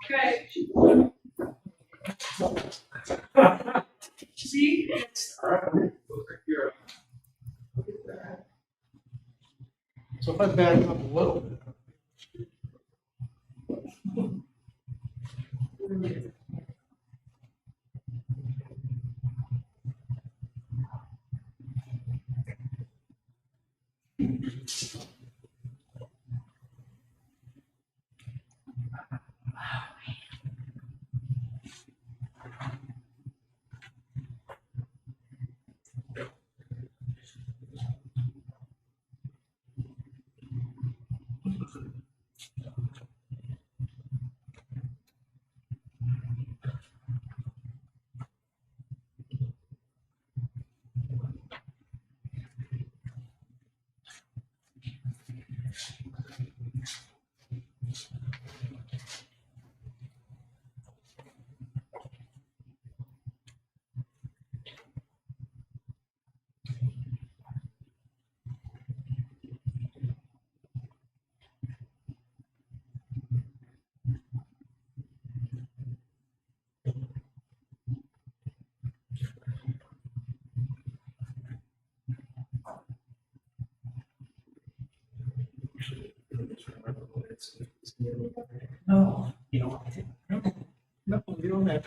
Okay. See? So if I back up a little bit. No, you know, no, you don't have.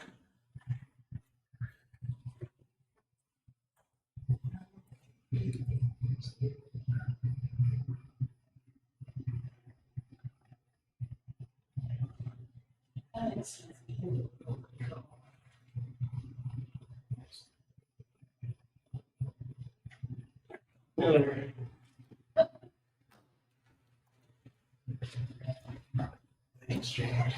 Thanks, Jack.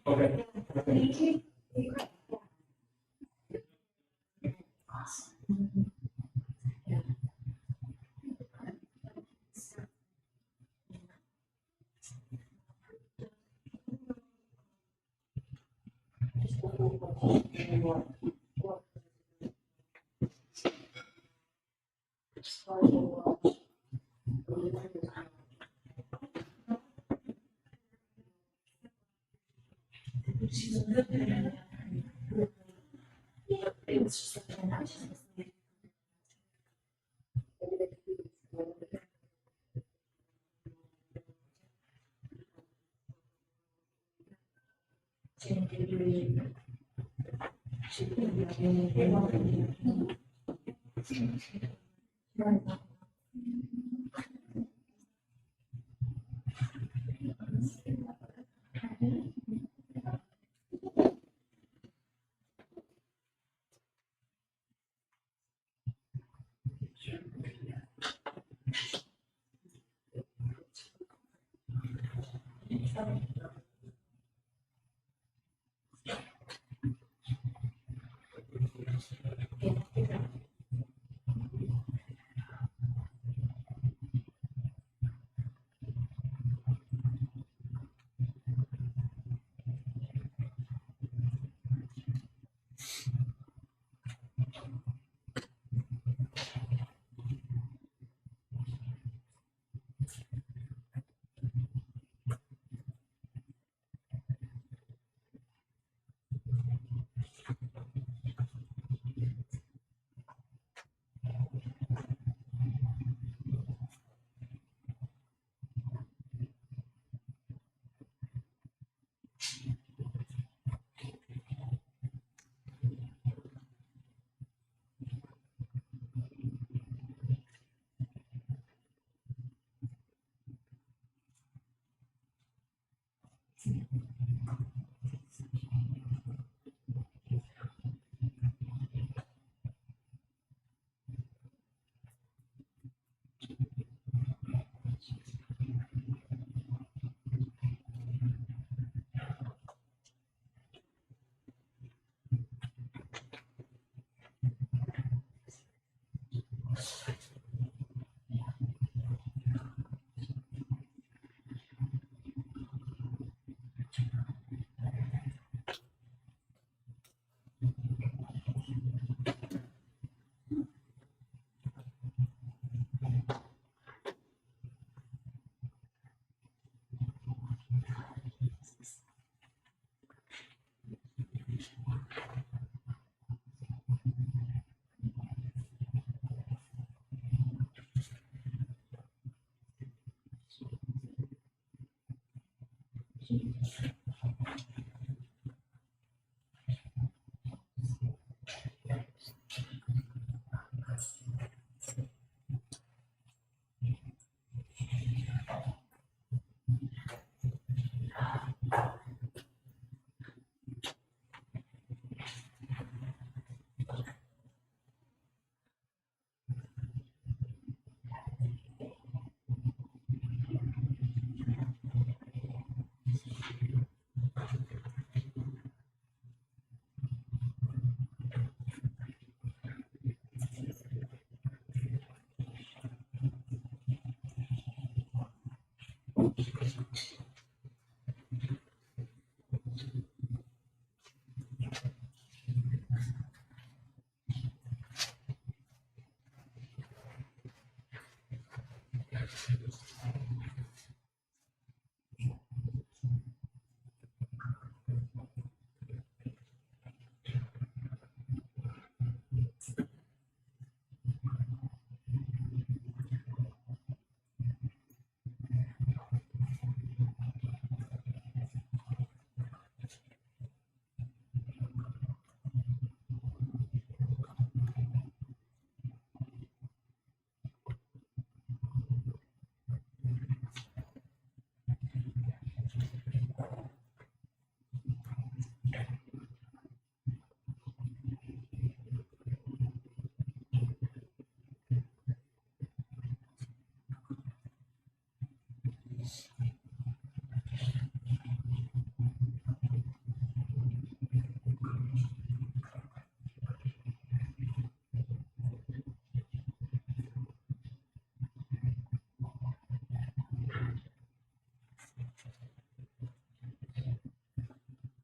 Okay.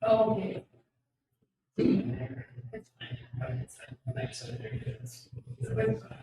Okay. It's fine. It's fine. Thanks. Very good. So,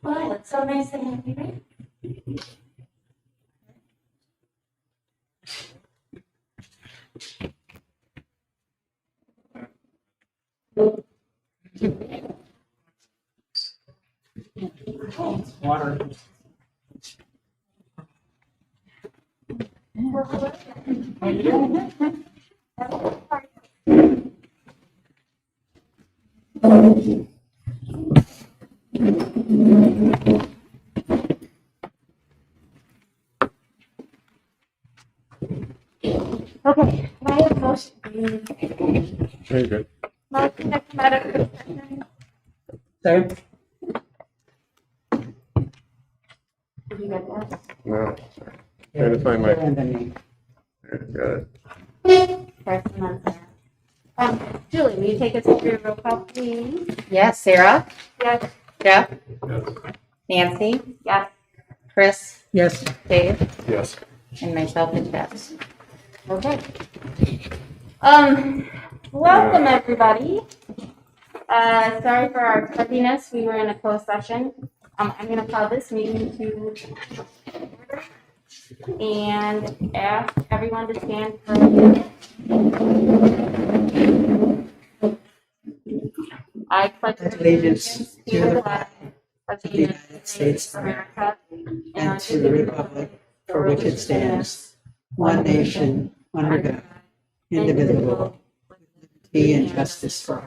Well, it's so nice to have you, right? Water. Okay, can I have a motion? Very good. Motion to come out of closed session. Second. Did you get that? No, trying to find my. And then Got it. First and then Sarah. Julie, will you take us through your roll call, please? Yes, Sarah, Yes. Jeff, Yes. Nancy, Yes. Chris, Yes. Dave, Yes. and myself is Jeff. Okay. Welcome everybody. Sorry for our tardiness. We were in a closed session. I'm gonna call this meeting to order and ask everyone to stand for a minute. I pledge allegiance to the flag of the United States of America and to the republic for which it stands, one nation, under God, indivisible, with liberty liberty, and justice for all.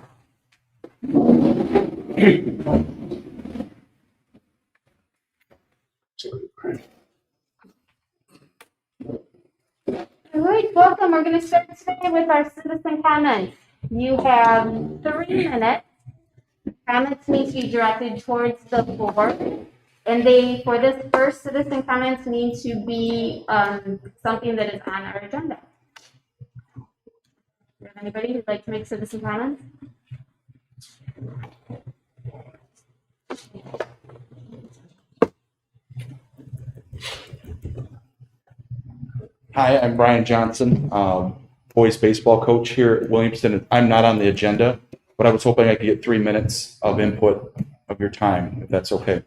All right, welcome. We're going to start today with our citizen comments. You have 3 minutes. Comments need to be directed towards the board. And they, for this first citizen comments, need to be something that is on our agenda. Do you have anybody who'd like to make citizen comments? Hi, I'm Brian Johnson, boys baseball coach here at Williamston. I'm not on the agenda, but I was hoping I could get 3 minutes of input of your time, if that's okay.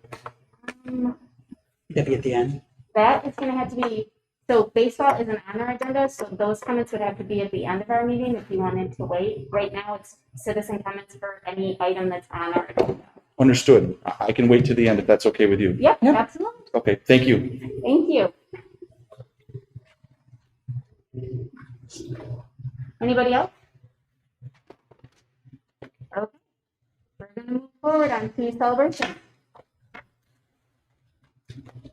That'd be at the end. That is going to have to be, so baseball isn't on our agenda, so those comments would have to be at the end of our meeting if you wanted to wait. Right now, it's citizen comments for any item that's on our agenda. Understood. I can wait to the end if that's okay with you. Yep, absolutely. Okay, thank you. Thank you. Anybody else? Okay. We're going to move forward on to celebration.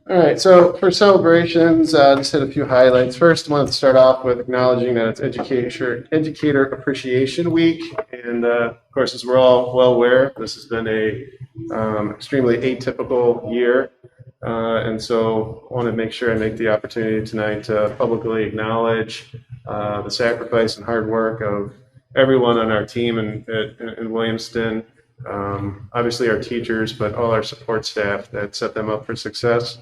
All right, so for celebrations, just hit a few highlights. First, I wanted to start off with acknowledging that it's Educator Appreciation Week. And of course, as we're all well aware, this has been a extremely atypical year. And so I want to make sure I make the opportunity tonight to publicly acknowledge the sacrifice and hard work of everyone on our team in Williamston. Obviously our teachers, but all our support staff that set them up for success.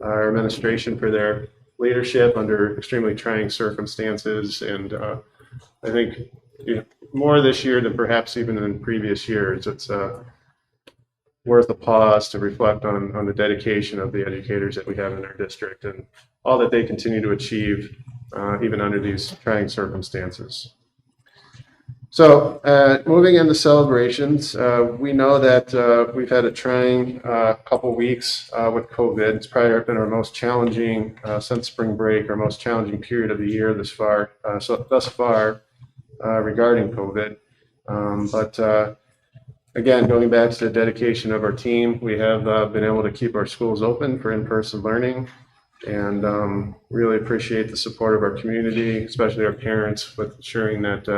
Our administration for their leadership under extremely trying circumstances. And I think more this year than perhaps even in previous years, it's worth a pause to reflect on the dedication of the educators that we have in our district and all that they continue to achieve even under these trying circumstances. So moving into celebrations, we know that we've had a trying couple weeks with COVID. It's probably been our most challenging since spring break, our most challenging period of the year thus far regarding COVID. But again, going back to the dedication of our team, we have been able to keep our schools open for in-person learning and really appreciate the support of our community, especially our parents, with ensuring that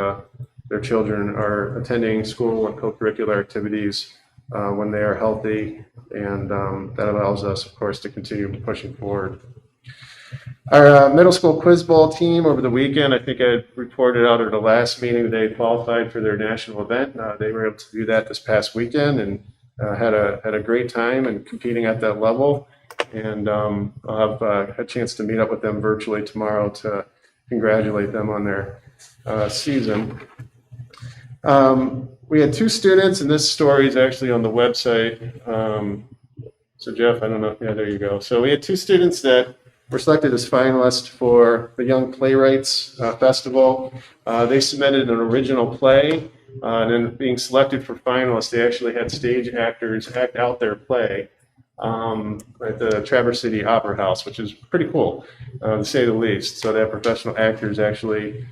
their children are attending school and co-curricular activities when they are healthy, and that allows us, of course, to continue pushing forward. Our middle school quiz bowl team over the weekend, I think I reported out at the last meeting, they qualified for their national event. They were able to do that this past weekend and had a great time and competing at that level. And I'll have a chance to meet up with them virtually tomorrow to congratulate them on their season. We had 2 students, and this story is actually on the website. So Jeff, I don't know. Yeah, there you go. So we had 2 students that were selected as finalists for the Young Playwrights Festival. They submitted an original play, and then being selected for finalists, they actually had stage actors act out their play at the Traverse City Opera House, which is pretty cool, to say the least. So they have professional actors actually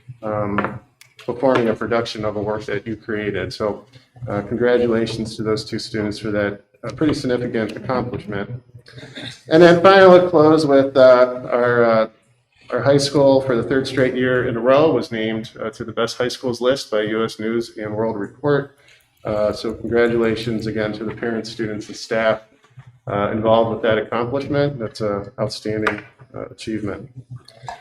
performing a production of a work that you created. So congratulations to those 2 students for that pretty significant accomplishment. And then finally, close with our high school for the 3rd straight year in a row was named to the best high schools list by U.S. News and World Report. So congratulations again to the parents, students, and staff involved with that accomplishment. That's an outstanding achievement.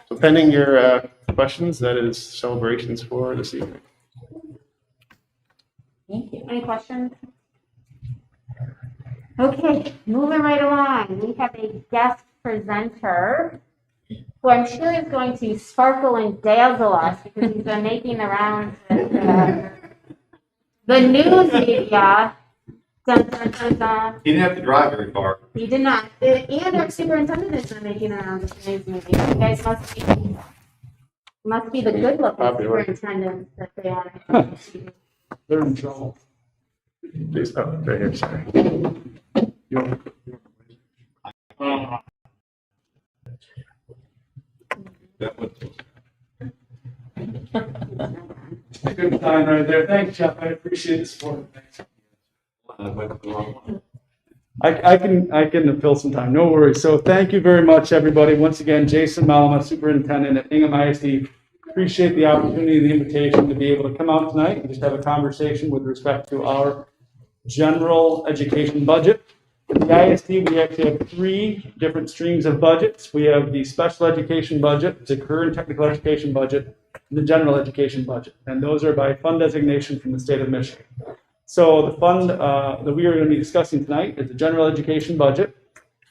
So pending your questions, that is celebrations for this evening. Thank you. Any questions? Okay, moving right along. We have a guest presenter who I'm sure is going to sparkle and dazzle us because he's been making the rounds with the news media. Dun, dun, dun, dun. He didn't have to drive very far. He did not. And our superintendent has been making the rounds with the news media. You guys must be the good-looking superintendents that they are. They're in trouble. Please, oh, right here, sorry. That was Good time right there. Thanks, Jeff. I appreciate the support. Thanks. I can fill some time. No worries. So thank you very much, everybody. Once again, Jason Malama, Superintendent at Hingham ISD. Appreciate the opportunity and the invitation to be able to come out tonight and just have a conversation with respect to our general education budget. At the ISD, we actually have 3 different streams of budgets. We have the special education budget, the career and technical education budget, and the general education budget. And those are by fund designation from the state of Michigan. So the fund that we are going to be discussing tonight is the general education budget.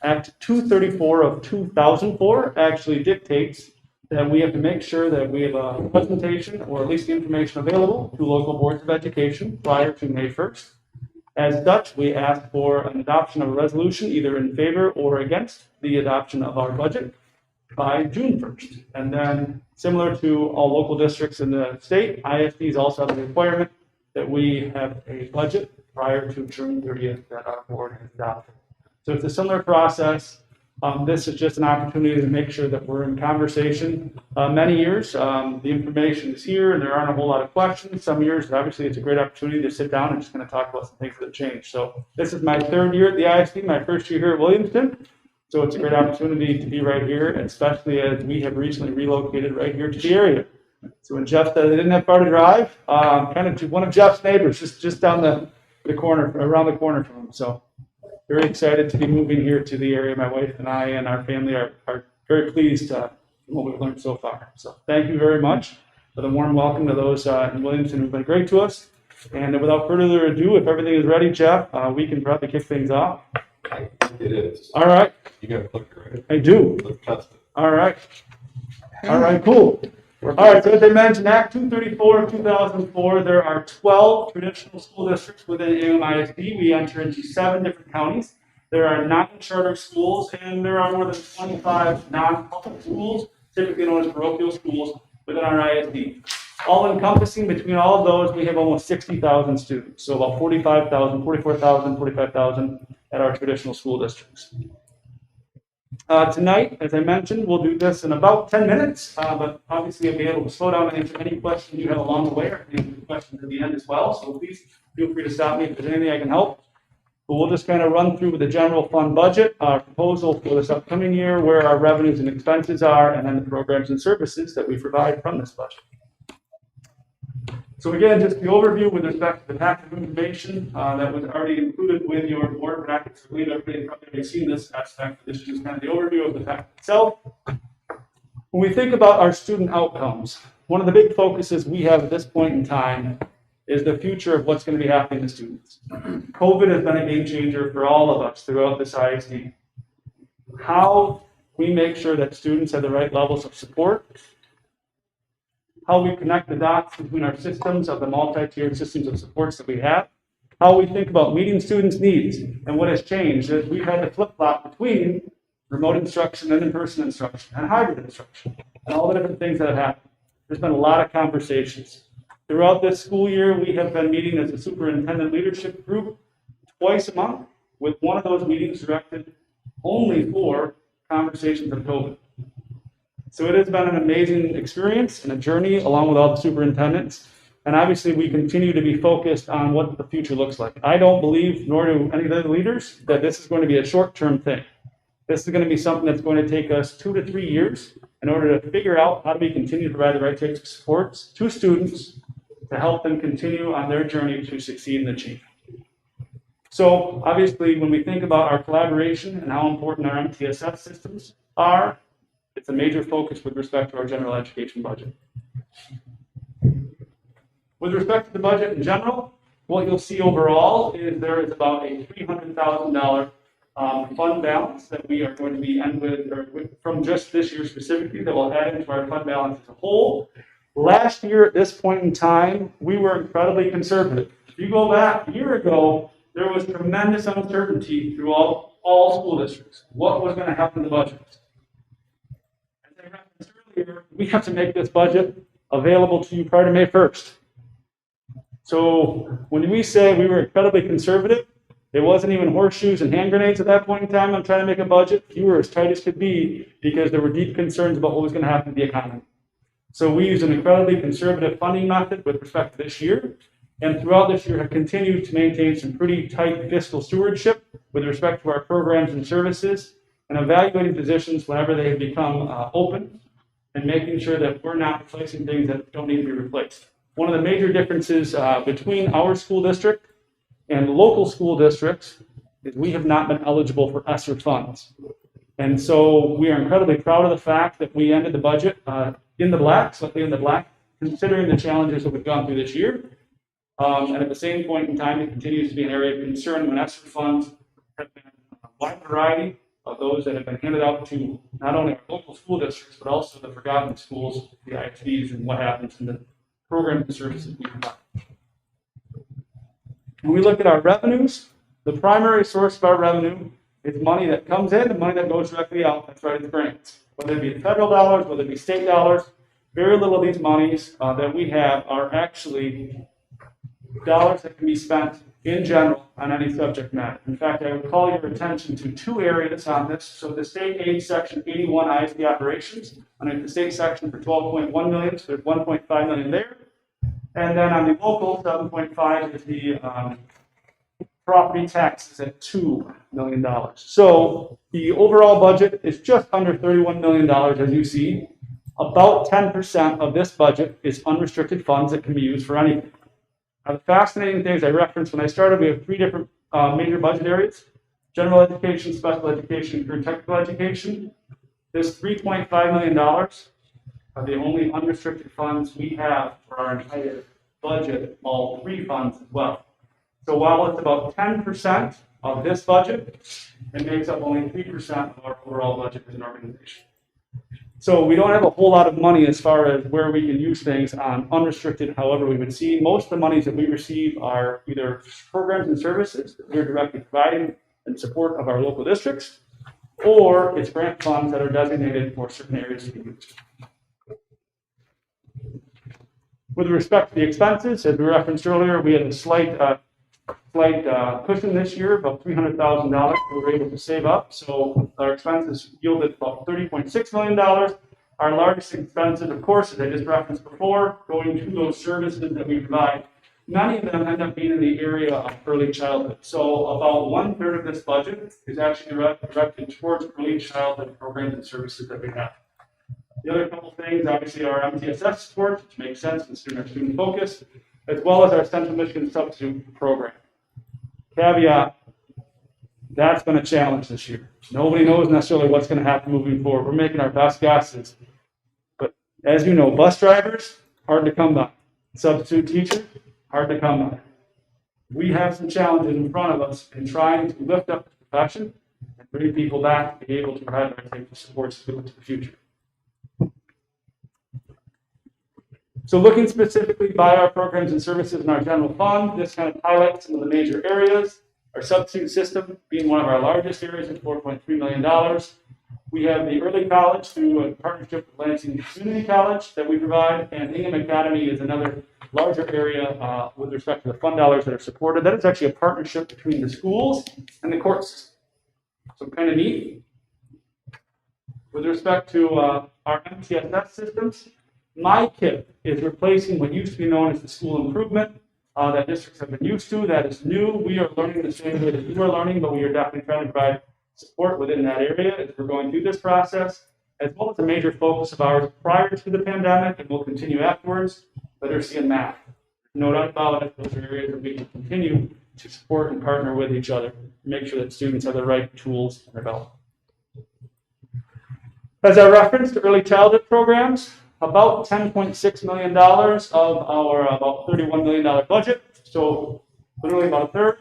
Act 234 of 2004 actually dictates that we have to make sure that we have a presentation or at least the information available to local boards of education prior to May 1st. As such, we ask for an adoption of a resolution either in favor or against the adoption of our budget by June 1st. And then similar to all local districts in the state, ISDs also have a requirement that we have a budget prior to June 30th that our board has adopted. So it's a similar process. This is just an opportunity to make sure that we're in conversation. Many years, the information is here and there aren't a whole lot of questions. Some years, obviously, it's a great opportunity to sit down and just kind of talk about some things that have changed. So this is my 3rd year at the ISD, my 1st year here at Williamston. So it's a great opportunity to be right here, especially as we have recently relocated right here to the area. So when Jeff said they didn't have far to drive, kind of to one of Jeff's neighbors, just down the corner, around the corner from him. So very excited to be moving here to the area. My wife and I and our family are very pleased from what we've learned so far. So thank you very much for the warm welcome to those in Williamston who've been great to us. And without further ado, if everything is ready, Jeff, we can probably kick things off. It is. All right. You got a clicker, right? I do. Let's test it. All right. All right, cool. All right, so as I mentioned, Act 234 of 2004, there are 12 traditional school districts within AMISD. We enter into 7 different counties. There are 9 charter schools, and there are more than 25 non-public schools, typically known as parochial schools, within our ISD. All encompassing between all of those, we have almost 60,000 students. So about 45,000, 44,000, 45,000 at our traditional school districts. Tonight, as I mentioned, we'll do this in about 10 minutes, but obviously I'll be able to slow down and answer any questions you have along the way, or any questions at the end as well. So please feel free to stop me if there's anything I can help. But we'll just kind of run through the general fund budget, our proposal for this upcoming year, where our revenues and expenses are, and then the programs and services that we provide from this budget. So again, just the overview with respect to the packet of information that was already included with your board packets. I believe everybody probably has seen this aspect. This is just kind of the overview of the packet itself. When we think about our student outcomes, one of the big focuses we have at this point in time is the future of what's going to be happening to students. COVID has been a game changer for all of us throughout this ISD. How we make sure that students have the right levels of support, how we connect the dots between our systems of the multi-tiered systems of supports that we have, how we think about meeting students' needs, and what has changed is we've had to flip-flop between remote instruction and in-person instruction and hybrid instruction and all the different things that have happened. There's been a lot of conversations. Throughout this school year, we have been meeting as a superintendent leadership group twice a month, with one of those meetings directed only for conversations of COVID. So it has been an amazing experience and a journey along with all the superintendents. And obviously we continue to be focused on what the future looks like. I don't believe, nor do any of the leaders, that this is going to be a short-term thing. This is going to be something that's going to take us 2 to 3 years in order to figure out how do we continue to provide the right types of supports to students to help them continue on their journey to succeed and achieve. So obviously when we think about our collaboration and how important our MTSS systems are, it's a major focus with respect to our general education budget. With respect to the budget in general, what you'll see overall is there is about a $300,000 fund balance that we are going to be end with from just this year specifically that will add into our fund balance as a whole. Last year at this point in time, we were incredibly conservative. If you go back a year ago, there was tremendous uncertainty through all school districts. What was going to happen to the budget? As I referenced earlier, we have to make this budget available to you prior to May 1st. So when we say we were incredibly conservative, it wasn't even horseshoes and hand grenades at that point in time. I'm trying to make a budget. You were as tight as could be because there were deep concerns about what was going to happen to the economy. So we use an incredibly conservative funding method with respect to this year, and throughout this year have continued to maintain some pretty tight fiscal stewardship with respect to our programs and services, and evaluating positions whenever they have become open, and making sure that we're not replacing things that don't need to be replaced. One of the major differences between our school district and local school districts is we have not been eligible for ESSER funds. And so we are incredibly proud of the fact that we ended the budget in the black, slightly in the black, considering the challenges that we've gone through this year. And at the same point in time, it continues to be an area of concern when ESSER funds have been a wide variety of those that have been handed out to not only our local school districts, but also the forgotten schools, the ISDs, and what happens in the programs and services we provide. When we look at our revenues, the primary source of our revenue is money that comes in and money that goes directly out. That's right, it's grants. Whether it be federal dollars, whether it be state dollars, very little of these monies that we have are actually dollars that can be spent in general on any subject matter. In fact, I would call your attention to two areas on this. So the state aid section 81 ISD operations, under the state section for 12.1 million, so there's 1.5 million there. And then on the local, 7.5 is the property taxes at $2 million. So the overall budget is just under $31 million, as you see. About 10% of this budget is unrestricted funds that can be used for anything. Now, the fascinating things I referenced when I started, we have three different major budget areas: general education, special education, and career technical education. This $3.5 million are the only unrestricted funds we have for our entire budget, all three funds as well. So while it's about 10% of this budget, it makes up only 3% of our overall budget as an organization. So we don't have a whole lot of money as far as where we can use things on unrestricted, however we would see. Most of the monies that we receive are either programs and services that we're directly providing in support of our local districts, or it's grant funds that are designated for certain areas to be used. With respect to the expenses, as we referenced earlier, we had a slight cushion this year, about $300,000 we were able to save up. So our expenses yielded about $30.6 million. Our largest expenses, of course, as I just referenced before, going to those services that we provide. Many of them end up being in the area of early childhood. So about 1/3 of this budget is actually directed towards early childhood programs and services that we have. The other couple things, obviously, are MTSS support, which makes sense considering our student focus, as well as our Central Michigan Substitute Program. Caveat, that's been a challenge this year. Nobody knows necessarily what's going to happen moving forward. We're making our best guesses. But as you know, bus drivers, hard to come by. Substitute teachers, hard to come by. We have some challenges in front of us in trying to lift up the profession and bring people back to be able to provide our type of supports to the future. So looking specifically by our programs and services in our general fund, this kind of highlights some of the major areas. Our substitute system being one of our largest areas at $4.3 million. We have the early college through a partnership with Lansing Community College that we provide, and Hingham Academy is another larger area with respect to the fund dollars that are supported. That is actually a partnership between the schools and the courts. So kind of neat. With respect to our MTSS systems, my kit is replacing what used to be known as the school improvement that districts have been used to. That is new. We are learning the same way that you are learning, but we are definitely trying to provide support within that area as we're going through this process, as well as a major focus of ours prior to the pandemic and will continue afterwards, literacy and math. No doubt about it, those are areas that we can continue to support and partner with each other, make sure that students have the right tools in their belt. As I referenced, early childhood programs, about $10.6 million of our about $31 million budget, so literally about a third.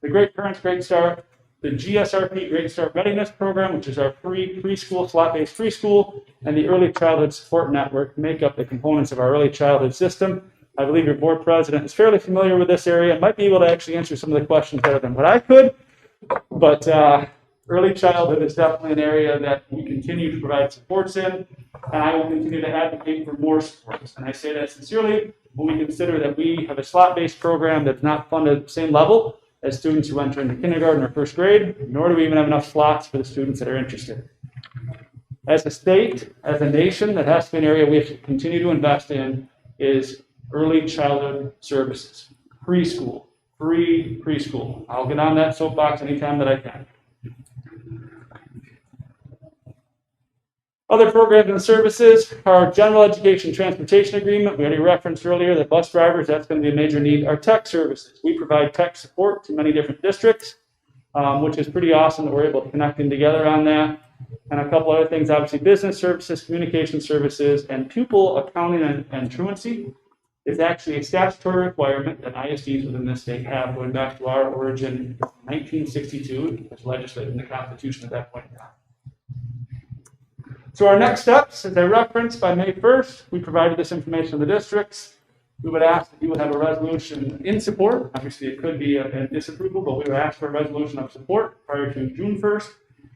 The Great Parents Great Start, the GSRP Great Start Readiness Program, which is our free preschool, slot-based preschool, and the Early Childhood Support Network make up the components of our early childhood system. I believe your board president is fairly familiar with this area and might be able to actually answer some of the questions better than what I could, but early childhood is definitely an area that we continue to provide supports in, and I will continue to advocate for more supports. And I say that sincerely when we consider that we have a slot-based program that's not funded at the same level as students who enter into kindergarten or first grade, nor do we even have enough slots for the students that are interested. As a state, as a nation, that has to be an area we have to continue to invest in is early childhood services, preschool, free preschool. I'll get on that soapbox anytime that I can. Other programs and services, our general education transportation agreement, we already referenced earlier that bus drivers, that's going to be a major need. Our tech services, we provide tech support to many different districts, which is pretty awesome that we're able to connect in together on that. And a couple other things, obviously business services, communication services, and pupil accounting and truancy is actually a statutory requirement that ISDs within this state have going back to our origin, 1962, it was legislated in the Constitution at that point in time. So our next steps, as I referenced, by May 1st, we provided this information to the districts. We would ask that you would have a resolution in support. Obviously, it could be a disapproval, but we would ask for a resolution of support prior to June 1st.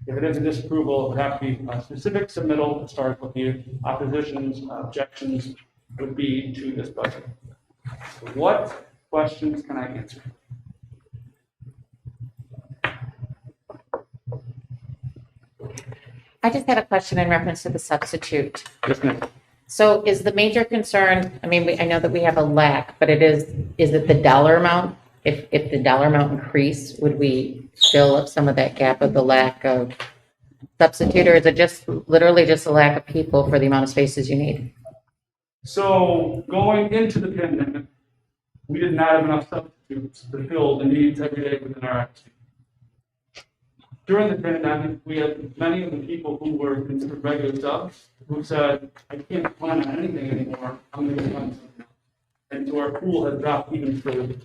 If it is a disapproval, it would have to be a specific submittal as far as what the opposition's objections would be to this budget. So what questions can I answer? I just had a question in reference to the substitute. Yes, ma'am. So is the major concern, I mean, I know that we have a lack, but is it the dollar amount? If the dollar amount increased, would we fill up some of that gap of the lack of substitute, or is it just literally just a lack of people for the amount of spaces you need? So going into the pandemic, we did not have enough substitutes to fill the needs every day within our activity. During the pandemic, we had many of the people who were considered regular subs who said, I can't plan on anything anymore, I'm going to find something else. And so our pool has dropped even further.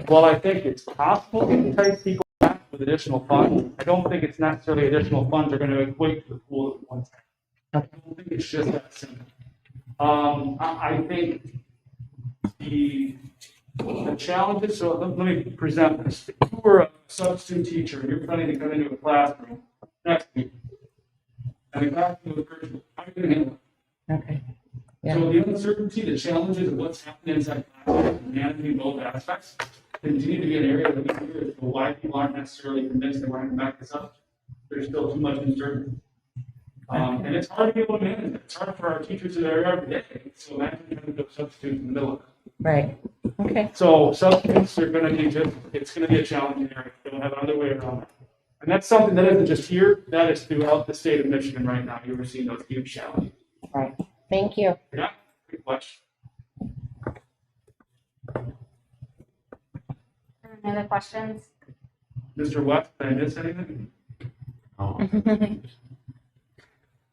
While I think it's possible to entice people back with additional funds, I don't think it's necessarily additional funds are going to equate to the pool at once. I don't think it's just that simple. I think the challenges, so let me present this. If you were a substitute teacher and you're planning to come into a classroom next week, and the classroom was virtual, how are you going to handle it? Okay. Yeah. So the uncertainty, the challenges of what's happening inside classrooms and managing both aspects continue to be an area that we hear as to why people aren't necessarily convinced they want to back this up. There's still too much uncertainty. And it's hard to be able to manage it. It's hard for our teachers that are every day. So imagine having to substitute in the middle of it. Right. Okay. So substitutes are going to be it's going to be a challenging area. We don't have another way around it. And that's something that isn't just here, that is throughout the state of Michigan right now. You're seeing those huge challenges. Right. Thank you. Yeah, good question. Any other questions? Mr. West, did I miss anything?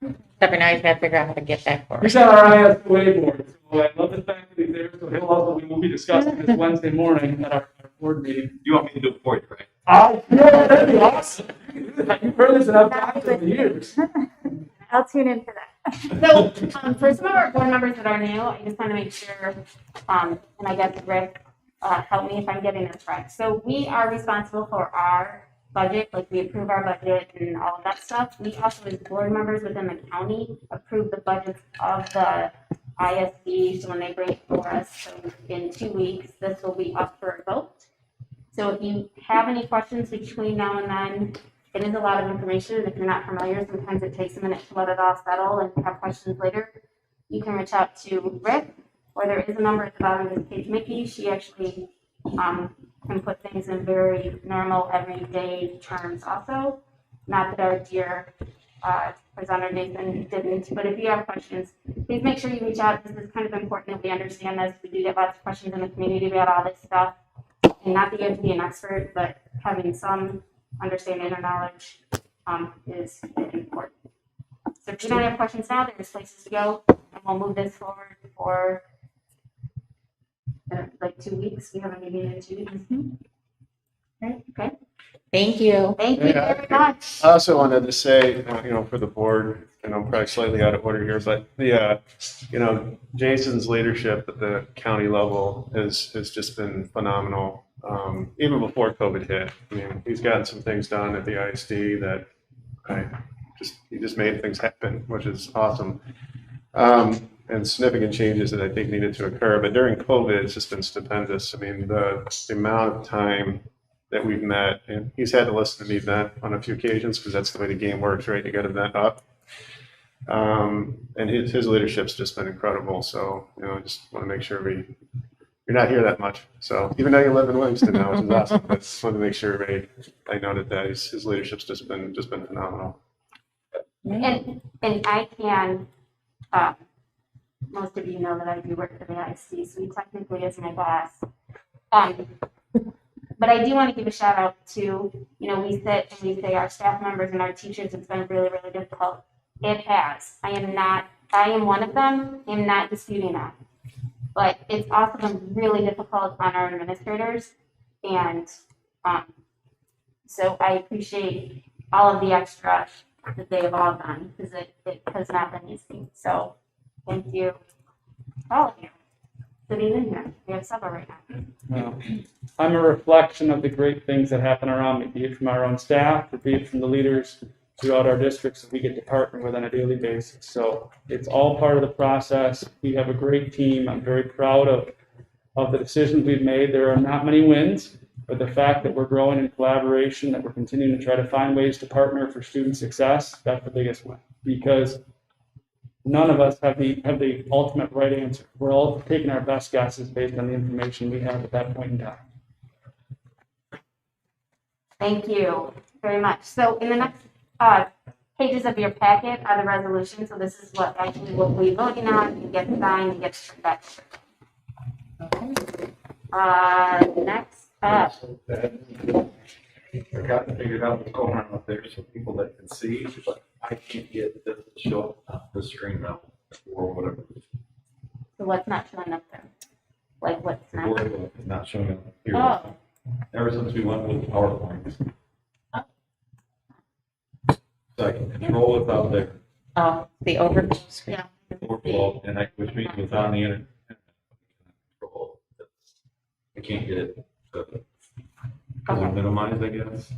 Except for now he's got to figure out how to get that for He's us. on our ISOA board, so I love the fact that he's there, so he'll also, we will be discussing this Wednesday morning at our board meeting. You want me to do it for you, right? Oh, yeah, that'd be awesome. You've heard this enough times over the years. I'll tune in for that. So, for some of our board members that are new, I just want to make sure, and I guess Rick, help me if I'm getting this right. So we are responsible for our budget, like we approve our budget and all of that stuff. We also, as board members within the county, approve the budgets of the ISD. So when they bring it for us, so in 2 weeks, this will be up for a vote. So if you have any questions between now and then, it is a lot of information, and if you're not familiar, sometimes it takes a minute to let it all settle, and if you have questions later, you can reach out to Rick, or there is a number at the bottom of this page, Mickey. She actually can put things in very normal, everyday terms also. Not that our dear presenter Nathan didn't, but if you have questions, please make sure you reach out. This is kind of important that we understand this. We do get lots of questions in the community about all this stuff, and not that you have to be an expert, but having some understanding or knowledge is important. So if you don't have questions now, there's places to go, and we'll move this forward for like 2 weeks. We have a meeting in 2 weeks. Right? Okay. Thank you. Thank you very much. I also wanted to say, for the board, and I'm probably slightly out of order here, but Jason's leadership at the county level has just been phenomenal. Even before COVID hit, I mean, he's gotten some things done at the ISD that he just made things happen, which is awesome. And significant changes that I think needed to occur. But during COVID, it's just been stupendous. I mean, the amount of time that we've met, and he's had to listen to me vent on a few occasions because that's the way the game works, right? You got to vent up. And his leadership's just been incredible. So, you know, I just want to make sure you're not here that much. So even though you live in Williamston now, which is awesome, I just want to make sure I noted that his leadership's just been phenomenal. And I can, most of you know that I do work for the ISD, so he technically is my boss. But I do want to give a shout out to, you know, we sit and we say our staff members and our teachers, it's been really, really difficult. It has. I am one of them. I am not disputing that. But it's also been really difficult on our administrators. And so I appreciate all of the extra that they have all done, because it has not been easy. So thank you, all of you, sitting in here. We have several right now. Well, I'm a reflection of the great things that happen around me, be it from our own staff, or be it from the leaders throughout our districts that we get to partner with on a daily basis. So it's all part of the process. We have a great team. I'm very proud of the decisions we've made. There are not many wins, but the fact that we're growing in collaboration, that we're continuing to try to find ways to partner for student success, that's the biggest win. Because none of us have the ultimate right answer. We're all taking our best guesses based on the information we have at that point in time. Thank you very much. So in the next pages of your packet are the resolutions. So this is what actually what we're voting on. You get signed, you get turned back. Next up. I got to figure out what's going on up there so people that can see, but I can't get this to show up the screen now or whatever. So what's not showing up there? Like what's The not? board book is not showing up here. Oh, Ever since we went with PowerPoint. So I can control what's out there, Oh, the overflow screen. yeah. overflow, and which means it's on the internet. Control. I can't get it to minimize, I guess.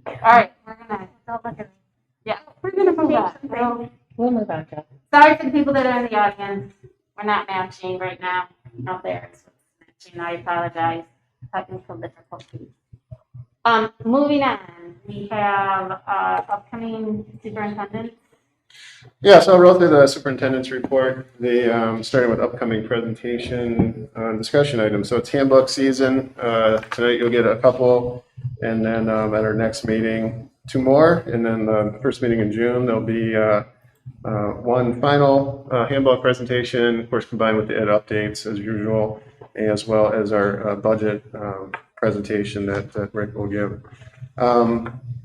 All right, we're gonna don't look at. Yeah, we're gonna move on. So, We'll move on, Jeff. sorry for the people that are in the audience. We're not matching right now out there. It's matching. I apologize. Technical difficulties. Moving on, we have upcoming superintendent. Yeah, so I'll roll through the superintendent's report. Starting with upcoming presentation discussion items. So it's handbook season. Tonight you'll get a couple, and then at our next meeting, 2 more, and then the first meeting in June there'll be one final handbook presentation, of course, combined with the ed updates as usual, as well as our budget presentation that Rick will give.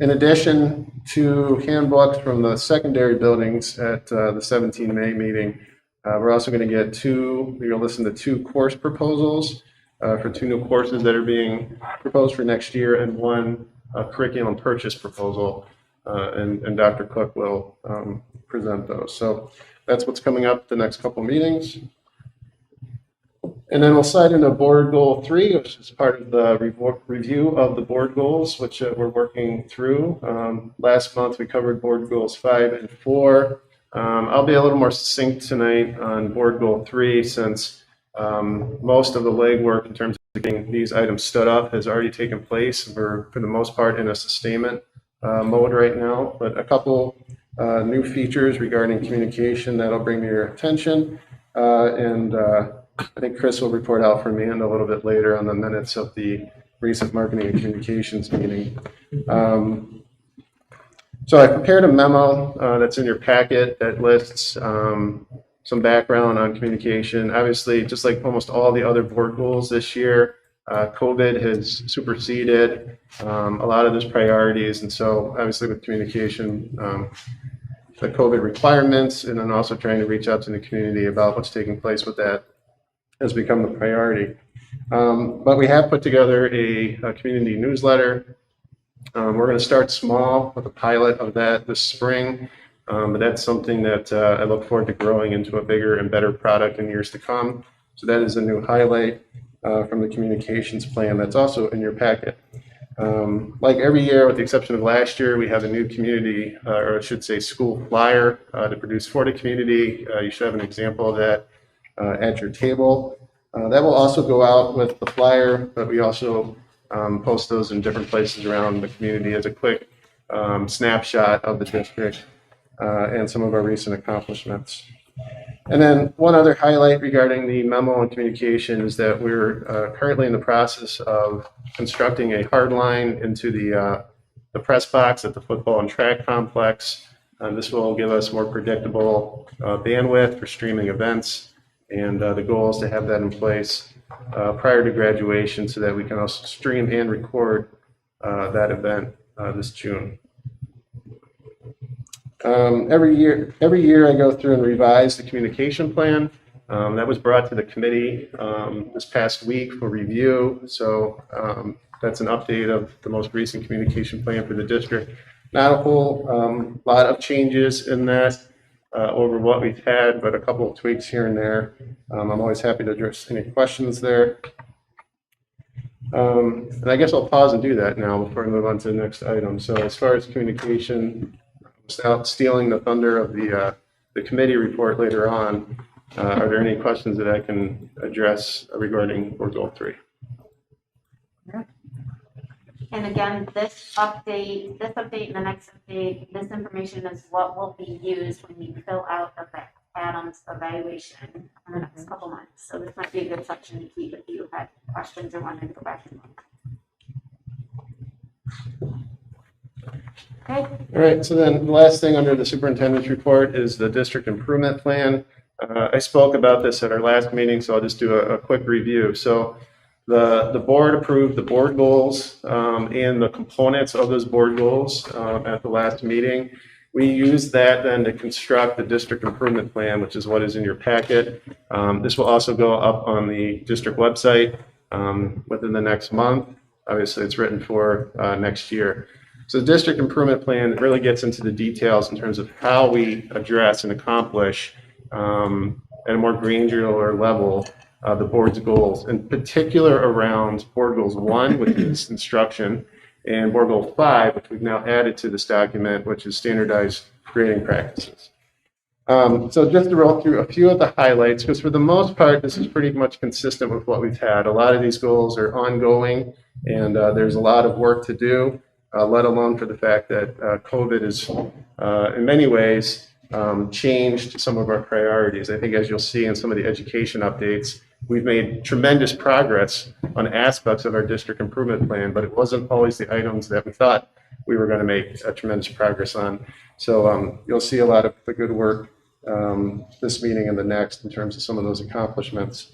In addition to handbooks from the secondary buildings at the 17 May meeting, we're also going to get we're going to listen to 2 course proposals for 2 new courses that are being proposed for next year, and 1 curriculum purchase proposal, and Dr. Cook will present those. So that's what's coming up the next couple meetings. And then we'll slide into board goal 3, which is part of the review of the board goals, which we're working through. Last month we covered board goals 5 and 4. I'll be a little more succinct tonight on board goal 3, since most of the legwork in terms of getting these items stood up has already taken place. We're, for the most part, in a sustainment mode right now, but a couple new features regarding communication that'll bring to your attention. I think Chris will report out from Amanda a little bit later on the minutes of the recent marketing and communications meeting. So I prepared a memo that's in your packet that lists some background on communication. Obviously, just like almost all the other board goals this year, COVID has superseded a lot of those priorities. And so obviously with communication, the COVID requirements, and then also trying to reach out to the community about what's taking place with that has become the priority. But we have put together a community newsletter. We're going to start small with a pilot of that this spring, but that's something that I look forward to growing into a bigger and better product in years to come. So that is a new highlight from the communications plan that's also in your packet. Like every year, with the exception of last year, we have a new community, or I should say school flyer to produce for the community. You should have an example of that at your table. That will also go out with the flyer, but we also post those in different places around the community as a quick snapshot of the district. and some of our recent accomplishments. And then one other highlight regarding the memo and communication is that we're currently in the process of constructing a hard line into the press box at the football and track complex. This will give us more predictable bandwidth for streaming events, and the goal is to have that in place prior to graduation so that we can also stream and record that event this June. Every year I go through and revise the communication plan. That was brought to the committee this past week for review. So that's an update of the most recent communication plan for the district. Not a whole lot of changes in that over what we've had, but a couple of tweaks here and there. I'm always happy to address any questions there. And I guess I'll pause and do that now before I move on to the next item. So as far as communication, without stealing the thunder of the committee report later on, are there any questions that I can address regarding Board Goal 3? And again, this update and the next update, this information is what will be used when you fill out the Adams evaluation in the next couple months. So this might be a good section to keep if you had questions or wanted to go back and look. Okay. All right, so then the last thing under the superintendent's report is the district improvement plan. I spoke about this at our last meeting, so I'll just do a quick review. So the board approved the board goals and the components of those board goals at the last meeting. We used that then to construct the district improvement plan, which is what is in your packet. This will also go up on the district website within the next month. Obviously, it's written for next year. So the district improvement plan really gets into the details in terms of how we address and accomplish at a more granular level the board's goals, in particular around board goals 1, which is instruction, and board goal 5, which we've now added to this document, which is standardized grading practices. So just to roll through a few of the highlights, because for the most part, this is pretty much consistent with what we've had. A lot of these goals are ongoing, and there's a lot of work to do. Let alone for the fact that COVID has, in many ways, changed some of our priorities. I think as you'll see in some of the education updates, we've made tremendous progress on aspects of our district improvement plan, but it wasn't always the items that we thought we were going to make tremendous progress on. So you'll see a lot of the good work this meeting and the next in terms of some of those accomplishments.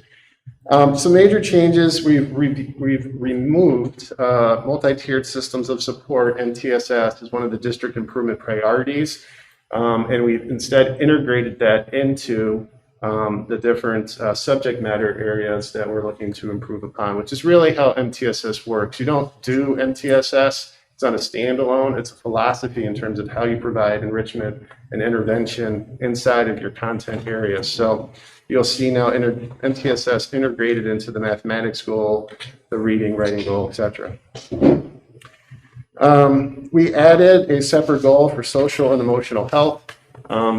Some major changes, we've removed multi-tiered systems of support, MTSS, as one of the district improvement priorities, and we've instead integrated that into the different subject matter areas that we're looking to improve upon, which is really how MTSS works. You don't do MTSS, it's not a standalone, it's a philosophy in terms of how you provide enrichment and intervention inside of your content areas. So you'll see now MTSS integrated into the mathematics goal, the reading, writing goal, etc. We added a separate goal for social and emotional health.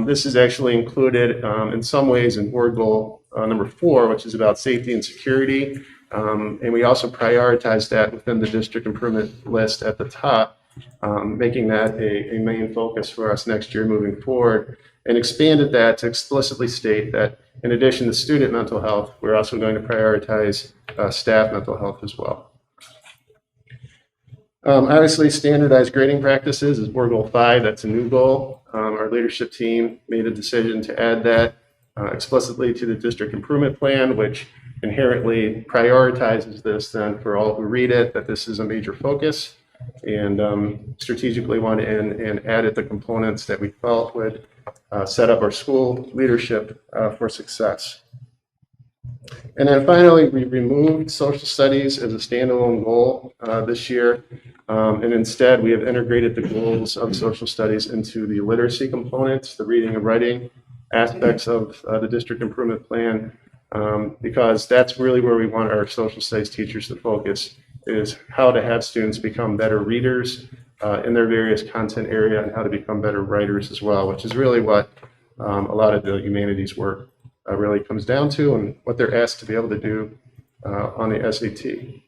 This is actually included in some ways in board goal number 4, which is about safety and security. And we also prioritized that within the district improvement list at the top, making that a main focus for us next year moving forward, and expanded that to explicitly state that in addition to student mental health, we're also going to prioritize staff mental health as well. Obviously, standardized grading practices is board goal 5. That's a new goal. Our leadership team made a decision to add that explicitly to the district improvement plan, which inherently prioritizes this then for all who read it, that this is a major focus, and strategically went in and added the components that we felt would set up our school leadership for success. And then finally, we removed social studies as a standalone goal this year. And instead, we have integrated the goals of social studies into the literacy components, the reading and writing aspects of the district improvement plan, because that's really where we want our social studies teachers to focus, is how to have students become better readers in their various content area and how to become better writers as well, which is really what a lot of the humanities work really comes down to and what they're asked to be able to do on the SAT.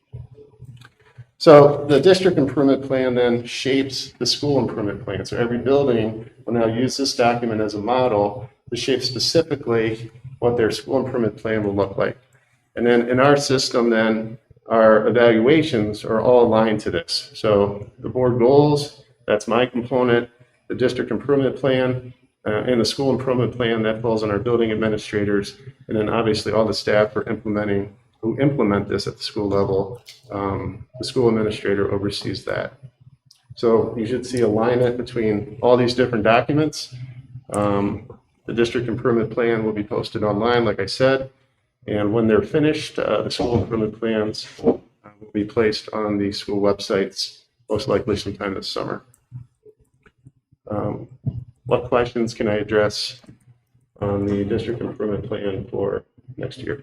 So the district improvement plan then shapes the school improvement plan. So every building will now use this document as a model to shape specifically what their school improvement plan will look like. And then in our system, then our evaluations are all aligned to this. So the board goals, that's my component, the district improvement plan, and the school improvement plan, that falls on our building administrators. And then obviously all the staff who implement this at the school level. The school administrator oversees that. So you should see alignment between all these different documents. The district improvement plan will be posted online, like I said. And when they're finished, the school improvement plans will be placed on the school websites, most likely sometime this summer. What questions can I address on the district improvement plan for next year?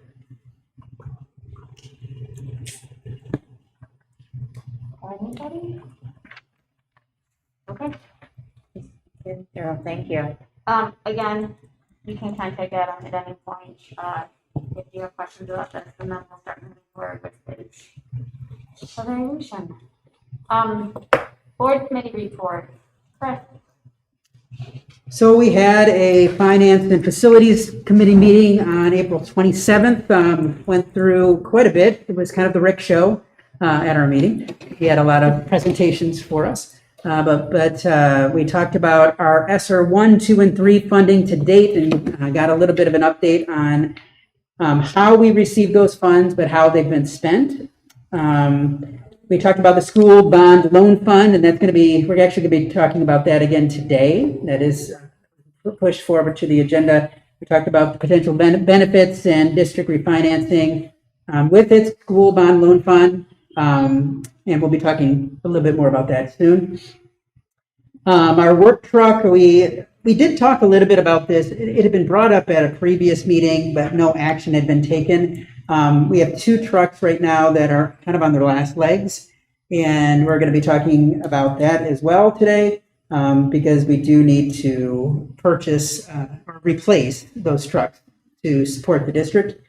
Anybody? Okay. Daryl, thank you. Again, you can contact Adam at any point, if you have questions about this, and then we'll start moving forward with this evaluation. Board committee report. Chris? So we had a Finance and Facilities Committee meeting on April 27th. Went through quite a bit. It was kind of the Rick show at our meeting. He had a lot of presentations for us. But we talked about our ESSER 1, 2, and 3 funding to date, and got a little bit of an update on how we received those funds, but how they've been spent. We talked about the school bond loan fund, and that's going to be, we're actually going to be talking about that again today. That is pushed forward to the agenda. We talked about the potential benefits and district refinancing with its school bond loan fund. And we'll be talking a little bit more about that soon. Our work truck, we did talk a little bit about this. It had been brought up at a previous meeting, but no action had been taken. We have 2 trucks right now that are kind of on their last legs, and we're going to be talking about that as well today, because we do need to purchase or replace those trucks to support the district.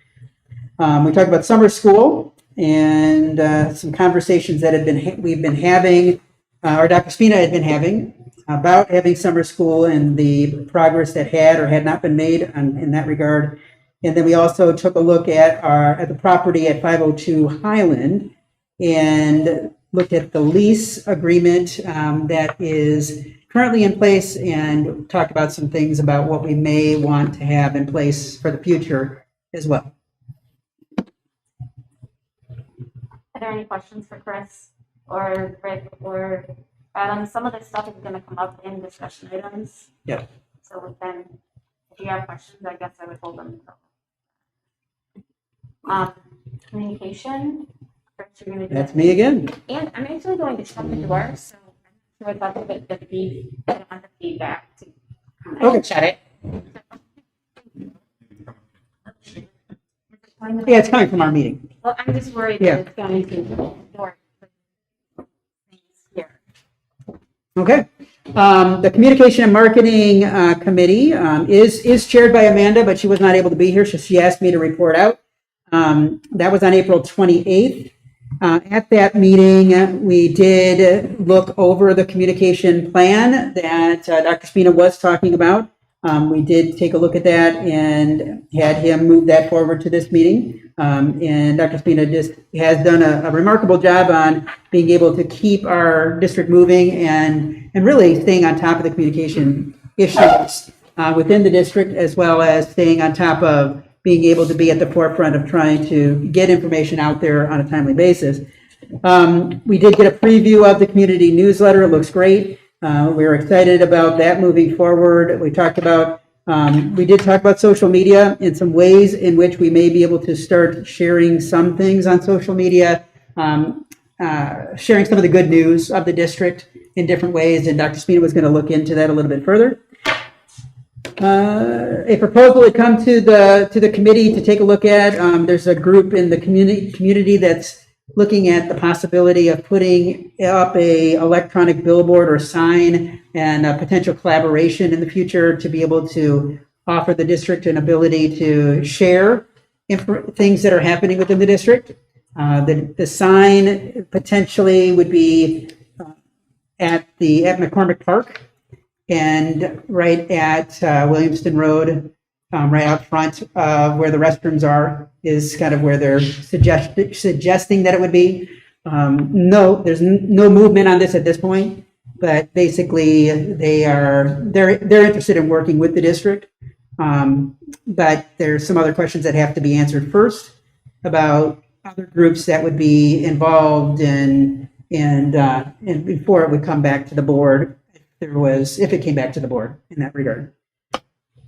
We talked about summer school and some conversations that we've been having, or Dr. Spina had been having, about having summer school and the progress that had or had not been made in that regard. And then we also took a look at the property at 502 Highland and looked at the lease agreement that is currently in place, and talked about some things about what we may want to have in place for the future as well. Are there any questions for Chris or Rick or Adam? Some of this stuff is going to come up in discussion items. Yeah. So then, if you have questions, I guess I would hold them. Communication. Chris, you're going to do That's that. me again. And I'm actually going to shut the door, so I'm sure about the feedback. Okay. Shut it. Yeah, it's coming from our meeting. Well, I'm just worried Yeah. that it's going to door things here. Okay. The Communication and Marketing Committee is chaired by Amanda, but she was not able to be here, so she asked me to report out. That was on April 28th. At that meeting, we did look over the communication plan that Dr. Spina was talking about. We did take a look at that and had him move that forward to this meeting. And Dr. Spina just has done a remarkable job on being able to keep our district moving and really staying on top of the communication issues within the district, as well as staying on top of being able to be at the forefront of trying to get information out there on a timely basis. We did get a preview of the community newsletter. It looks great. We're excited about that moving forward. We did talk about social media and some ways in which we may be able to start sharing some things on social media, sharing some of the good news of the district in different ways. And Dr. Spina was going to look into that a little bit further. A proposal had come to the committee to take a look at. There's a group in the community that's looking at the possibility of putting up a electronic billboard or sign and a potential collaboration in the future to be able to offer the district an ability to share things that are happening within the district. The sign potentially would be at McCormick Park and right at Williamston Road, right out front where the restrooms are, is kind of where they're suggesting that it would be. No, there's no movement on this at this point, but basically they're interested in working with the district. But there's some other questions that have to be answered first about other groups that would be involved and before it would come back to the board, if it came back to the board in that regard.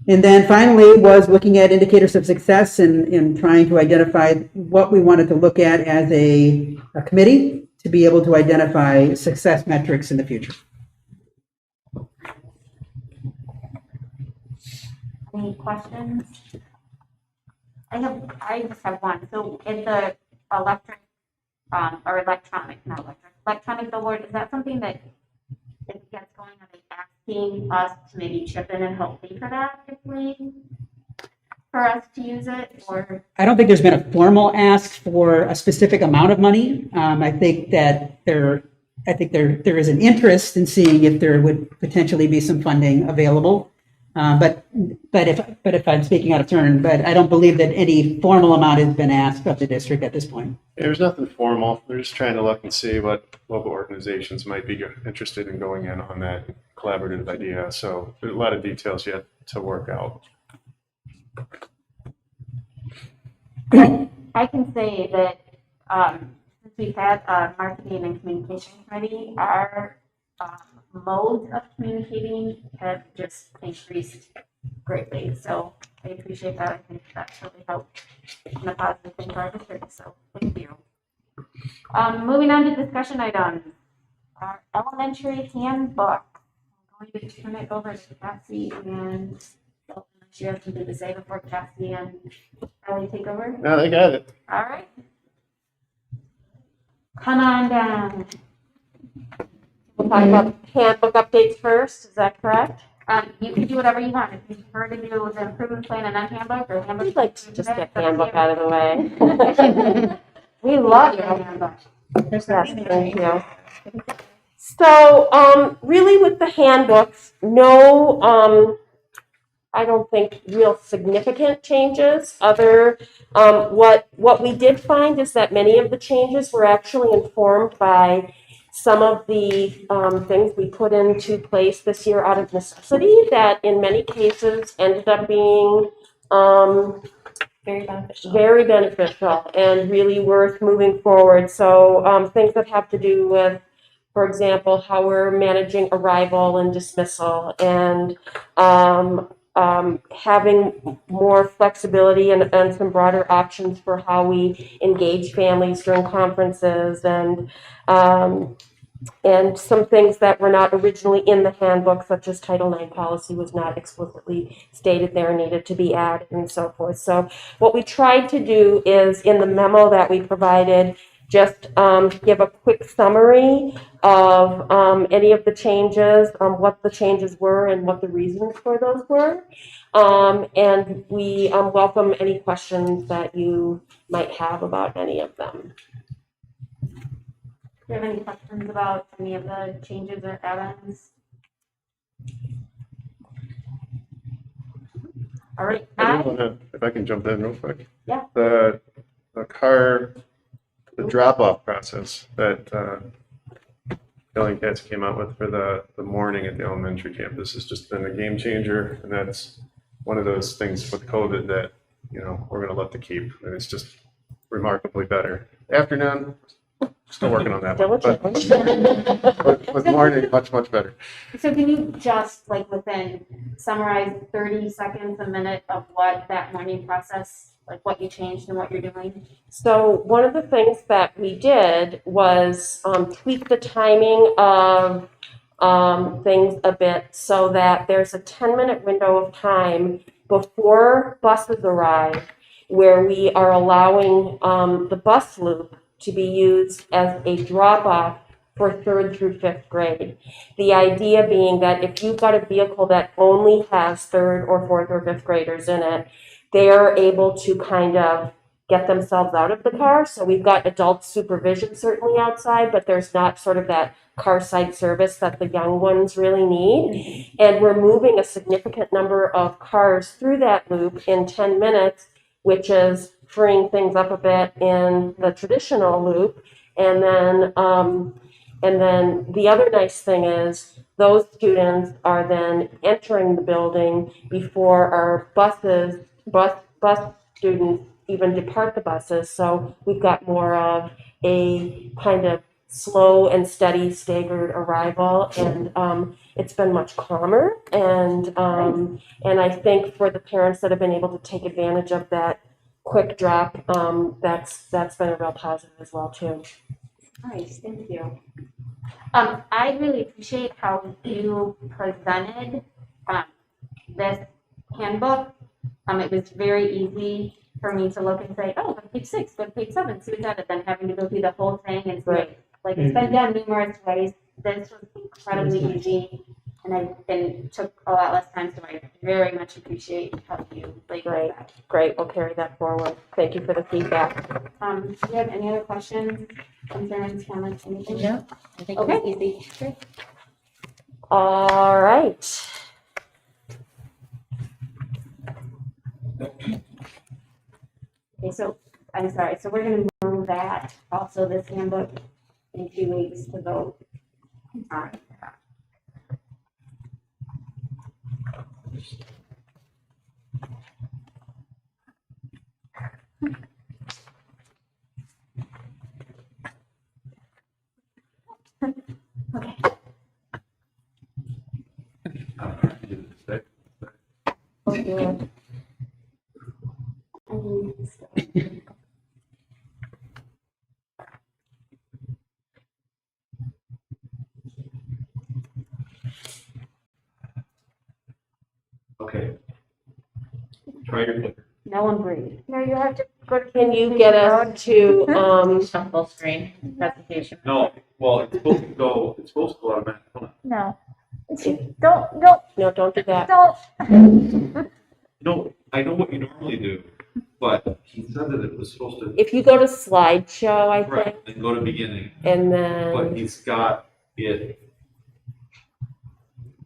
And then finally was looking at indicators of success and trying to identify what we wanted to look at as a committee to be able to identify success metrics in the future. Any questions? I just have one. So in the electronic billboard, is that something that if it gets going, are they asking us to maybe chip in and help pay for that for us to use it, or? I don't think there's been a formal ask for a specific amount of money. I think that there is an interest in seeing if there would potentially be some funding available. But if I'm speaking out of turn, but I don't believe that any formal amount has been asked of the district at this point. There's nothing formal. They're just trying to look and see what local organizations might be interested in going in on that collaborative idea. So there's a lot of details yet to work out. I can say that since we've had a marketing and communication committee, our modes of communicating have just increased greatly. So I appreciate that. I think that's really helped in a positive thing for our district. So thank you. Moving on to discussion items. Our elementary handbook. I'm going to turn it over to Cassie and she has something to say before Cassie and Ellie take over. No, they got it. All right. Come on down. We'll talk about handbook updates first, is that correct? You can do whatever you want. If you prefer to do the improvement plan and then handbook or handbook. We'd like to just get handbook out of the way. We love your handbook. Yes, thank you. So, really with the handbooks, no, I don't think real significant changes. What we did find is that many of the changes were actually informed by some of the things we put into place this year out of necessity that in many cases ended up being very beneficial and really worth moving forward. So things that have to do with, for example, how we're managing arrival and dismissal and having more flexibility and some broader options for how we engage families during conferences and some things that were not originally in the handbook, such as Title IX policy was not explicitly stated there, needed to be added and so forth. So what we tried to do is in the memo that we provided, just give a quick summary of any of the changes, what the changes were and what the reasons for those were. And we welcome any questions that you might have about any of them. Do you have any questions about any of the changes or add-ons? All right. If I can jump in real quick. Yeah. The drop-off process that Kelly Katz came out with for the morning at the elementary campus has just been a game changer, and that's one of those things with COVID that we're going to let to keep, and it's just remarkably better. Afternoon, still working on that one, but with morning, much better. So can you just summarize 30 seconds, a minute of what that morning process, like what you changed and what you're doing? So one of the things that we did was tweak the timing of things a bit so that there's a 10-minute window of time before buses arrive where we are allowing the bus loop to be used as a drop-off for 3rd through 5th grade. The idea being that if you've got a vehicle that only has 3rd or 4th or 5th graders in it, they are able to kind of get themselves out of the car. So we've got adult supervision certainly outside, but there's not sort of that car side service that the young ones really need. And we're moving a significant number of cars through that loop in 10 minutes, which is freeing things up a bit in the traditional loop. And then the other nice thing is those students are then entering the building before our bus students even depart the buses. So we've got more of a kind of slow and steady staggered arrival, and it's been much calmer. And I think for the parents that have been able to take advantage of that quick drop, that's been a real positive as well too. Nice, thank you. I really appreciate how you presented this handbook. It was very easy for me to look and say, oh, go to page 6, go to page 7, see what's done, and then having to go through the whole thing and see it. Like, it's been done numerous ways. This was incredibly easy, and took a lot less time, so I very much appreciate how you laid that. Great, we'll carry that forward. Thank you for the feedback. Do you have any other questions, concerns, comments, anything? No, I think Okay. it was easy. Sure. All right. Okay, so, I'm sorry, so we're gonna move that, also this handbook, in 2 weeks to vote on. Okay. Okay. Try your clicker. No one breathe. No, you have to go to. Can you get us to, Full screen presentation. No, well, it's supposed to go automatic. Hold on. No. Don't, no, don't do that. don't. No, I know what you normally do, but he said that it was supposed to, If you go to slideshow, I think, right, then go to beginning, and but then he's got it.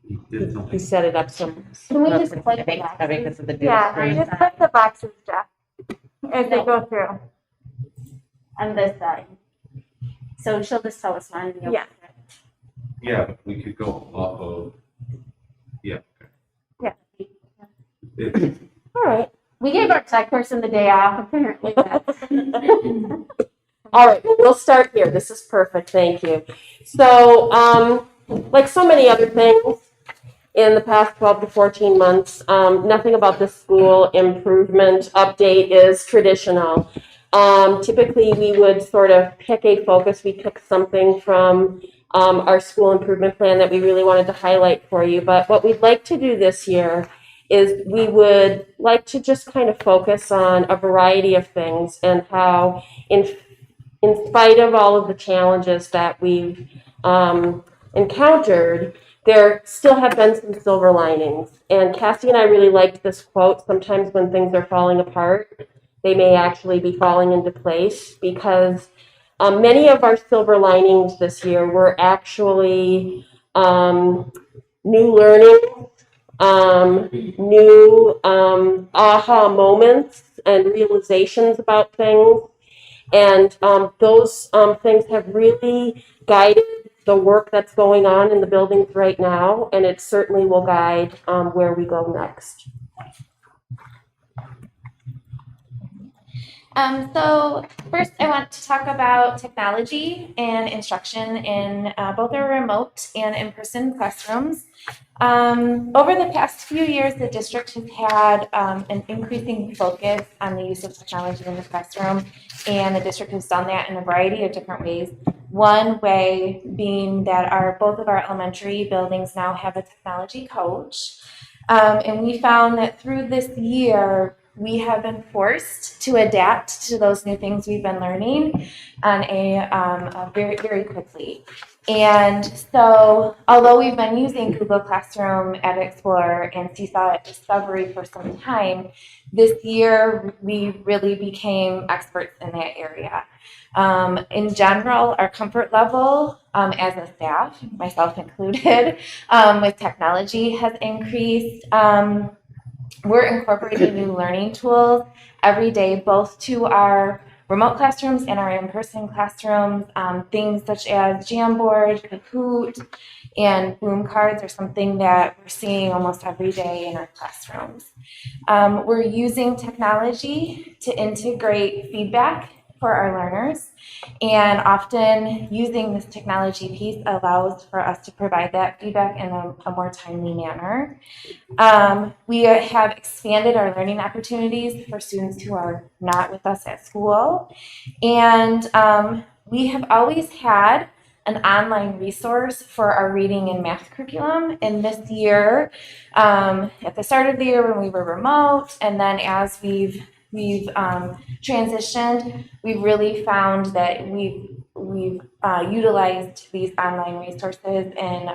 He did he something. set it up some. Can we just I click the think boxes because of the dual Yeah, screen. just click the boxes, Jeff, as they go through. on this side? So she'll just tell us when. you'll- Yeah. Yeah, but we could go off of, yeah. Yeah. It- All right. We gave our tech person the day off, apparently. All right, we'll start here. This is perfect. Thank you. So, like so many other things in the past 12 to 14 months, nothing about the school improvement update is traditional. Typically, we would sort of pick a focus. We pick something from our school improvement plan that we really wanted to highlight for you. But what we'd like to do this year is we would like to just kind of focus on a variety of things and how in spite of all of the challenges that we've encountered, there still have been some silver linings. And Cassie and I really liked this quote, sometimes when things are falling apart, they may actually be falling into place, because many of our silver linings this year were actually new learning, new aha moments and realizations about things. And those things have really guided the work that's going on in the buildings right now, and it certainly will guide where we go next. So first I want to talk about technology and instruction in both our remote and in-person classrooms. Over the past few years, the district has had an increasing focus on the use of technology in the classroom, and the district has done that in a variety of different ways. One way being that both of our elementary buildings now have a technology coach. And we found that through this year, we have been forced to adapt to those new things we've been learning on a very, very quickly. And so, although we've been using Google Classroom, Ed Explorer, and Seesaw Discovery for some time, this year we really became experts in that area. In general, our comfort level as a staff, myself included, with technology has increased. We're incorporating new learning tools every day, both to our remote classrooms and our in-person classrooms. Things such as Jamboard, Kahoot, and Boom cards are something that we're seeing almost every day in our classrooms. We're using technology to integrate feedback for our learners, and often using this technology piece allows for us to provide that feedback in a more timely manner. We have expanded our learning opportunities for students who are not with us at school, and we have always had an online resource for our reading and math curriculum. And this year, at the start of the year when we were remote, and then as we've transitioned, we've really found that we've utilized these online resources in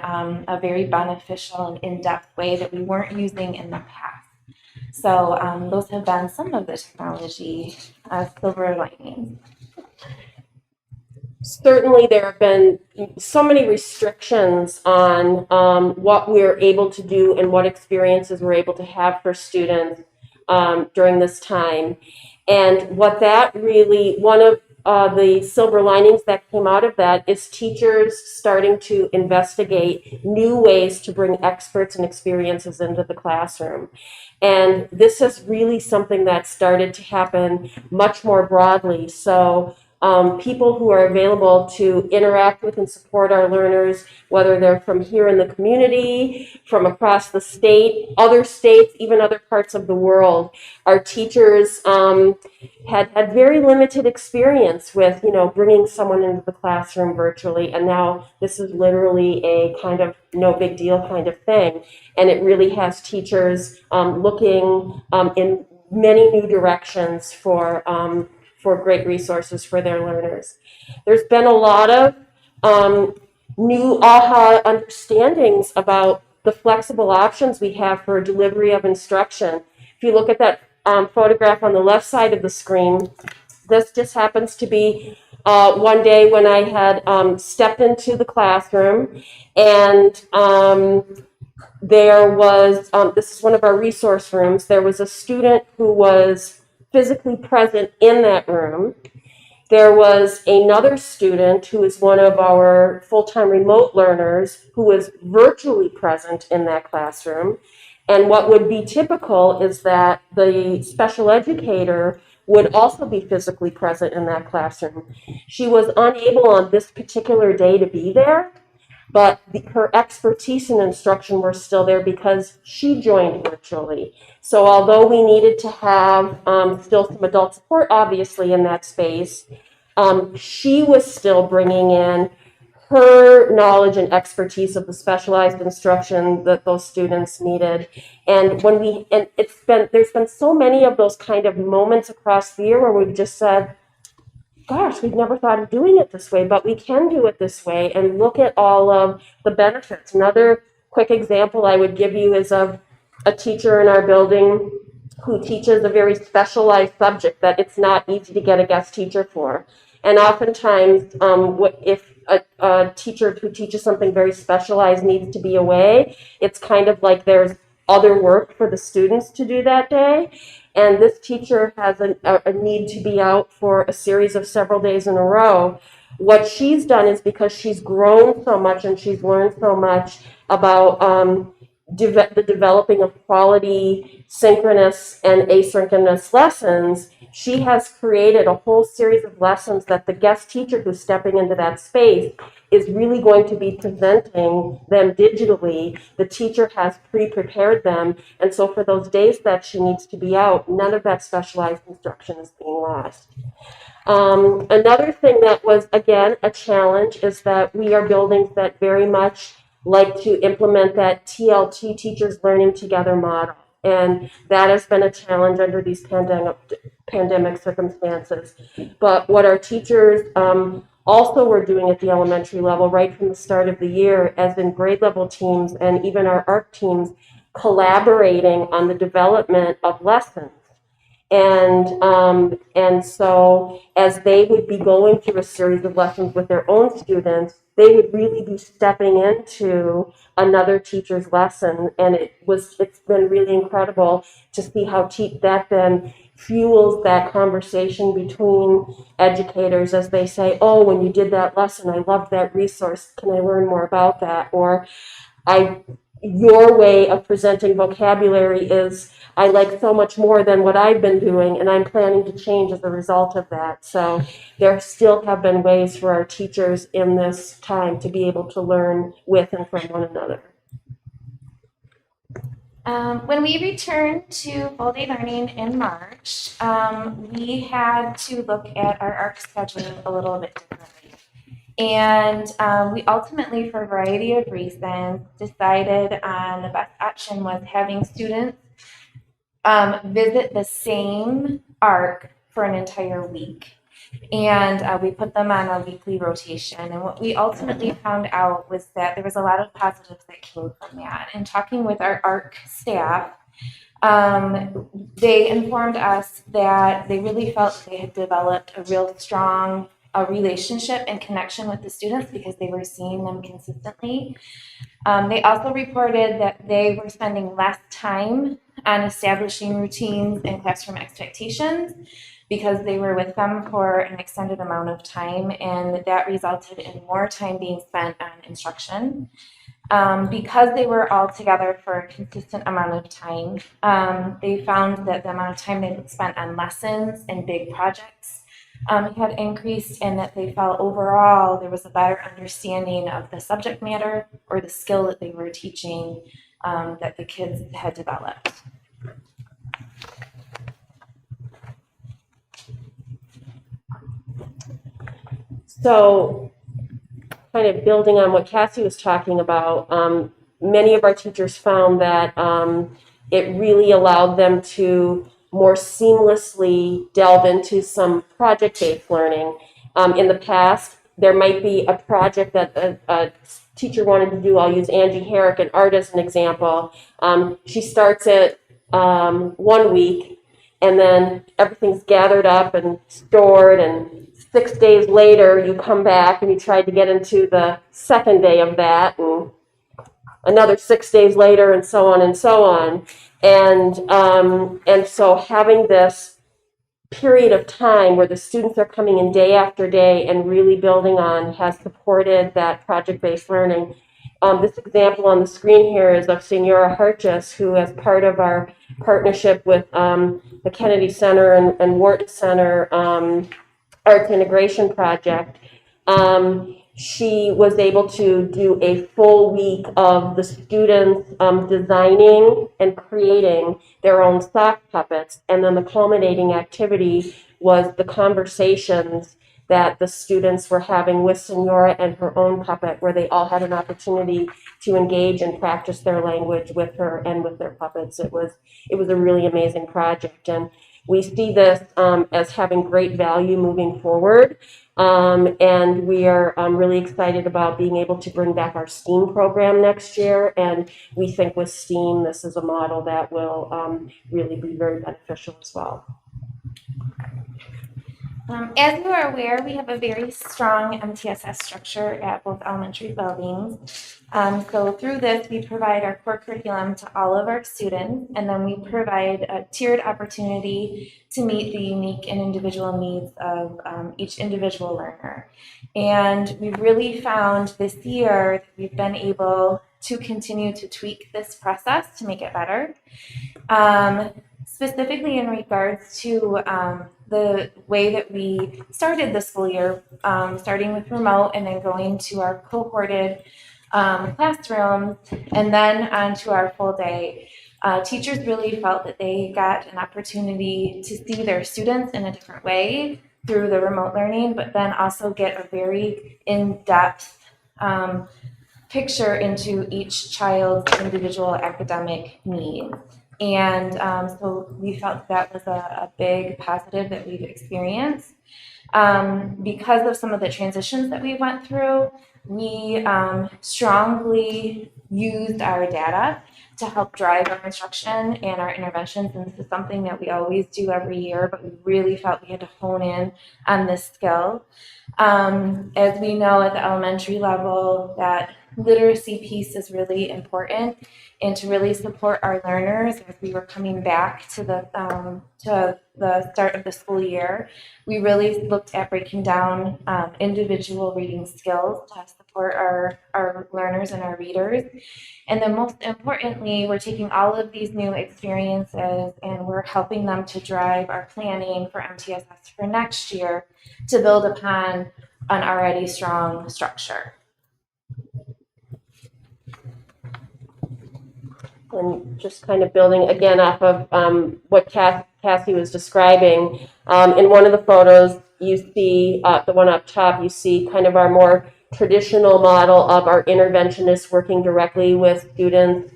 a very beneficial and in-depth way that we weren't using in the past. So those have been some of the technology silver linings. Certainly, there have been so many restrictions on what we're able to do and what experiences we're able to have for students during this time. And what that really, one of the silver linings that came out of that is teachers starting to investigate new ways to bring experts and experiences into the classroom. And this is really something that started to happen much more broadly. So people who are available to interact with and support our learners, whether they're from here in the community, from across the state, other states, even other parts of the world. Our teachers had very limited experience with, bringing someone into the classroom virtually, and now this is literally a kind of no big deal kind of thing. And it really has teachers looking in many new directions for great resources for their learners. There's been a lot of new aha understandings about the flexible options we have for delivery of instruction. If you look at that photograph on the left side of the screen, this just happens to be one day when I had stepped into the classroom, and there was, this is one of our resource rooms, there was a student who was physically present in that room. There was another student who is one of our full-time remote learners who was virtually present in that classroom. And what would be typical is that the special educator would also be physically present in that classroom. She was unable on this particular day to be there, but her expertise and instruction were still there because she joined virtually. So although we needed to have still some adult support, obviously, in that space, she was still bringing in her knowledge and expertise of the specialized instruction that those students needed. And there's been so many of those kind of moments across the year where we've just said, gosh, we've never thought of doing it this way, but we can do it this way, and look at all of the benefits. Another quick example I would give you is of a teacher in our building who teaches a very specialized subject that it's not easy to get a guest teacher for. And oftentimes, if a teacher who teaches something very specialized needs to be away, it's kind of like there's other work for the students to do that day. And this teacher has a need to be out for a series of several days in a row. What she's done is, because she's grown so much and she's learned so much about the developing of quality synchronous and asynchronous lessons, she has created a whole series of lessons that the guest teacher who's stepping into that space is really going to be presenting them digitally. The teacher has pre-prepared them, and so for those days that she needs to be out, none of that specialized instruction is being lost. Another thing that was, again, a challenge is that we are buildings that very much like to implement that TLT, Teachers Learning Together model. And that has been a challenge under these pandemic circumstances. But what our teachers also were doing at the elementary level right from the start of the year, as in grade level teams and even our ARC teams, collaborating on the development of lessons. And so as they would be going through a series of lessons with their own students, they would really be stepping into another teacher's lesson. And it's been really incredible to see how that then fuels that conversation between educators as they say, oh, when you did that lesson, I loved that resource. Can I learn more about that? Or your way of presenting vocabulary is, I like so much more than what I've been doing, and I'm planning to change as a result of that. So there still have been ways for our teachers in this time to be able to learn with and from one another. When we returned to full-day learning in March, we had to look at our ARC scheduling a little bit differently. And we ultimately, for a variety of reasons, decided on the best option was having students visit the same ARC for an entire week. And we put them on a weekly rotation. And what we ultimately found out was that there was a lot of positives that came from that. And talking with our ARC staff, they informed us that they really felt they had developed a real strong relationship and connection with the students because they were seeing them consistently. They also reported that they were spending less time on establishing routines and classroom expectations because they were with them for an extended amount of time, and that resulted in more time being spent on instruction. Because they were all together for a consistent amount of time, they found that the amount of time they spent on lessons and big projects had increased, and that they felt overall there was a better understanding of the subject matter or the skill that they were teaching that the kids had developed. So kind of building on what Cassie was talking about, many of our teachers found that it really allowed them to more seamlessly delve into some project-based learning. In the past, there might be a project that a teacher wanted to do. I'll use Angie Herrick, an art, as an example. She starts it 1 week, and then everything's gathered up and stored, and 6 days later, you come back and you tried to get into the second day of that, and another 6 days later, and so on and so on. And so having this period of time where the students are coming in day after day and really building on has supported that project-based learning. This example on the screen here is of Senora Harches, who, as part of our partnership with the Kennedy Center and Wharton Center Arts Integration Project, she was able to do a full week of the students designing and creating their own sock puppets. And then the culminating activity was the conversations that the students were having with Senora and her own puppet, where they all had an opportunity to engage and practice their language with her and with their puppets. It was a really amazing project. And we see this as having great value moving forward. And we are really excited about being able to bring back our STEAM program next year. And we think with STEAM, this is a model that will really be very beneficial as well. As you are aware, we have a very strong MTSS structure at both elementary buildings. So through this, we provide our core curriculum to all of our students, and then we provide a tiered opportunity to meet the unique and individual needs of each individual learner. And we've really found this year that we've been able to continue to tweak this process to make it better. Specifically in regards to the way that we started the school year, starting with remote and then going to our cohorted classrooms and then onto our full day. Teachers really felt that they got an opportunity to see their students in a different way through the remote learning, but then also get a very in-depth picture into each child's individual academic needs. And so we felt that was a big positive that we've experienced. Because of some of the transitions that we went through, we strongly used our data to help drive our instruction and our interventions. And this is something that we always do every year, but we really felt we had to hone in on this skill. As we know at the elementary level, that literacy piece is really important, and to really support our learners as we were coming back to the start of the school year, we really looked at breaking down individual reading skills to support our learners and our readers. And then most importantly, we're taking all of these new experiences and we're helping them to drive our planning for MTSS for next year to build upon an already strong structure. And just kind of building again off of what Cassie was describing, in one of the photos, you see the one up top, you see kind of our more traditional model of our interventionists working directly with students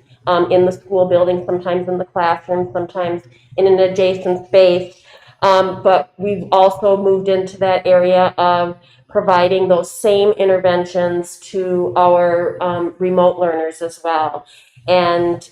in the school building, sometimes in the classroom, sometimes in an adjacent space. But we've also moved into that area of providing those same interventions to our remote learners as well. And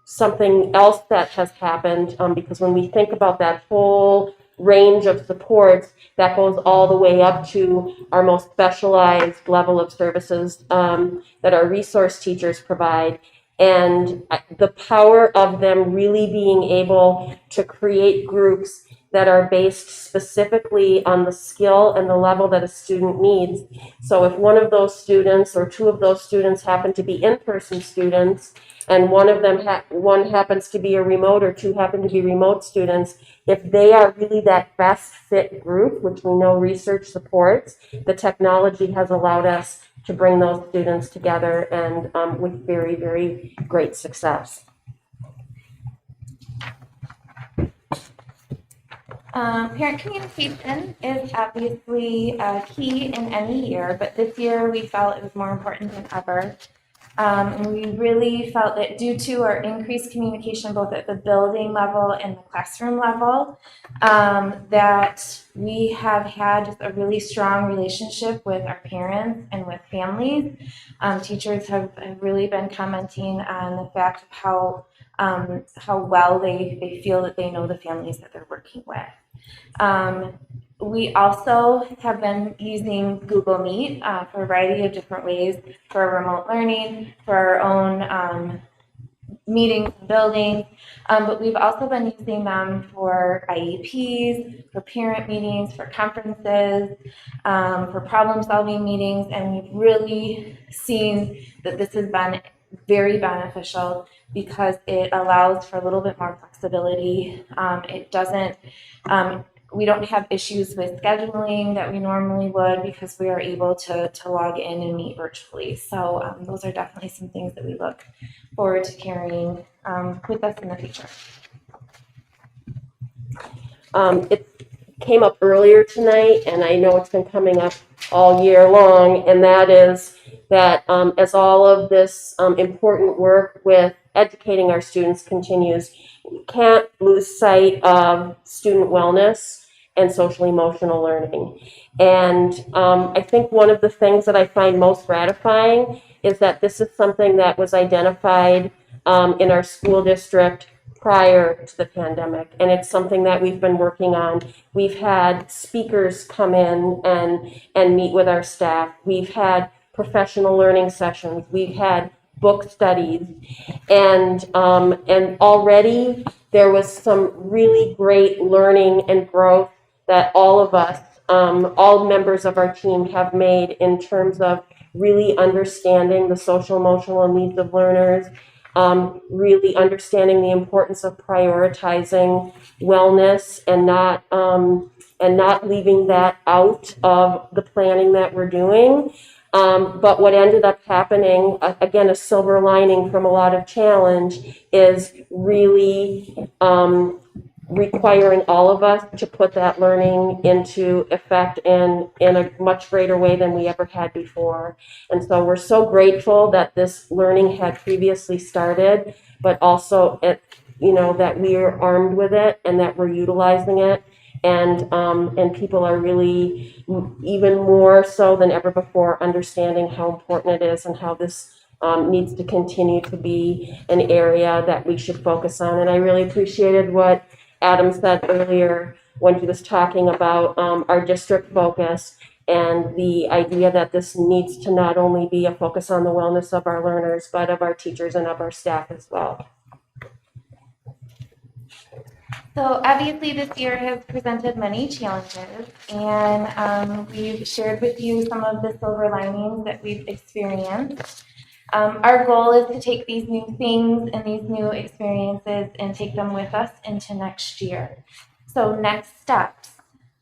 something else that has happened, because when we think about that whole range of supports, that goes all the way up to our most specialized level of services that our resource teachers provide. And the power of them really being able to create groups that are based specifically on the skill and the level that a student needs. So if one of those students or two of those students happen to be in-person students, and one of them one happens to be a remote or two happen to be remote students, if they are really that best fit group, which we know research supports, the technology has allowed us to bring those students together and with very, very great success. Parent communication is obviously key in any year, but this year we felt it was more important than ever. And we really felt that due to our increased communication both at the building level and the classroom level, that we have had just a really strong relationship with our parents and with families. Teachers have really been commenting on the fact of how well they feel that they know the families that they're working with. We also have been using Google Meet for a variety of different ways for remote learning, for our own meetings and buildings, but we've also been using them for IEPs, for parent meetings, for conferences, for problem-solving meetings, and we've really seen that this has been very beneficial because it allows for a little bit more flexibility. It doesn't we don't have issues with scheduling that we normally would because we are able to log in and meet virtually. So those are definitely some things that we look forward to carrying with us in the future. It came up earlier tonight, and I know it's been coming up all year long, and that is that as all of this important work with educating our students continues, we can't lose sight of student wellness and social emotional learning. And I think one of the things that I find most gratifying is that this is something that was identified in our school district prior to the pandemic, and it's something that we've been working on. We've had speakers come in and meet with our staff. We've had professional learning sessions. We've had book studies, and already there was some really great learning and growth that all of us, all members of our team have made in terms of really understanding the social emotional needs of learners, really understanding the importance of prioritizing wellness and not leaving that out of the planning that we're doing. But what ended up happening, again, a silver lining from a lot of challenge, is really requiring all of us to put that learning into effect in a much greater way than we ever had before. And so we're so grateful that this learning had previously started, but also that we are armed with it and that we're utilizing it. And people are really even more so than ever before understanding how important it is and how this needs to continue to be an area that we should focus on. And I really appreciated what Adam said earlier when he was talking about our district focus and the idea that this needs to not only be a focus on the wellness of our learners, but of our teachers and of our staff as well. So obviously this year has presented many challenges, and we've shared with you some of the silver linings that we've experienced. Our goal is to take these new things and these new experiences and take them with us into next year. So next steps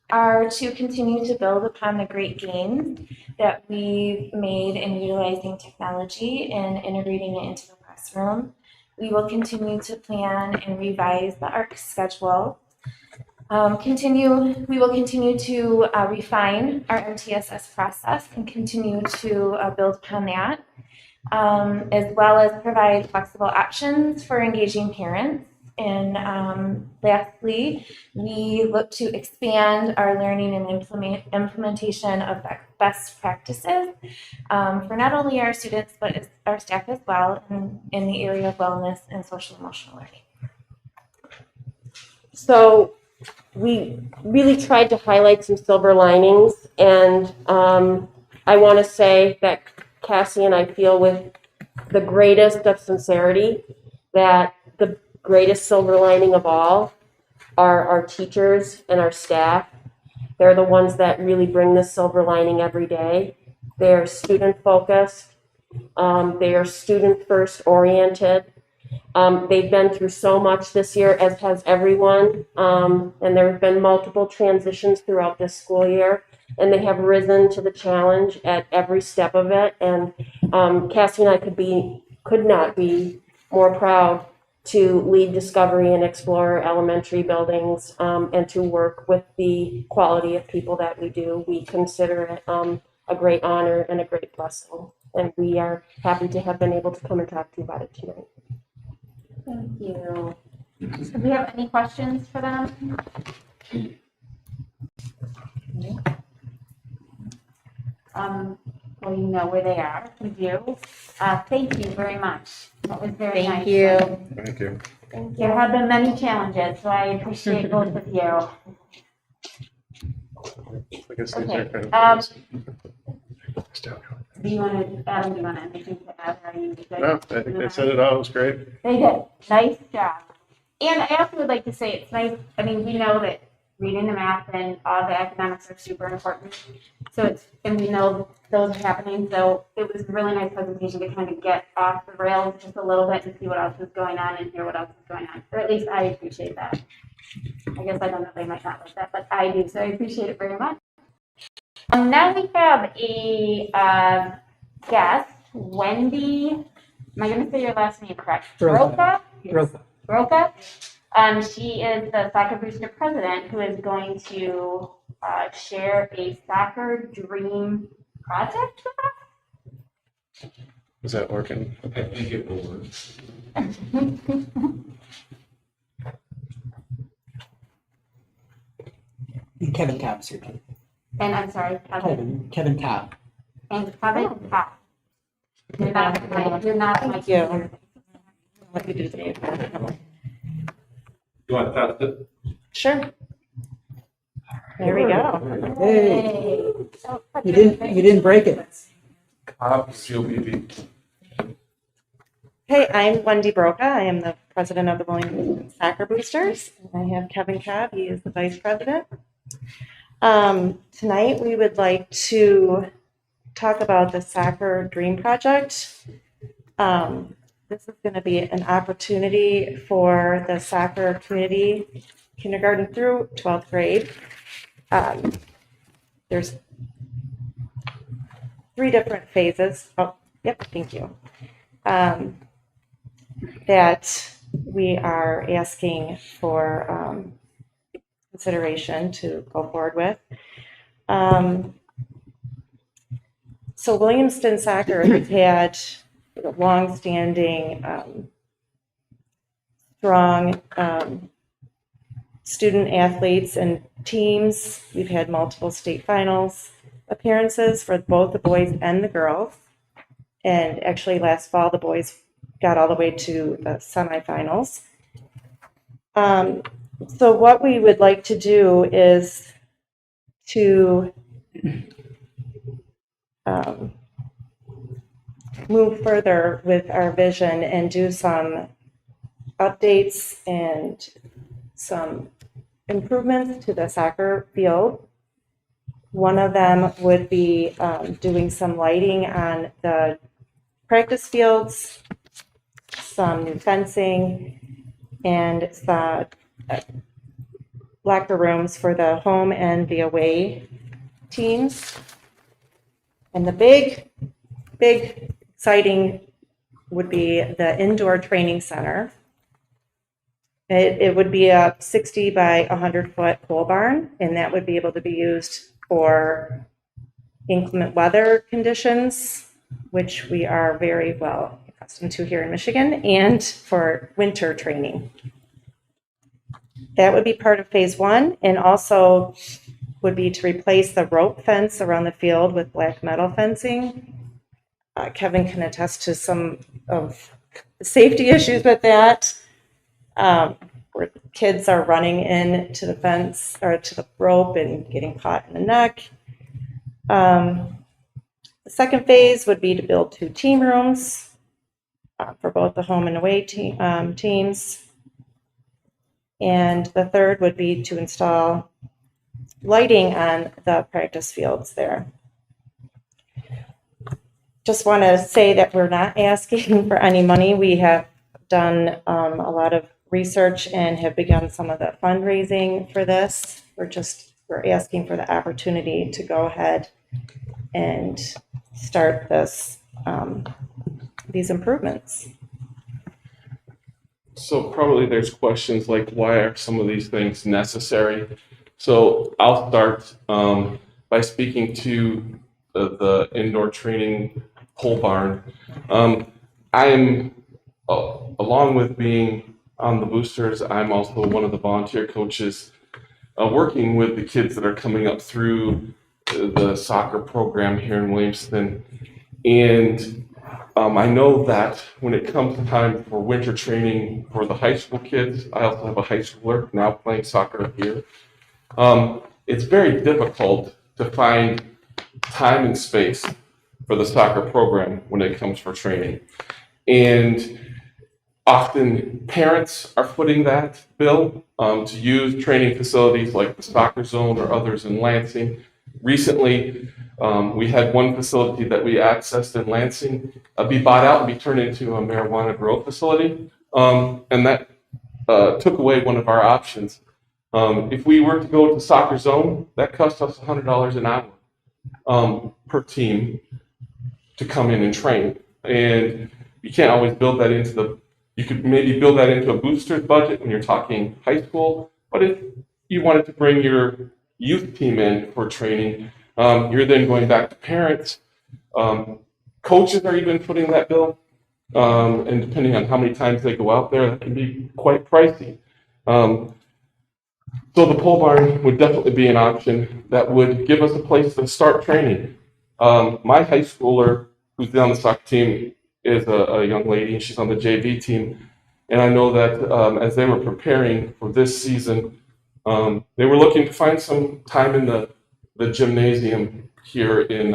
are to continue to build upon the great gains that we've made in utilizing technology and integrating it into the classroom. We will continue to plan and revise the ARC schedule. We will continue to refine our MTSS process and continue to build upon that, as well as provide flexible options for engaging parents. And lastly, we look to expand our learning and implementation of best practices for not only our students, but our staff as well in the area of wellness and social emotional learning. So we really tried to highlight some silver linings, and I want to say that Cassie and I feel with the greatest of sincerity that the greatest silver lining of all are our teachers and our staff. They're the ones that really bring this silver lining every day. They're student focused. They are student first oriented. They've been through so much this year, as has everyone. And there have been multiple transitions throughout this school year, and they have risen to the challenge at every step of it. And Cassie and I could not be more proud to lead Discovery and explore elementary buildings and to work with the quality of people that we do. We consider it a great honor and a great blessing. And we are happy to have been able to come and talk to you about it tonight. Thank you. Do we have any questions for them? Well, you know where they are. We do. Thank you very much. That was very nice. Thank you. Thank you. There have been many challenges, so I appreciate both of you. Okay. Do you want to, Adam, do you want anything to add? Or are you good? No, I think they said it all. It was great. They did. Nice job. And I also would like to say it's nice. I mean, we know that reading the math and all the academics are super important. So and we know those are happening. So it was a really nice presentation to kind of get off the rails just a little bit and see what else is going on and hear what else is going on. Or at least I appreciate that. I guess I don't know, they might not like that, but I do. So I appreciate it very much. Now we have a guest, Wendy. Am I going to say your last name correct? Broca. Broca. She is the Soccer Booster president who is going to share a soccer dream project with us. Is that working? I think it will work. And Kevin Cobb's here too. And I'm sorry, Kevin Cobb. And Kevin Cobb. You're not my you. What we do today. You want to test it? Sure. There we go. Hey, you didn't break it. Hey, I'm Wendy Broca. I am the president of the Williamston Soccer Boosters. I have Kevin Cobb. He is the vice president. Tonight, we would like to talk about the Soccer Dream Project. This is going to be an opportunity for the soccer community, kindergarten through 12th grade. There's 3 different phases. Oh, yep, thank you. That we are asking for consideration to go forward with. So Williamston Soccer has had a long-standing, strong student athletes and teams. We've had multiple state finals appearances for both the boys and the girls. And actually last fall, the boys got all the way to the semifinals. So what we would like to do is to move further with our vision and do some updates and some improvements to the soccer field. One of them would be doing some lighting on the practice fields, some new fencing, and the locker rooms for the home and the away teams. And the big exciting would be the indoor training center. It would be a 60 by 100-foot pole barn, and that would be able to be used for inclement weather conditions, which we are very well accustomed to here in Michigan, and for winter training. That would be part of phase one, and also would be to replace the rope fence around the field with black metal fencing. Kevin can attest to some of the safety issues with that, where kids are running into the fence or to the rope and getting caught in the neck. The second phase would be to build 2 team rooms for both the home and away teams. And the third would be to install lighting on the practice fields there. Just want to say that we're not asking for any money. We have done a lot of research and have begun some of the fundraising for this. We're asking for the opportunity to go ahead and start this these improvements. So probably there's questions like, why are some of these things necessary? So I'll start by speaking to the indoor training pole barn. I'm, along with being on the boosters, I'm also one of the volunteer coaches working with the kids that are coming up through the soccer program here in Williamston. And I know that when it comes time for winter training for the high school kids, I also have a high schooler now playing soccer here. It's very difficult to find time and space for the soccer program when it comes for training. And often parents are footing that bill to use training facilities like the soccer zone or others in Lansing. Recently, we had one facility that we accessed in Lansing be bought out and be turned into a marijuana grow facility. And that took away one of our options. If we were to go to soccer zone, that cost us $100 an hour per team to come in and train. And you can't always build that into you could maybe build that into a booster's budget when you're talking high school, but if you wanted to bring your youth team in for training, you're then going back to parents. Coaches are even footing that bill, and depending on how many times they go out there, that can be quite pricey. So the pole barn would definitely be an option that would give us a place to start training. My high schooler, who's on the soccer team, is a young lady. She's on the JV team. And I know that as they were preparing for this season, they were looking to find some time in the gymnasium here in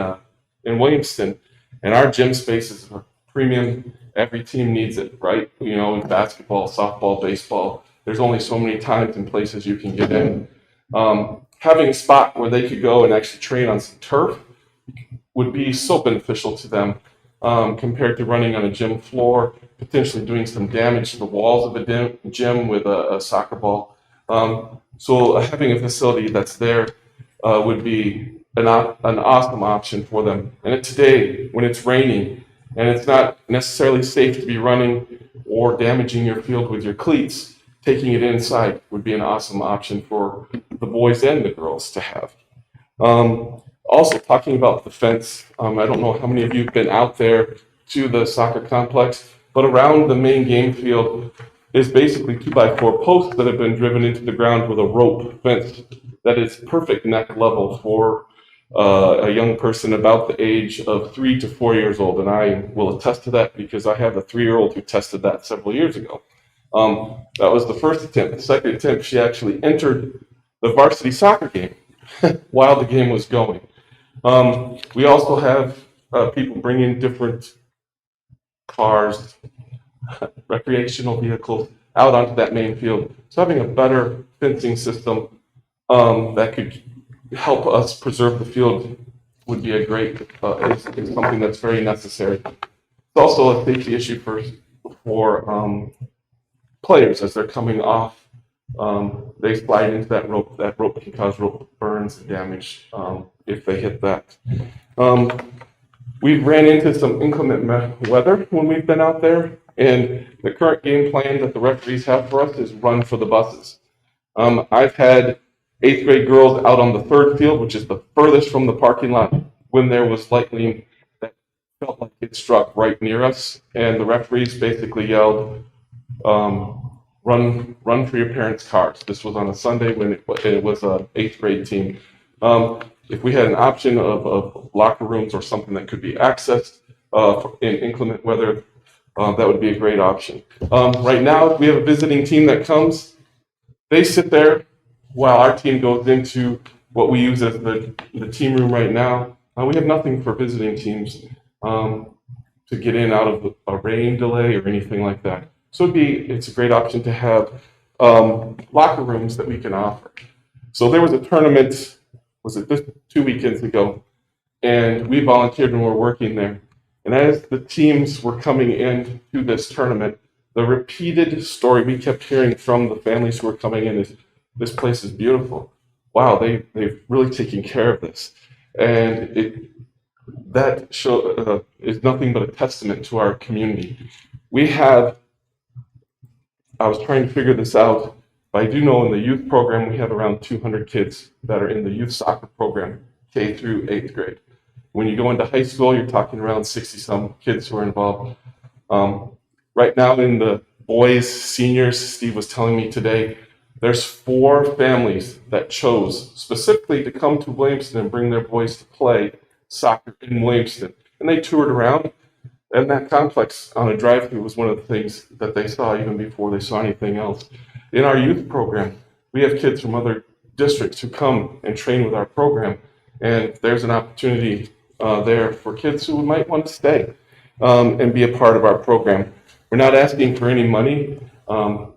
Williamston. And our gym spaces are premium. Every team needs it, right? You know, basketball, softball, baseball. There's only so many times and places you can get in. Having a spot where they could go and actually train on some turf would be so beneficial to them compared to running on a gym floor, potentially doing some damage to the walls of a gym with a soccer ball. So having a facility that's there would be an awesome option for them. And today, when it's raining and it's not necessarily safe to be running or damaging your field with your cleats, taking it inside would be an awesome option for the boys and the girls to have. Also, talking about the fence, I don't know how many of you have been out there to the soccer complex, but around the main game field is basically 2x4 posts that have been driven into the ground with a rope fence that is perfect neck level for a young person about the age of 3 to 4 years old. And I will attest to that because I have a 3-year-old who tested that several years ago. That was the first attempt. The second attempt, she actually entered the varsity soccer game while the game was going. We also have people bringing different cars, recreational vehicles out onto that main field. So having a better fencing system that could help us preserve the field would be a great, is something that's very necessary. It's also a safety issue for players as they're coming off. They slide into that rope. That rope can cause rope burns and damage if they hit that. We've ran into some inclement weather when we've been out there, and the current game plan that the referees have for us is run for the buses. I've had 8th grade girls out on the third field, which is the furthest from the parking lot, when there was lightning that felt like it struck right near us, and the referees basically yelled, run for your parents' cars. This was on a Sunday when it was an 8th grade team. If we had an option of locker rooms or something that could be accessed in inclement weather, that would be a great option. Right now, we have a visiting team that comes. They sit there while our team goes into what we use as the team room right now. We have nothing for visiting teams to get in out of a rain delay or anything like that. So it's a great option to have locker rooms that we can offer. So there was a tournament, was it this 2 weekends ago, and we volunteered and were working there. And as the teams were coming in to this tournament, the repeated story we kept hearing from the families who were coming in is, this place is beautiful. Wow, they've really taken care of this. And that is nothing but a testament to our community. I was trying to figure this out, but I do know in the youth program, we have around 200 kids that are in the youth soccer program, K through 8th grade. When you go into high school, you're talking around 60-some kids who are involved. Right now in the boys, seniors, Steve was telling me today, there's 4 families that chose specifically to come to Williamston and bring their boys to play soccer in Williamston. And they toured around, and that complex on a drive-through was one of the things that they saw even before they saw anything else. In our youth program, we have kids from other districts who come and train with our program, and there's an opportunity there for kids who might want to stay and be a part of our program. We're not asking for any money.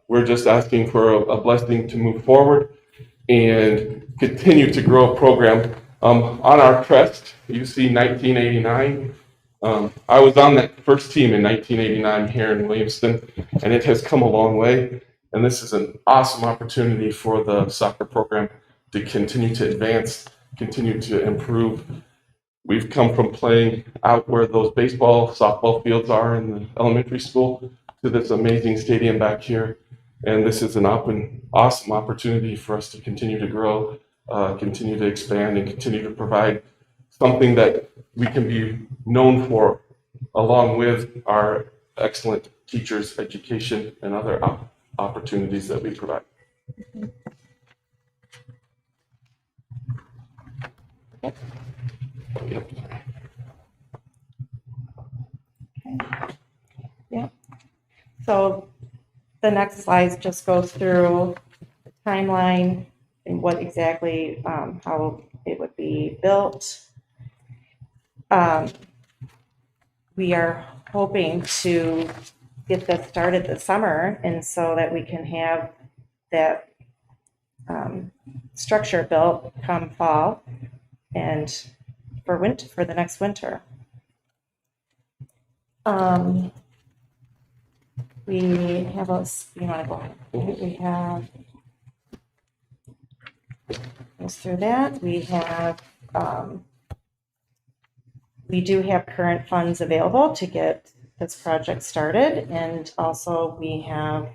We're just asking for a blessing to move forward and continue to grow a program. On our crest, you see 1989. I was on that first team in 1989 here in Williamston, and it has come a long way. And this is an awesome opportunity for the soccer program to continue to advance, continue to improve. We've come from playing out where those baseball, softball fields are in the elementary school to this amazing stadium back here. And this is an awesome opportunity for us to continue to grow, continue to expand, and continue to provide something that we can be known for, along with our excellent teachers, education, and other opportunities that we provide. Yep. Yeah. So the next slide just goes through the timeline and what exactly, how it would be built. We are hoping to get this started this summer, and so that we can have that structure built come fall and for the next winter. We have you want to go ahead? We have goes through that. We have we do have current funds available to get this project started, and also we have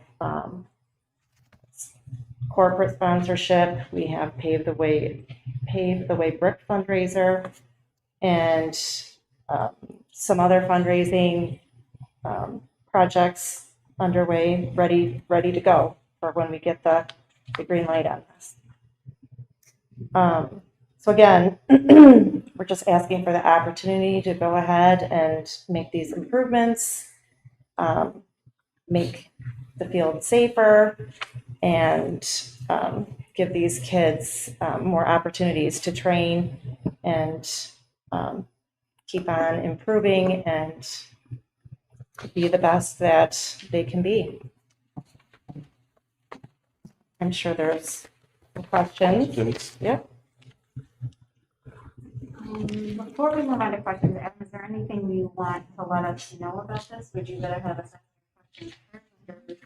corporate sponsorship. We have Pave the Way Brick fundraiser, and some other fundraising projects underway, ready to go for when we get the green light on this. So again, we're just asking for the opportunity to go ahead and make these improvements, make the field safer, and give these kids more opportunities to train and keep on improving and be the best that they can be. I'm sure there's questions. Yep. Before we move on to questions, Adam, is there anything you want to let us know about this? Would you rather have a second question?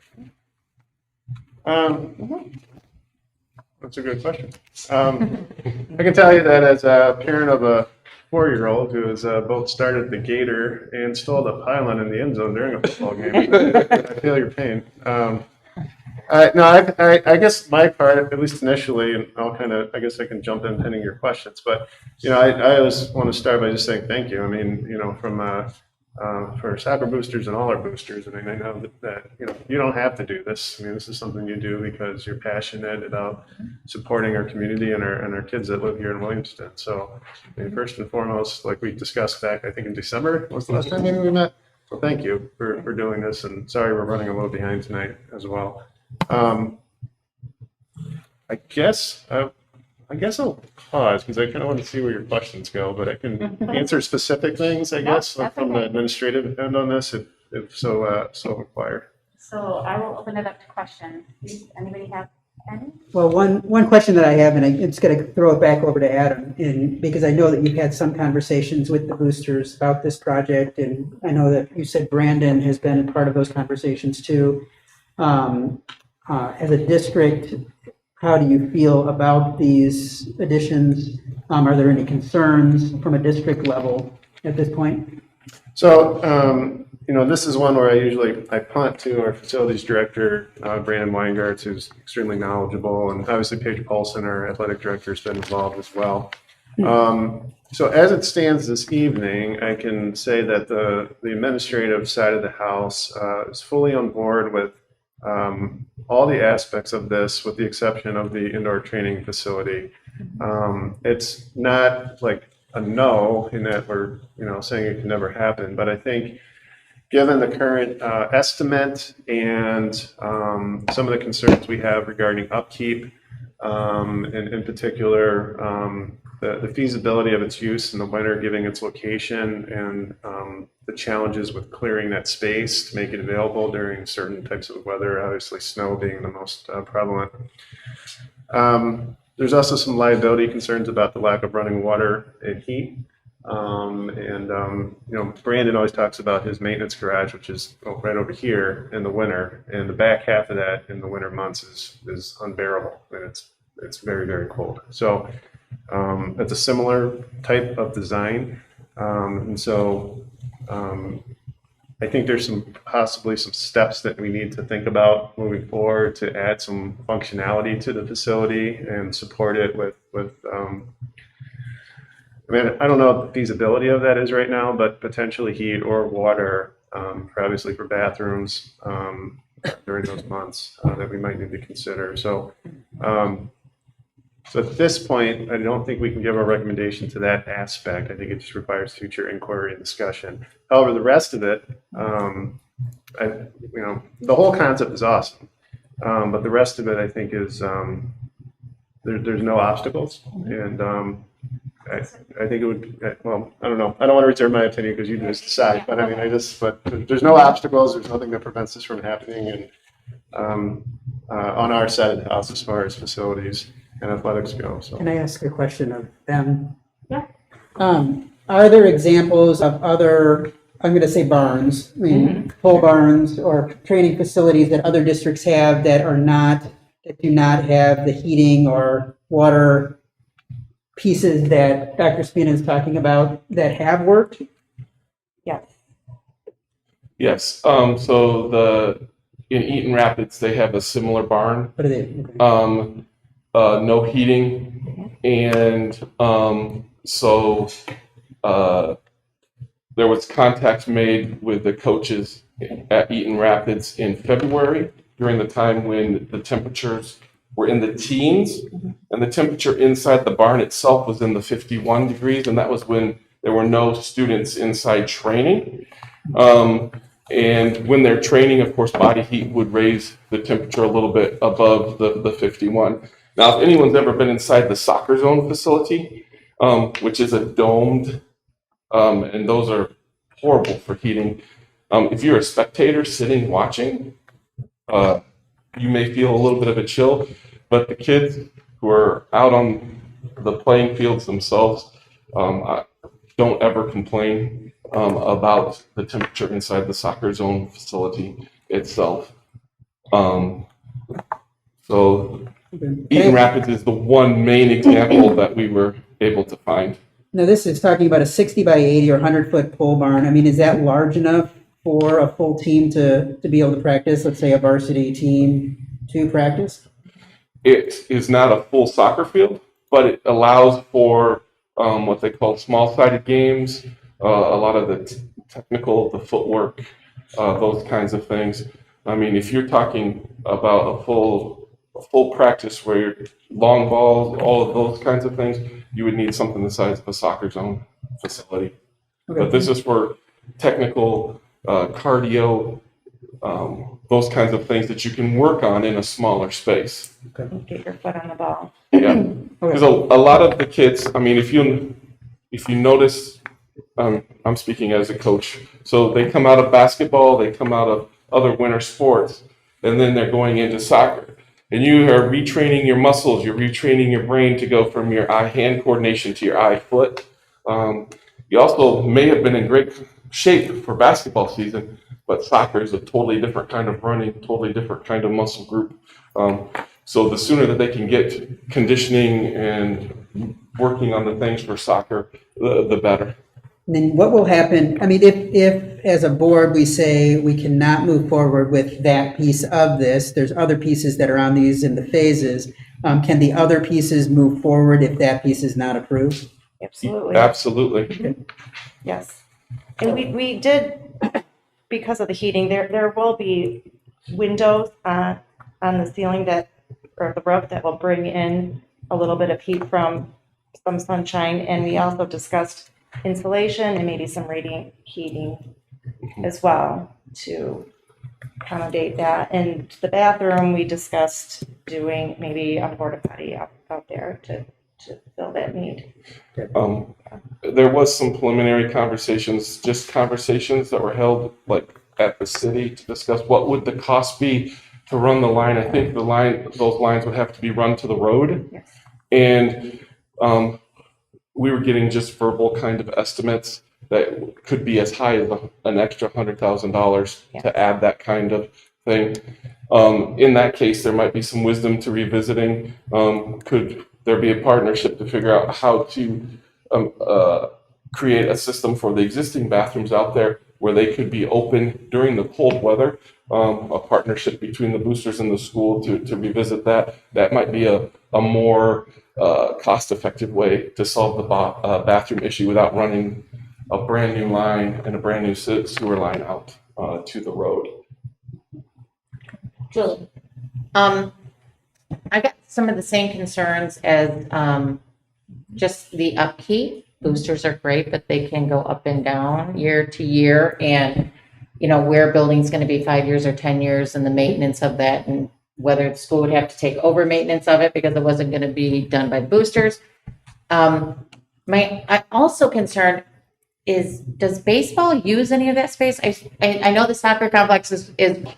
That's a good question. I can tell you that as a parent of a 4-year-old who has both started the gator and stole the pylon in the end zone during a football game, I feel your pain. I guess my part, at least initially, and I guess I can jump in pending your questions, but, I always want to start by just saying thank you. I mean, for soccer boosters and all our boosters, I know that you don't have to do this. I mean, this is something you do because you're passionate about supporting our community and our kids that live here in Williamston. So, I mean, first and foremost, like we discussed back, I think in December was the last time maybe we met. So thank you for doing this, and sorry we're running a little behind tonight as well. I guess I'll pause because I kind of want to see where your questions go, but I can answer specific things, I guess, from the administrative end on this, if so required. So I will open it up to questions. Anybody have any? Well, one question that I have, and I'm just going to throw it back over to Adam, because I know that you've had some conversations with the boosters about this project, and I know that you said Brandon has been part of those conversations too. As a district, how do you feel about these additions? Are there any concerns from a district level at this point? So, this is one where I punt to our facilities director, Brandon Weingartz, who's extremely knowledgeable, and obviously Paige Paulson, our athletic director, has been involved as well. So as it stands this evening, I can say that the administrative side of the house is fully on board with all the aspects of this, with the exception of the indoor training facility. It's not like a no in that we're saying it can never happen, but I think given the current estimate and some of the concerns we have regarding upkeep, and in particular the feasibility of its use in the winter, given its location and the challenges with clearing that space to make it available during certain types of weather, obviously snow being the most prevalent. There's also some liability concerns about the lack of running water and heat. Brandon always talks about his maintenance garage, which is right over here in the winter, and the back half of that in the winter months is unbearable, and it's very, very cold. So it's a similar type of design, I think there's possibly some steps that we need to think about moving forward to add some functionality to the facility and support it with I don't know what the feasibility of that is right now, but potentially heat or water, obviously for bathrooms during those months that we might need to consider. So at this point, I don't think we can give a recommendation to that aspect. I think it just requires future inquiry and discussion. However, the rest of it, the whole concept is awesome, but the rest of it, I think, is there's no obstacles, and I think it would. Well, I don't know. I don't want to reserve my opinion because you just decide. But I mean, but there's no obstacles. There's nothing that prevents this from happening, and on our side of the house as far as facilities and athletics go. So. Can I ask a question of them? Yeah. Are there examples of other, I'm going to say barns, I mean, pole barns or training facilities that other districts have that do not have the heating or water pieces that Dr. Spina is talking about that have worked? Yes. Yes, so in Eaton Rapids, they have a similar barn. What are they? Okay. No heating, and so there was contact made with the coaches at Eaton Rapids in February during the time when the temperatures were in the teens, and the temperature inside the barn itself was in the 51 degrees, and that was when there were no students inside training. And when they're training, of course, body heat would raise the temperature a little bit above the 51. Now, if anyone's ever been inside the soccer zone facility, which is a domed, and those are horrible for heating. If you're a spectator sitting watching, you may feel a little bit of a chill, but the kids who are out on the playing fields themselves don't ever complain about the temperature inside the soccer zone facility itself. So Eaton Rapids is the one main example that we were able to find. Now, this is talking about a 60 by 80 or 100-foot pole barn. I mean, is that large enough for a full team to be able to practice, let's say a varsity team to practice? It is not a full soccer field, but it allows for what they call small-sided games, a lot of the technical, the footwork, those kinds of things. I mean, if you're talking about a full practice where you're long balls, all of those kinds of things, you would need something the size of a soccer zone facility. Okay. But this is for technical, cardio, those kinds of things that you can work on in a smaller space. Get your foot on the ball. Yeah, because a lot of the kids, I mean, if you notice, I'm speaking as a coach, so they come out of basketball, they come out of other winter sports, and then they're going into soccer. And you are retraining your muscles, you're retraining your brain to go from your eye-hand coordination to your eye-foot. You also may have been in great shape for basketball season, but soccer is a totally different kind of running, totally different kind of muscle group. So the sooner that they can get conditioning and working on the things for soccer, the better. And then what will happen, I mean, if as a board, we say we cannot move forward with that piece of this, there's other pieces that are on these in the phases, can the other pieces move forward if that piece is not approved? Absolutely. Absolutely. Yes. And we did, because of the heating, there will be windows on the ceiling or the roof that will bring in a little bit of heat from some sunshine. And we also discussed insulation and maybe some radiant heating as well to accommodate that. And the bathroom, we discussed doing maybe a porta potty out there to fill that need. There was some preliminary conversations that were held like at the city to discuss what would the cost be to run the line. I think those lines would have to be run to the road. Yes. And we were getting just verbal kind of estimates that could be as high as an extra $100,000 to add that kind of thing. In that case, there might be some wisdom to revisiting. Could there be a partnership to figure out how to create a system for the existing bathrooms out there where they could be open during the cold weather? A partnership between the boosters and the school to revisit that. That might be a more cost-effective way to solve the bathroom issue without running a brand new line and a brand new sewer line out to the road. Julie, I got some of the same concerns as just the upkeep. Boosters are great, but they can go up and down year to year, and where a building's going to be 5 years or 10 years, and the maintenance of that, and whether the school would have to take over maintenance of it because it wasn't going to be done by the boosters. I'm also concerned is, does baseball use any of that space? I know the soccer complex is,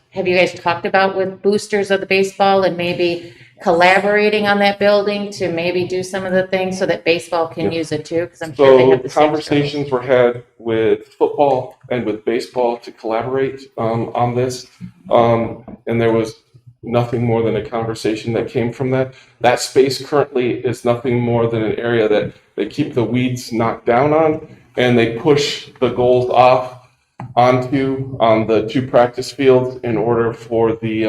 have you guys talked about with boosters of the baseball and maybe collaborating on that building to maybe do some of the things so that baseball can use it too? Because I'm sure they have the same conversations were had with football and with baseball to collaborate on this. And there was nothing more than a conversation that came from that. That space currently is nothing more than an area that they keep the weeds knocked down on, and they push the goals off onto the 2 practice fields in order for the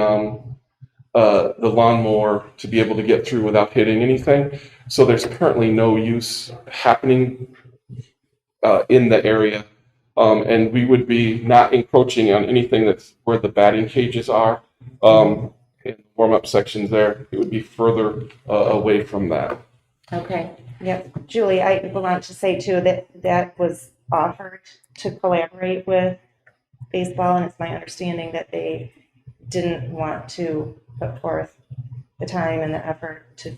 lawnmower to be able to get through without hitting anything. So there's currently no use happening in the area. And we would be not encroaching on anything that's where the batting cages are. In the warm-up sections there, it would be further away from that. Okay. Yep, Julie, I want to say too that that was offered to collaborate with baseball, and it's my understanding that they didn't want to put forth the time and the effort to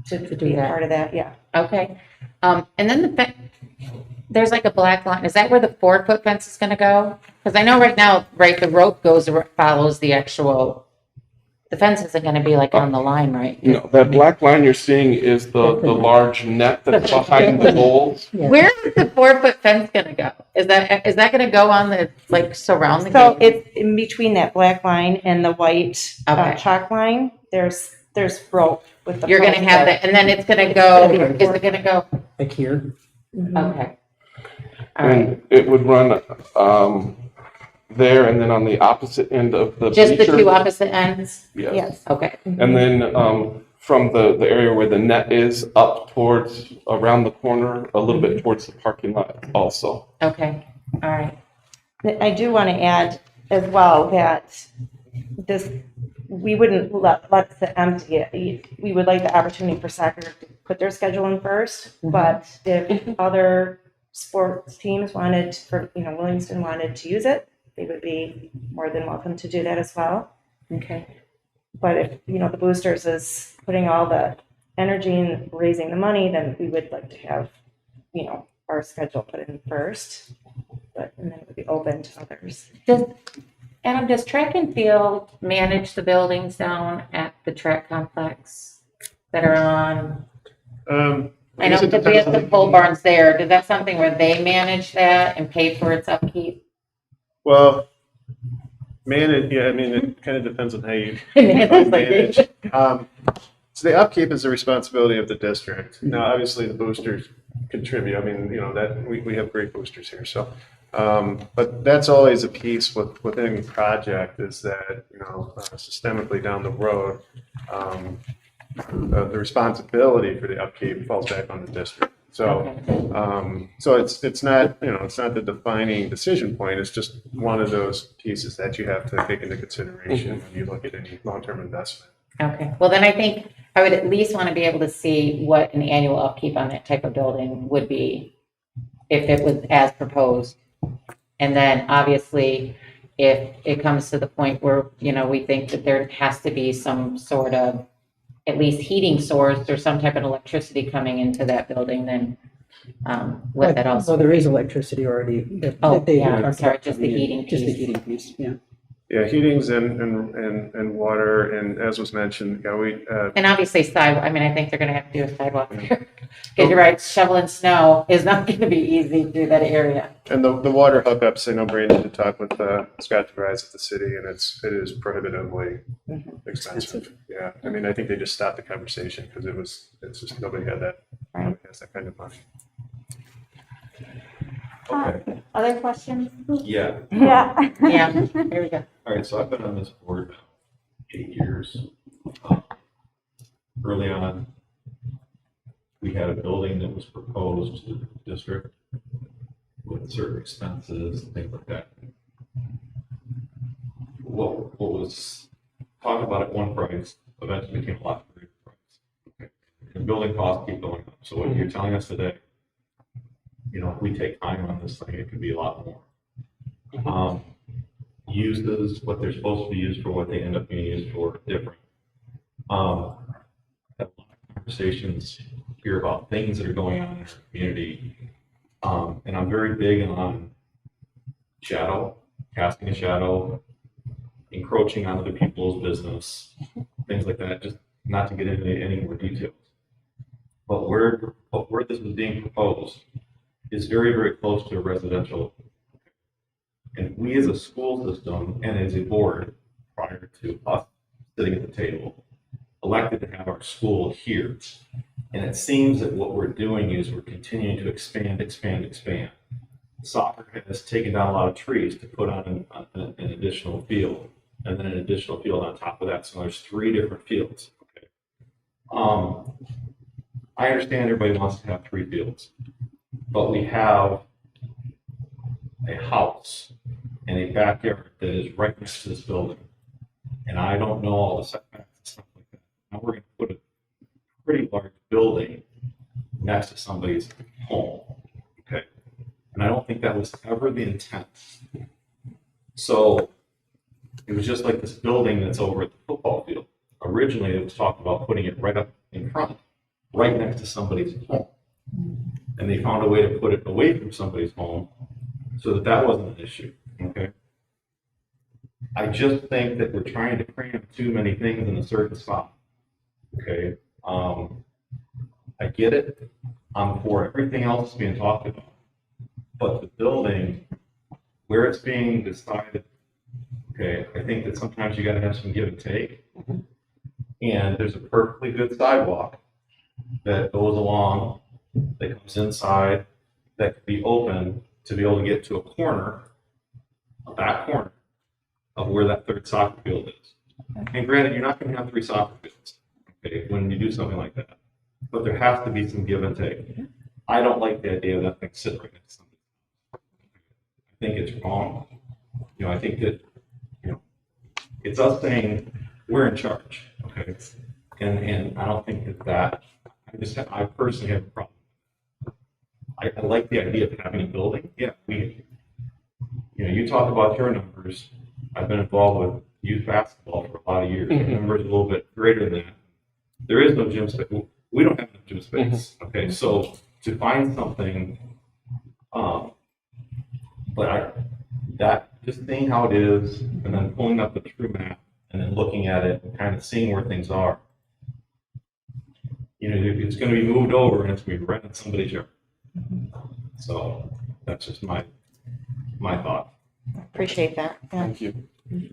do be a that. part of that, yeah. Okay. And then there's like a black line. Is that where the 4-foot fence is going to go? Because I know right now, right, the rope follows the actual. The fence isn't going to be like on the line, right? No, that black line you're seeing is the large net that's behind the goals. Where is the 4-foot fence going to go? Is that going to go on the like surround the So gate? it's in between that black line and the white Okay. chalk line, there's rope with the. You're going to post have there. that, and then it's going to go. Is it going to go? Like here. Okay. All right. And it would run there and then on the opposite end of the Just the bleacher. 2 opposite ends. Yes. Yes. Okay. And then from the area where the net is up towards around the corner, a little bit towards the parking lot also. Okay. All right. I do want to add as well that we wouldn't let it empty. We would like the opportunity for soccer to put their schedule in first, but if other sports teams Williamston wanted to use it, they would be more than welcome to do that as well. Okay. But if, the boosters is putting all the energy in raising the money, then we would like to have, our schedule put in first, and then it would be open to others. Does track and field manage the buildings down at the track complex that are on? I know that we have the pole barns there. Is that something where they manage that and pay for its upkeep? Well, it kind of depends on how you Manage. So the upkeep is the responsibility of the district. Now, obviously, the boosters contribute. That we have great boosters here. So, but that's always a piece with any project is that systemically down the road, the responsibility for the upkeep falls back on the district. So, so it's not the defining decision point. It's just one of those pieces that you have to take into consideration when you look at any long-term investment. Okay. Well, then I think I would at least want to be able to see what an annual upkeep on that type of building would be if it was as proposed. And then obviously, if it comes to the point where, we think that there has to be some sort of at least heating source or some type of electricity coming into that building, then let that also. Well, there is electricity already. I'm sorry, just the heating piece. Just the heating piece, yeah. Yeah, heatings and water, and as was mentioned, And obviously sidewalk, I think they're gonna have to do a sidewalk there. Because you're right, shoveling snow is not gonna be easy through that area. and the water hookups. I know Brandon did talk with Scott DeVries at the city, and it is prohibitively expensive. Yeah, I think they just stopped the conversation because it's just nobody has that kind of money. Okay, Other questions? yeah. Yeah. Yeah, here we go. All right, so I've been on this board 8 years. Early on, we had a building that was proposed to the district with certain expenses, things like that. What was talked about at one price eventually became a lot greater price. Okay. And building costs keep going up. So what you're telling us today, if we take time on this thing, it could be a lot more. Uses, what they're supposed to be used for, what they end up being used for, different. Have a lot of conversations here about things that are going on in our community. And I'm very big on casting a shadow, encroaching on other people's business, things like that, just not to get into any more details. But where this was being proposed is very, very close to a residential. And we as a school system and as a board, prior to us sitting at the table, elected to have our school here. And it seems that what we're doing is we're continuing to expand. Soccer has taken down a lot of trees to put on an additional field, and then an additional field on top of that. So there's 3 different fields. Okay. I understand everybody wants to have 3 fields, but we have a house and a backyard that is right next to this building. And I don't know all the setbacks and stuff like that. Now we're going to put a pretty large building next to somebody's home. Okay. And I don't think that was ever the intent. So it was just like this building that's over at the football field. Originally, it was talked about putting it right up in front, right next to somebody's home. And they found a way to put it away from somebody's home so that that wasn't an issue. Okay. I just think that we're trying to cram too many things in a certain spot. Okay. I get it. I'm for everything else being talked about. But the building, where it's being decided, okay, I think that sometimes you got to have some give and take. And there's a perfectly good sidewalk that goes along, that comes inside, that could be open to be able to get to a corner, a back corner of where that 3rd soccer field is. And granted, you're not going to have 3 soccer fields, okay, when you do something like that. But there has to be some give and take. I don't like the idea of that thing sitting right next to something. I think it's wrong. You know, I think that, you know, it's us saying we're in charge, okay? And I don't think that I personally have a problem. I like the idea of having a building. Yeah, you talk about your numbers. I've been involved with youth basketball for a lot of years. Mm-hmm. The numbers are a little bit greater than that. There is no gym space. We don't have enough gym space. Okay, so to find something, that just seeing how it is, and then pulling up the true map, and then looking at it and kind of seeing where things are. You know, it's going to be moved over, and it's going to be rented somebody's yard. So that's just my thought. Appreciate that. Yeah. Thank you.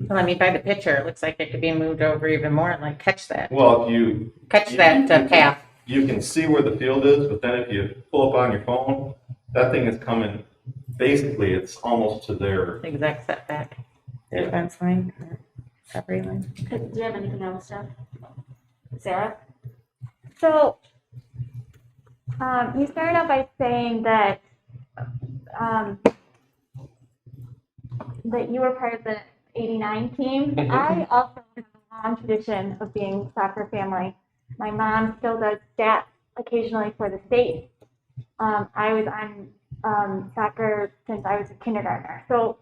Well, I mean, by the picture, it looks like it could be moved over even more and like catch that Well, if you path. you can see where the field is, but then if you pull up on your phone, that thing is coming. Basically, it's almost to their. Exact setback. Their fence line, or property line. Do you have anything else, Jeff? Sarah? So, you started out by saying that that you were part of the '89 team. I also have a long tradition of being soccer family. My mom still does stats occasionally for the state. I was on soccer since I was a kindergartner, so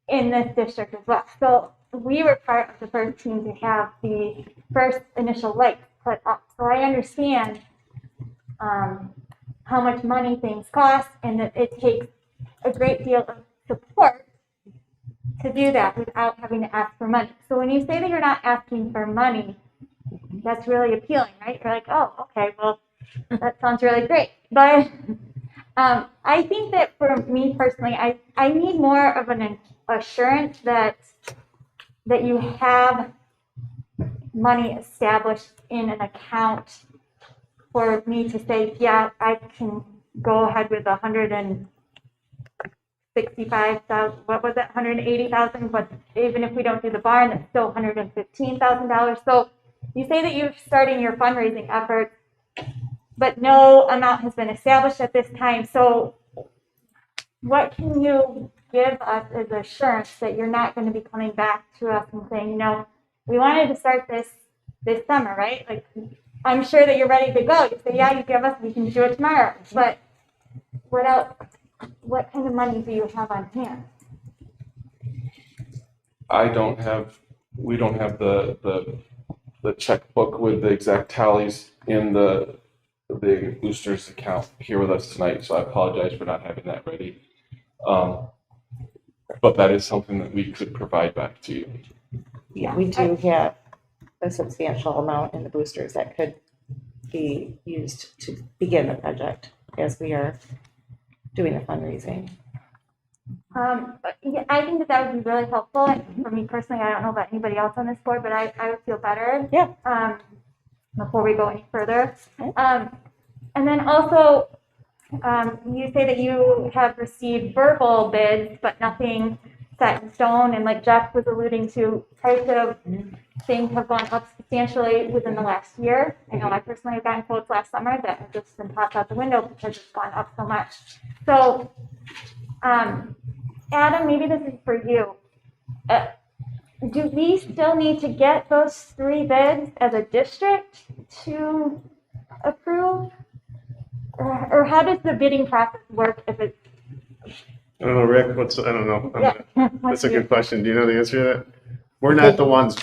in this district as well. So we were part of the first team to have the first initial lights put up. So I understand how much money things cost, and that it takes a great deal of support to do that without having to ask for money. So when you say that you're not asking for money, that's really appealing, right? You're like, oh, okay, well, that sounds really great. But I think that for me personally, I need more of an assurance that you have money established in an account for me to say, yeah, I can go ahead with 165,000, what was it, 180,000, but even if we don't do the barn, that's still $115,000. So you say that you're starting your fundraising efforts, but no amount has been established at this time. So what can you give us as assurance that you're not going to be coming back to us and saying, you know, we wanted to start this summer, right? Like, I'm sure that you're ready to go. You say, yeah, you give us, we can do it tomorrow. But what kind of money do you have on hand? We don't have the checkbook with the exact tallies in the boosters account here with us tonight, so I apologize for not having that ready. But that is something that we could provide back to you. Yeah, we do have a substantial amount in the boosters that could be used to begin the project as we are doing the fundraising. Yeah, I think that would be really helpful. For me personally, I don't know about anybody else on this board, but I would feel better. Yeah. Before we go any further. And then also, you say that you have received verbal bids, but nothing set in stone. And like Jeff was alluding to, price of things have gone up substantially within the last year. I know I personally have gotten quotes last summer that have just been tossed out the window because it's gone up so much. So, Adam, maybe this is for you. Do we still need to get those 3 bids as a district to approve? Or how does the bidding process work if it's? I don't know, Rick, I don't know. Yeah. That's a good question. Do you know the answer to that? We're not the ones.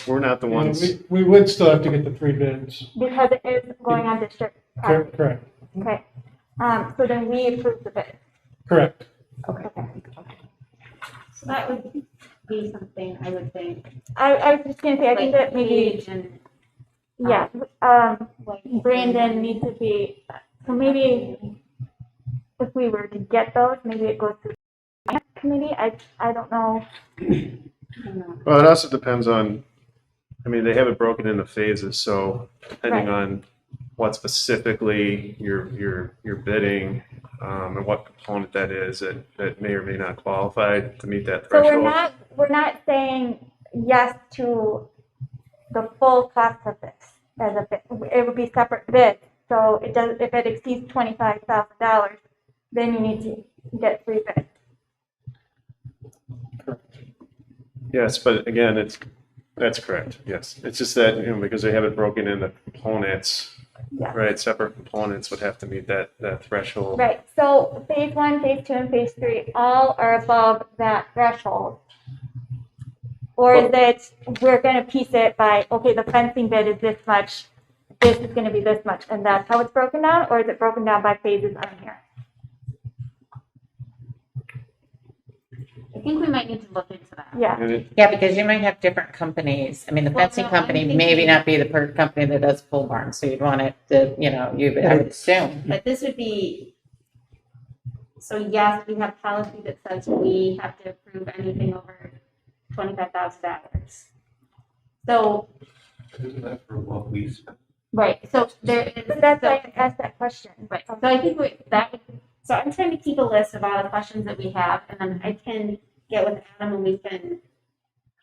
We would still have to get the 3 bids. Because it is going on district property. Correct. Okay. So then we approve the bid. Correct. Okay. So that would be something I would think. I was just gonna say, I think that maybe, Paige and, yeah, like, Brandon needs to be, so maybe if we were to get those, maybe it goes to the finance committee. I don't know. Well, it also depends on, I mean, they have it broken into phases, so depending Right. on what specifically you're bidding, and what component that is, that may or may not qualify to meet that So threshold. we're not saying yes to the full cost of this as a bid. It would be separate bids. So it does, if it exceeds $25,000, then you need to get 3 bids. Yes, but again, that's correct, yes. It's just that, because they have it broken into components, Yeah. right? Separate components would have to meet that threshold. Right, so phase 1, phase 2, and phase 3 all are above that threshold. Or is it, we're gonna piece it by, okay, the fencing bid is this much, this is gonna be this much, and that's how it's broken down? Or is it broken down by phases on here? I think we might need to look into that. Yeah, And it- Yeah, because you might have different companies. I mean, the Well, fencing no, I'm company thinking- maybe not be the company that does pole barns, so you'd want it to, I would assume. But this would be, so yes, we have policy that says we have to approve anything over $25,000. So, Isn't that for what we spent? right, so there is. but that's why I asked that question. Right, so I think so I'm trying to keep a list of all the questions that we have, and then I can get with Adam and we can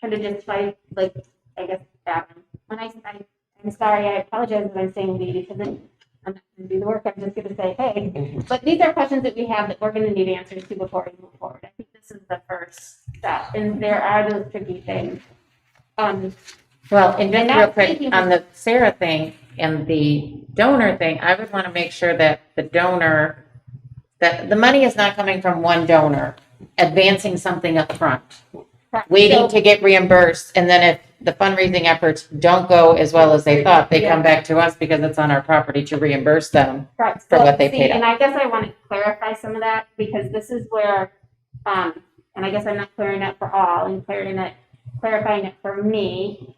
kind of just fight, like, I guess, Adam. When I'm sorry, I apologize if I'm saying we, because I'm not gonna do the work, I'm just gonna say, hey. But these are questions that we have that we're gonna need answers to before we move forward. I think this is the first step, and there are those tricky things. Well, and just And real that's quick, thinking- on the Sarah thing and the donor thing, I would want to make sure that the donor, that the money is not coming from one donor, advancing something up front, waiting to get reimbursed, and then if the fundraising efforts don't go as well as they thought, they come back to us because it's on our property to reimburse them. Right, for so, what they see, paid and I guess I want to clarify some of that, because this is where, and I guess I'm not clearing it for all, and clarifying it for me.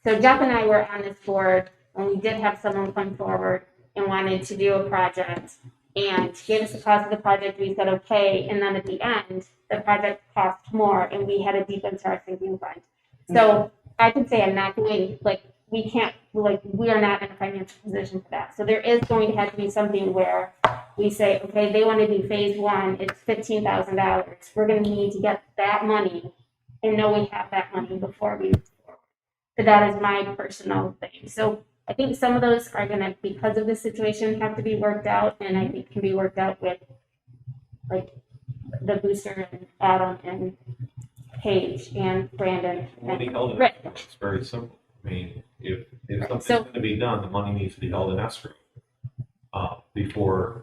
So Jeff and I were on this board, and we did have someone come forward and wanted to do a project, and gave us the cost of the project, we said, okay, and then at the end, the project cost more, and we had a deep into our sinking fund. So I can say I'm not doing, like, we can't, like, we are not in a financial position for that. So there is going to have to be something where we say, okay, they want to do phase 1, it's $15,000. We're going to need to get that money and know we have that money before we move forward. But that is my personal thing. So I think some of those are going to, because of the situation, have to be worked out, and I think can be worked out with, like, the booster and Adam and Paige and Brandon. Money held in Right. escrow, it's very simple. I mean, if something's So- gonna be done, the money needs to be held in escrow. Before,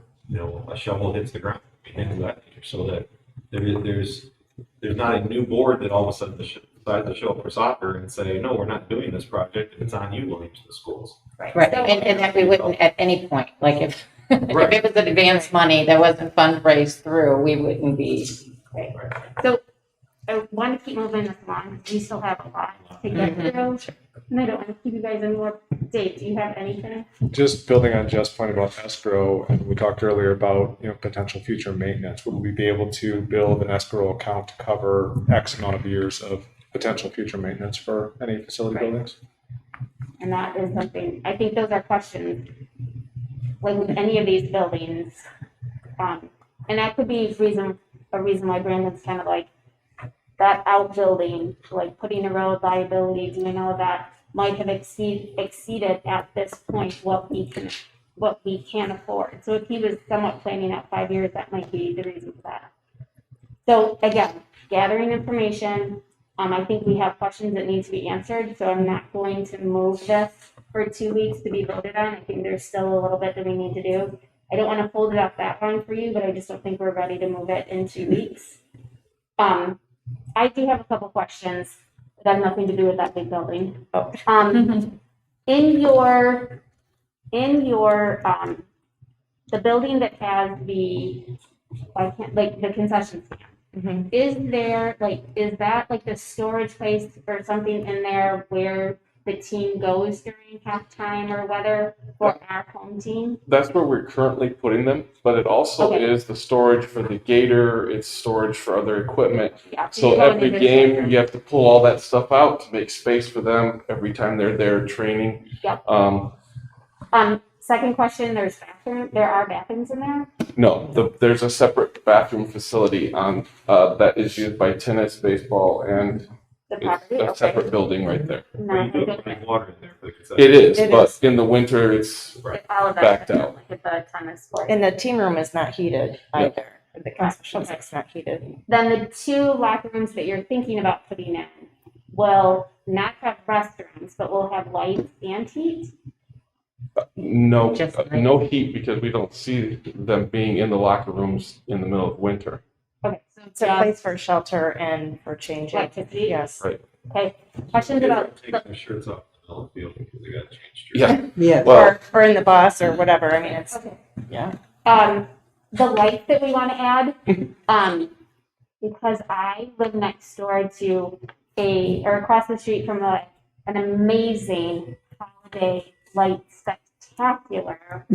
a shovel hits the ground, things of that nature, so that there's not a new board that all of a sudden decides to show up for soccer and say, no, we're not doing this project, it's on you, Williamston Schools. Right, and that we wouldn't at any point, like if Right. it was advanced money that wasn't fundraised through, we wouldn't be. So I want to keep moving this along. We still have a lot to get through. And I don't want to keep you guys in more. Dave, do you have anything? Just building on Jeff's point about escrow, and we talked earlier about, potential future maintenance. Would we be able to build an escrow account to cover X amount of years of potential future maintenance for any facility buildings? And that is something, I think those are questions, like with any of these buildings. And that could be a reason why Brandon's kind of like, that outbuilding, like putting a road liability, doing all of that, might have exceeded at this point what we can afford. So if he was somewhat planning out 5 years, that might be the reason for that. So again, gathering information. I think we have questions that need to be answered, so I'm not going to move this for 2 weeks to be voted on. I think there's still a little bit that we need to do. I don't want to hold it up that long for you, but I just don't think we're ready to move it in 2 weeks. I do have a couple questions that have nothing to do with that big building. In your the building that has the concession stand, is that like the storage place or something in there where the team goes during halftime or whether for our home team? That's where we're currently putting them, but it also is the storage for the gator, it's storage for other equipment. Yeah, So every game, you have to pull all that stuff out to make space for them every time they're there training. Yep. Second question, there are bathrooms in there? No, there's a separate bathroom facility on, that is used by tennis, baseball, and The it's property? a separate building right there. No, Well, you do okay. have running water in there for the concession. It is, It but is. in the winter, it's All of that, backed out. like at the tennis court. And the team room is not heated either. The concession Okay. is not heated. Then the 2 locker rooms that you're thinking about putting in will not have restrooms, but will have lights and heat? no, Just like- no heat because we don't see them being in the locker rooms in the middle of winter. Okay, so It's a place for shelter and for changing. electricity? Yes. Right. Okay, questions about, Taking their shirts off on the field because they got changed. Yeah, Yeah. well, Or in the bus or whatever. I mean, it's, okay. yeah. The lights that we want to add, because I live next door to or across the street from an amazing holiday light spectacular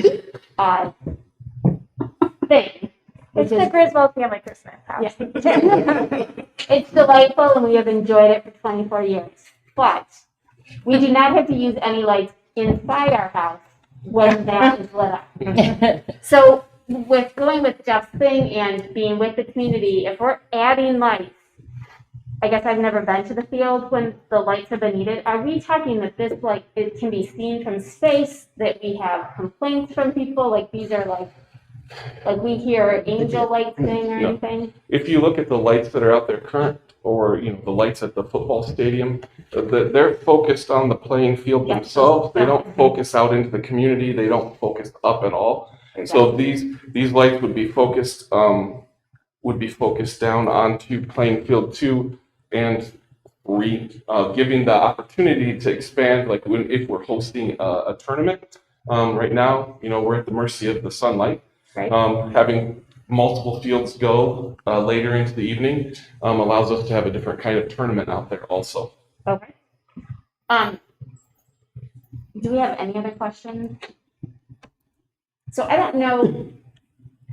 thing. It's the Griswold family Christmas house. Yeah. It's delightful and we have enjoyed it for 24 years. But we do not have to use any lights inside our house when that is lit up. So with going with Jeff's thing and being with the community, if we're adding lights, I guess I've never been to the field when the lights have been needed. Are we talking that this it can be seen from space, that we have complaints from people, like these are like we hear angel lights thing or No. anything? if you look at the lights that are out there current, or, the lights at the football stadium, they're focused on the playing field Yeah. themselves. They don't focus out into the community. They don't focus up at all. So these lights would be focused down onto playing field 2 and giving the opportunity to expand, like if we're hosting a tournament. Right now, we're at the mercy of the sunlight. Right. Having multiple fields go later into the evening allows us to have a different kind of tournament out there also. Okay. Do we have any other questions? So I don't know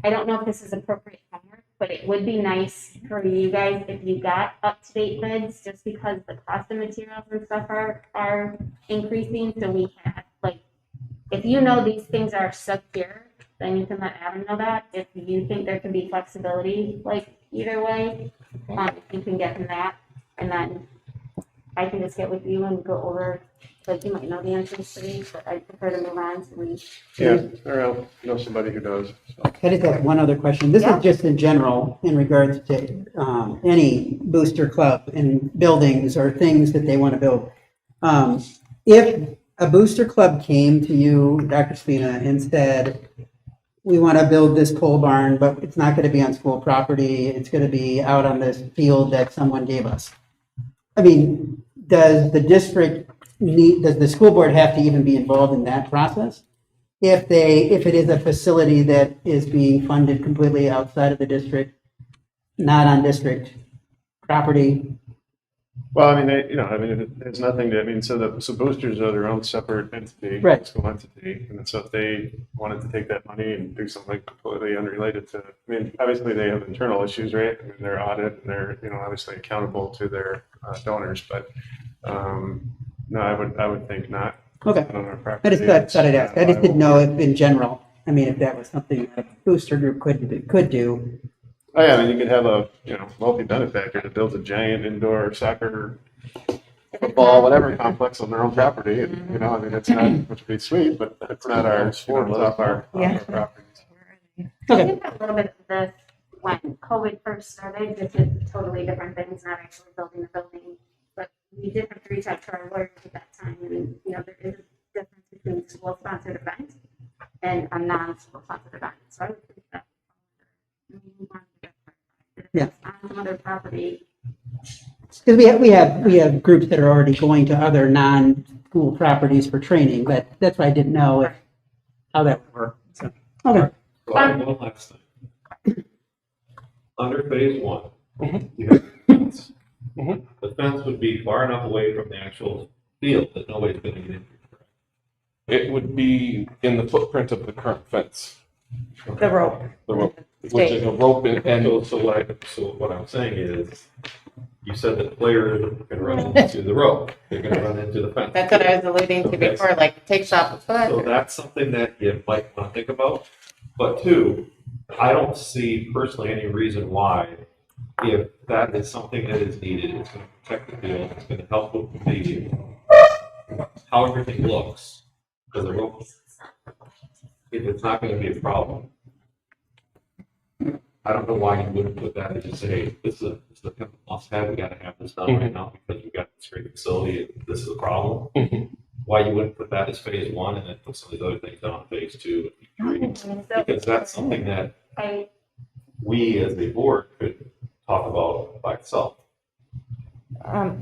if this is appropriate homework, but it would be nice for you guys if you got up-to-date bids, just because the cost of materials and stuff are increasing. So we have, if you know these things are secure, then you can let Adam know that. If you think there can be flexibility, either way, if you can get him that, and then I can just get with you and go over, you might know the answers to these, but I prefer to move on to we. Yeah, or I know somebody who does. So. I just have one other question. This Yeah. is just in general in regards to any booster club and buildings or things that they want to build. If a booster club came to you, Dr. Spina, and said, we want to build this pole barn, but it's not going to be on school property. It's going to be out on this field that someone gave us. I mean, does the school board have to even be involved in that process? If it is a facility that is being funded completely outside of the district, not on district property? Well, I mean, there's nothing to, so boosters are their own separate entity, Right. school entity. And so if they wanted to take that money and do something completely unrelated to, obviously they have internal issues, right? They're audit and they're, obviously accountable to their donors, but, no, I would think not. Okay. On our I property. just thought I'd ask. I just didn't know if in general, if that was something that a booster group could do. Oh, yeah, you could have a, multi-benefactor that builds a giant indoor soccer, football, whatever complex on their own property. And, it's not, which would be sweet, but it's not ours. It's off our property. I did have a little bit of this when COVID first started. This is totally different things, not actually building the building. But we did have to reach out to our lawyers at that time. And, there is a difference between school-sponsored event and a non-school sponsored event. So I would think that. Yeah. On some other property. Because we have groups that are already going to other non-school properties for training, but that's why I didn't know how that would work. So, okay. One last thing. Under phase one, you have a fence. The fence would be far enough away from the actual field that nobody's going to get into. It would be in the footprint of the current fence. The rope. The rope, which is a rope and So what I'm saying is, you said that players are going to run into the rope. They're going to run into the fence. That's what I was alluding to Okay. before, like takes off a So foot. that's something that you might want to think about. But two, I don't see personally any reason why, if that is something that is needed, it's going to protect the field, it's going to help with the how everything looks. Because the rope, it's not going to be a problem. I don't know why you wouldn't put that and just say, hey, this is a must have. We got to have this done right now because we got this great facility and this is a problem. Why you wouldn't put that as phase one and then put some of these other things down in phase two and phase three? Because that's something that we as a board could talk about by itself.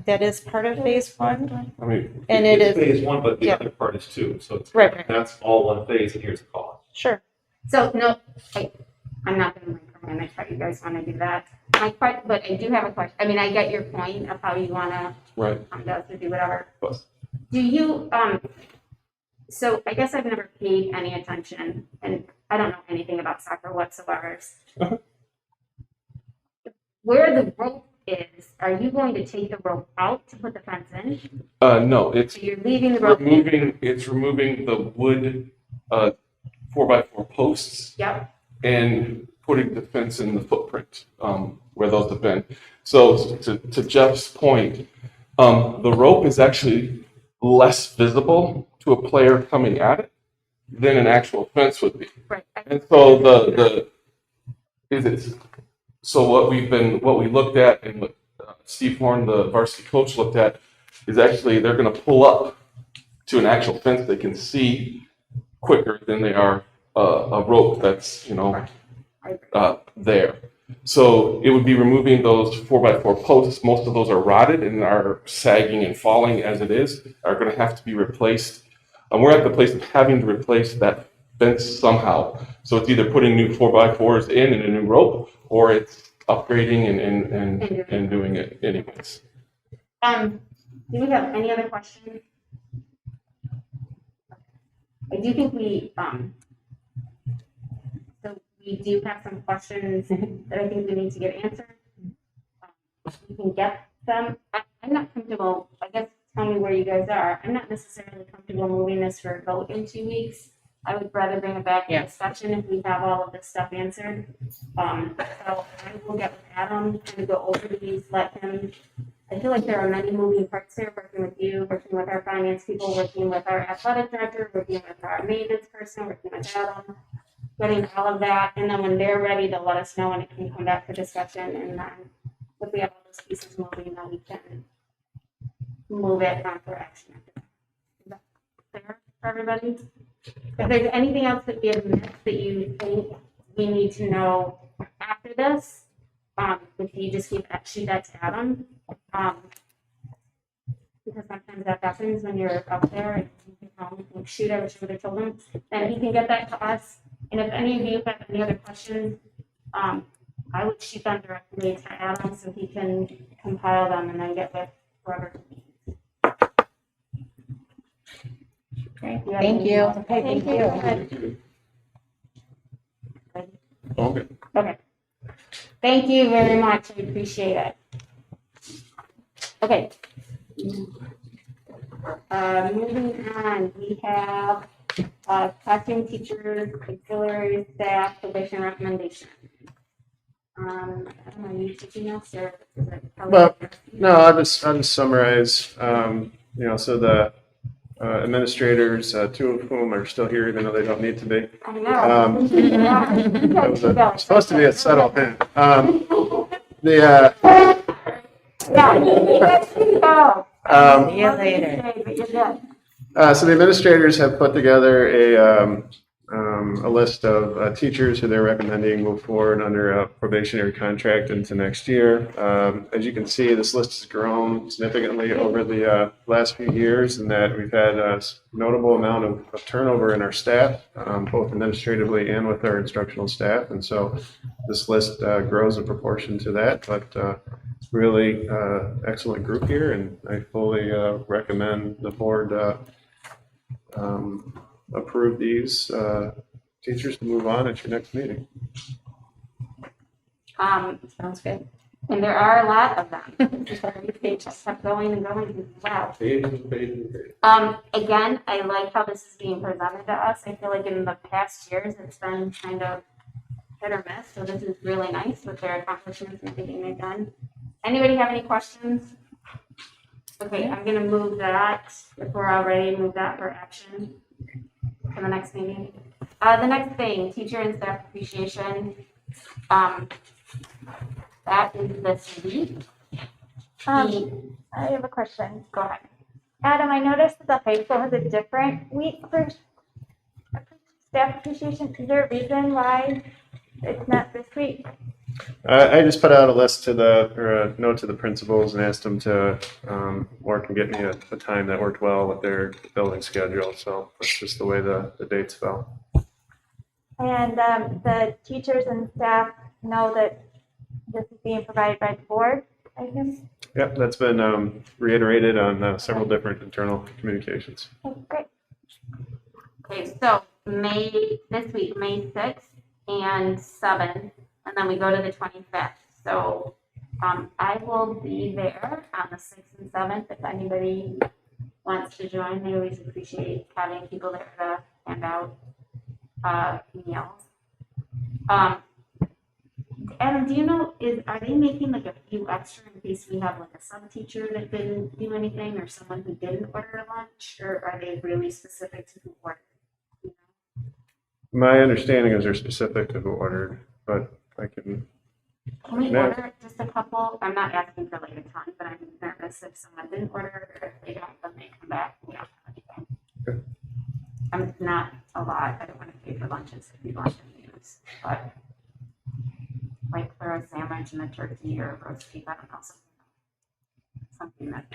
That is part of phase one. I mean, And it's it is. phase one, but the Yeah. other part is two. So it's Right. that's all one phase, and here's the cost. Sure. So no, I'm not going to micromanage how you guys want to do that. But I do have a question. I get your point of how you want to right. to do whatever. But Do you So I guess I've never paid any attention, and I don't know anything about soccer whatsoever. Where the rope is, are you going to take the rope out to put the fence in? no, it's So you're leaving the rope in? removing the wood 4x4 posts Yep. and putting the fence in the footprint where those have been. So to Jeff's point, the rope is actually less visible to a player coming at it than an actual fence would be. Right. And so so what we looked at and what Steve Horn, the varsity coach, looked at is actually they're going to pull up to an actual fence they can see quicker than they are a rope that's there. So it would be removing those 4x4 posts. Most of those are rotted and are sagging and falling as it is, are going to have to be replaced. And we're at the place of having to replace that fence somehow. So it's either putting new 4x4s in and a new rope, or it's upgrading and doing it anyways. Do we have any other questions? I do think we do have some questions that I think we need to get answered. We can get them. I'm not comfortable, I guess, tell me where you guys are. I'm not necessarily comfortable moving this for a vote in 2 weeks. I would rather bring it back in discussion if we have all of this stuff answered. So I will get with Adam and go over these, let him. I feel like there are many moving parts there, working with you, working with our finance people, working with our athletic director, working with our maintenance person, working with Adam, getting all of that. And then when they're ready, they'll let us know and it can come back for discussion. And then if we have all those pieces moving, then we can move it on for action. Is that fair for everybody? If there's anything else that we have missed that you think we need to know after this, if you just shoot that to Adam. Because sometimes that happens when you're up there and you can shoot, I wish I would have told him, then he can get that to us. And if any of you have any other questions, I would shoot them directly to Adam so he can compile them and then get with whoever. Great, thank you. Okay, thank you. Okay. Okay. Thank you very much. I appreciate it. Okay. Moving on, we have classroom teachers, auxiliary staff, probation recommendation. I don't know, are you teaching us or is it? Well, no, I'll just summarize. So the administrators, two of whom are still here, even though they don't need to be. I know. That was supposed to be a subtle hint. See you later. So the administrators have put together a list of teachers who they're recommending move forward under a probationary contract into next year. As you can see, this list has grown significantly over the last few years, in that we've had a notable amount of turnover in our staff, both administratively and with our instructional staff. And so this list grows in proportion to that. But really excellent group here, and I fully recommend the board approve these teachers to move on at your next meeting. Sounds good. And there are a lot of them. They just kept going and going. Wow. Again, I like how this is being presented to us. I feel like in the past years, it's been kind of hit or miss. So this is really nice with their accomplishments and everything they've done. Anybody have any questions? Okay, I'm gonna move that, if we're all ready, move that for action for the next meeting. The next thing, teacher and staff appreciation. That is this week. I have a question. Go ahead. Adam, I noticed that the high school has a different week for staff appreciation. Is there a reason why it's not this week? I just put out a list or a note to the principals and asked them to work and get me a time that worked well with their building schedule. So that's just the way the dates fell. And the teachers and staff know that this is being provided by the board, I guess? Yep, that's been reiterated on several different internal communications. Okay, great. Okay, so this week, May 6th and 7th, and then we go to the 25th. So I will be there on the 6th and 7th if anybody wants to join. I always appreciate having people there to hand out meals. Adam, do you know, are they making like a few extra in case we have like a sub teacher that didn't do anything or someone who didn't order lunch, or are they really specific to who ordered? My understanding is they're specific to who ordered, but I can. Can we order just a couple? I'm not asking for like a ton, but I'm nervous if someone didn't order, or if they don't, then they come back. We don't have anything. Okay. I'm not a lot. I don't want to pay for lunches if people want to use, but like for a sandwich and a turkey or a roast beef, I don't know, something that.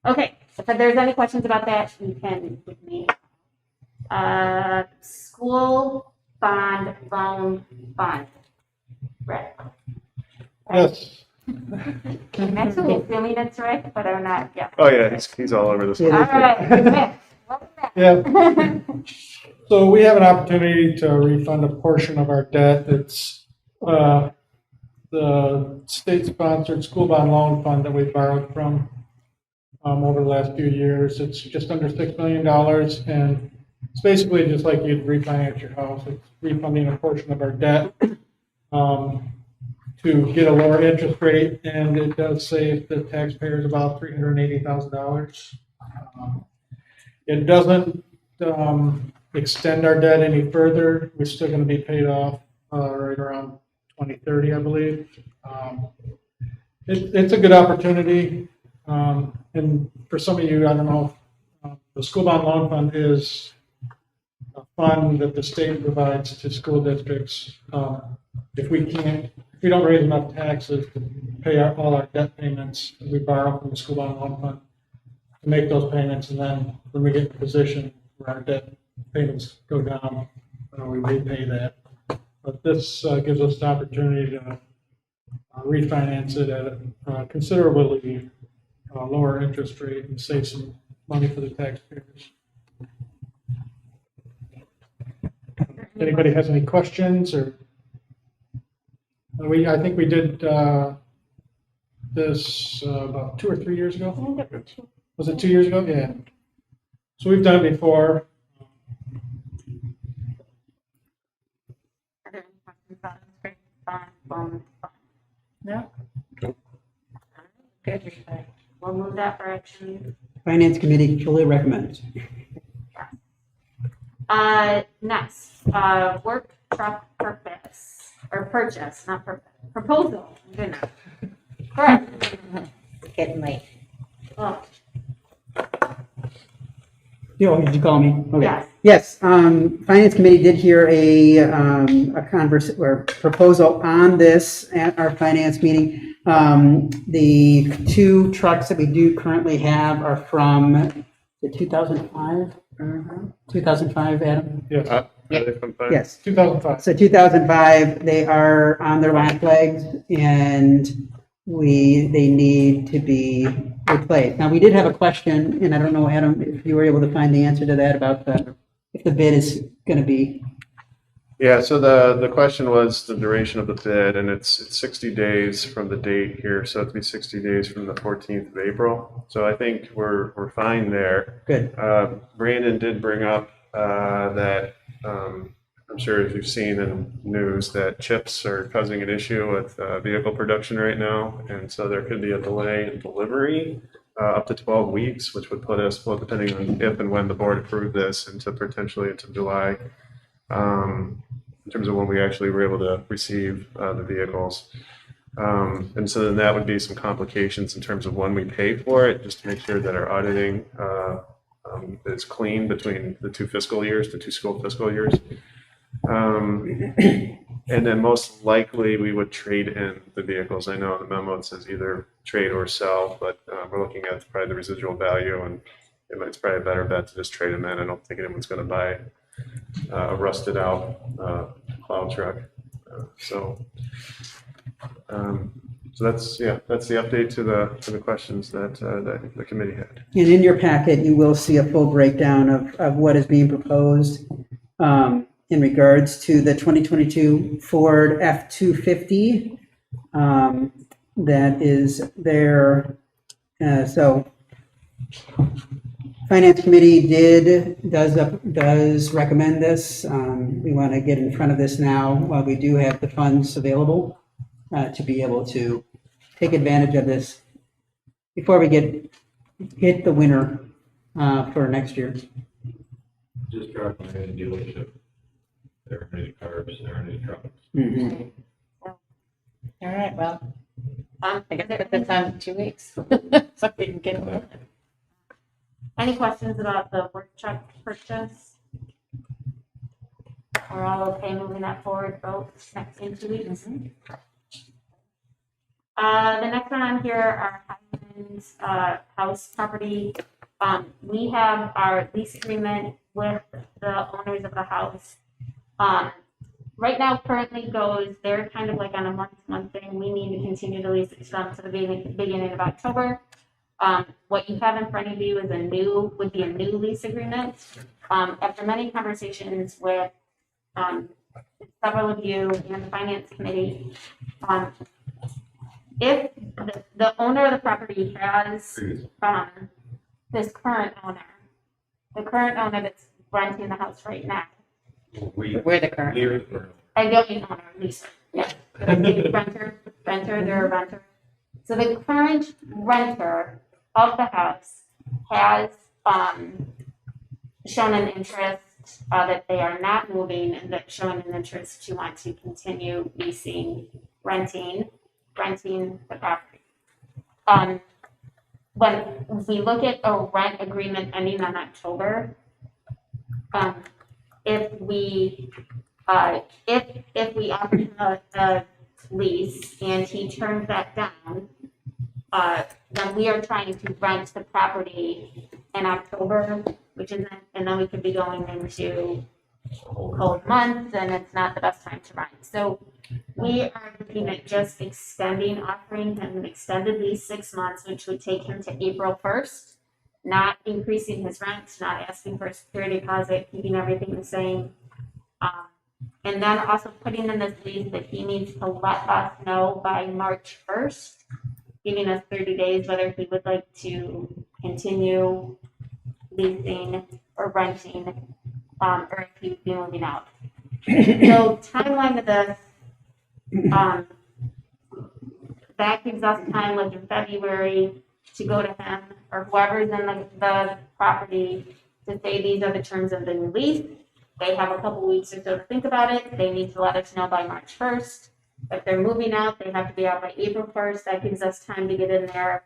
Okay, if there's any questions about that, you can give me. School bond loan fund. Rick. Yes. I'm actually assuming it's Rick, but I'm not. Yeah. Oh yeah, he's all over this. All right, Rick. Welcome back. Yeah. So we have an opportunity to refund a portion of our debt. It's the state-sponsored school bond loan fund that we borrowed from over the last few years. It's just under $6 million, and it's basically just like you'd refinance your house. It's refunding a portion of our debt to get a lower interest rate, and it does save the taxpayers about $380,000. It doesn't extend our debt any further. We're still going to be paid off right around 2030, I believe. It's a good opportunity. And for some of you, I don't know, the school bond loan fund is a fund that the state provides to school districts. If we don't raise enough taxes to pay all our debt payments, we borrow from the school bond loan fund to make those payments. And then when we get in a position where our debt payments go down, we repay that. But this gives us the opportunity to refinance it at a considerably lower interest rate and save some money for the taxpayers. Anybody has any questions or? I think we did this about 2 or 3 years ago. Was it 2 years ago? Yeah. So we've done it before. Are there any questions about this? Fun. No? Good. We'll move that for action. Finance Committee fully recommends. Next, work truck purchase, not purpose, proposal, good enough. Correct. Getting late. Oh, Did you call me? Okay. yes. Yes, Finance Committee did hear a proposal on this at our finance meeting. The 2 trucks that we do currently have are from the 2005? 2005, Adam? Yes, Yes. 2005. So 2005, they are on their last legs and they need to be replaced. Now, we did have a question, and I don't know, Adam, if you were able to find the answer to that about if the bid is going to be. Yeah, so the question was the duration of the bid, and it's 60 days from the date here, so it'd be 60 days from the 14th of April. So I think we're fine there. Good. Brandon did bring up that I'm sure if you've seen in news that chips are causing an issue with vehicle production right now, and so there could be a delay in delivery up to 12 weeks, which would put us, well, depending on if and when the board approved this, potentially into July. In terms of when we actually were able to receive the vehicles. And so then that would be some complications in terms of when we pay for it, just to make sure that our auditing is clean between the 2 fiscal years, the 2 school fiscal years. And then most likely we would trade in the vehicles. I know the memo says either trade or sell, but we're looking at probably the residual value, and it's probably a better bet to just trade them in. I don't think anyone's going to buy a rusted out plow truck. So that's the update to the questions that the committee had. And in your packet, you will see a full breakdown of what is being proposed in regards to the 2022 Ford F-250 that is there. So Finance Committee does recommend this. We want to get in front of this now while we do have the funds available to be able to take advantage of this before we hit the winter for next year. Just drive by a dealership. There aren't any cars, there aren't any trucks. Mm-hmm. All right, well, I guess put this on 2 weeks. So we can get it. Any questions about the work truck purchase? We're all okay moving that forward, vote in 2 weeks? The next one on here are Highlands house property. We have our lease agreement with the owners of the house. Right now, currently they're kind of like on a month-to-month thing. We need to continue to lease it to the beginning of October. What you have in front of you would be a new lease agreement. After many conversations with several of you and the finance committee, if the owner of the property has this current owner, the current owner that's renting the house right now. We're the current. I don't mean owner, leaser. Yeah. Renter, they're a renter. So the current renter of the house has shown an interest that they are not moving, and that showing an interest to want to continue renting the property. When we look at a rent agreement ending on October, if we offer him a lease and he turns that down, then we are trying to rent the property in October, and then we could be going into cold months and it's not the best time to rent. So we are looking at just offering him an extended lease 6 months, which would take him to April 1st, not increasing his rent, not asking for a security deposit, keeping everything the same. And then also putting in this lease that he needs to let us know by March 1st, giving us 30 days whether he would like to continue leasing or renting, or if he would be moving out. So timeline of this, that gives us time, like in February, to go to him or whoever's in the property to say these are the terms of the new lease. They have a couple weeks or so to think about it. They need to let us know by March 1st. If they're moving out, they have to be out by April 1st. That gives us time to get in there,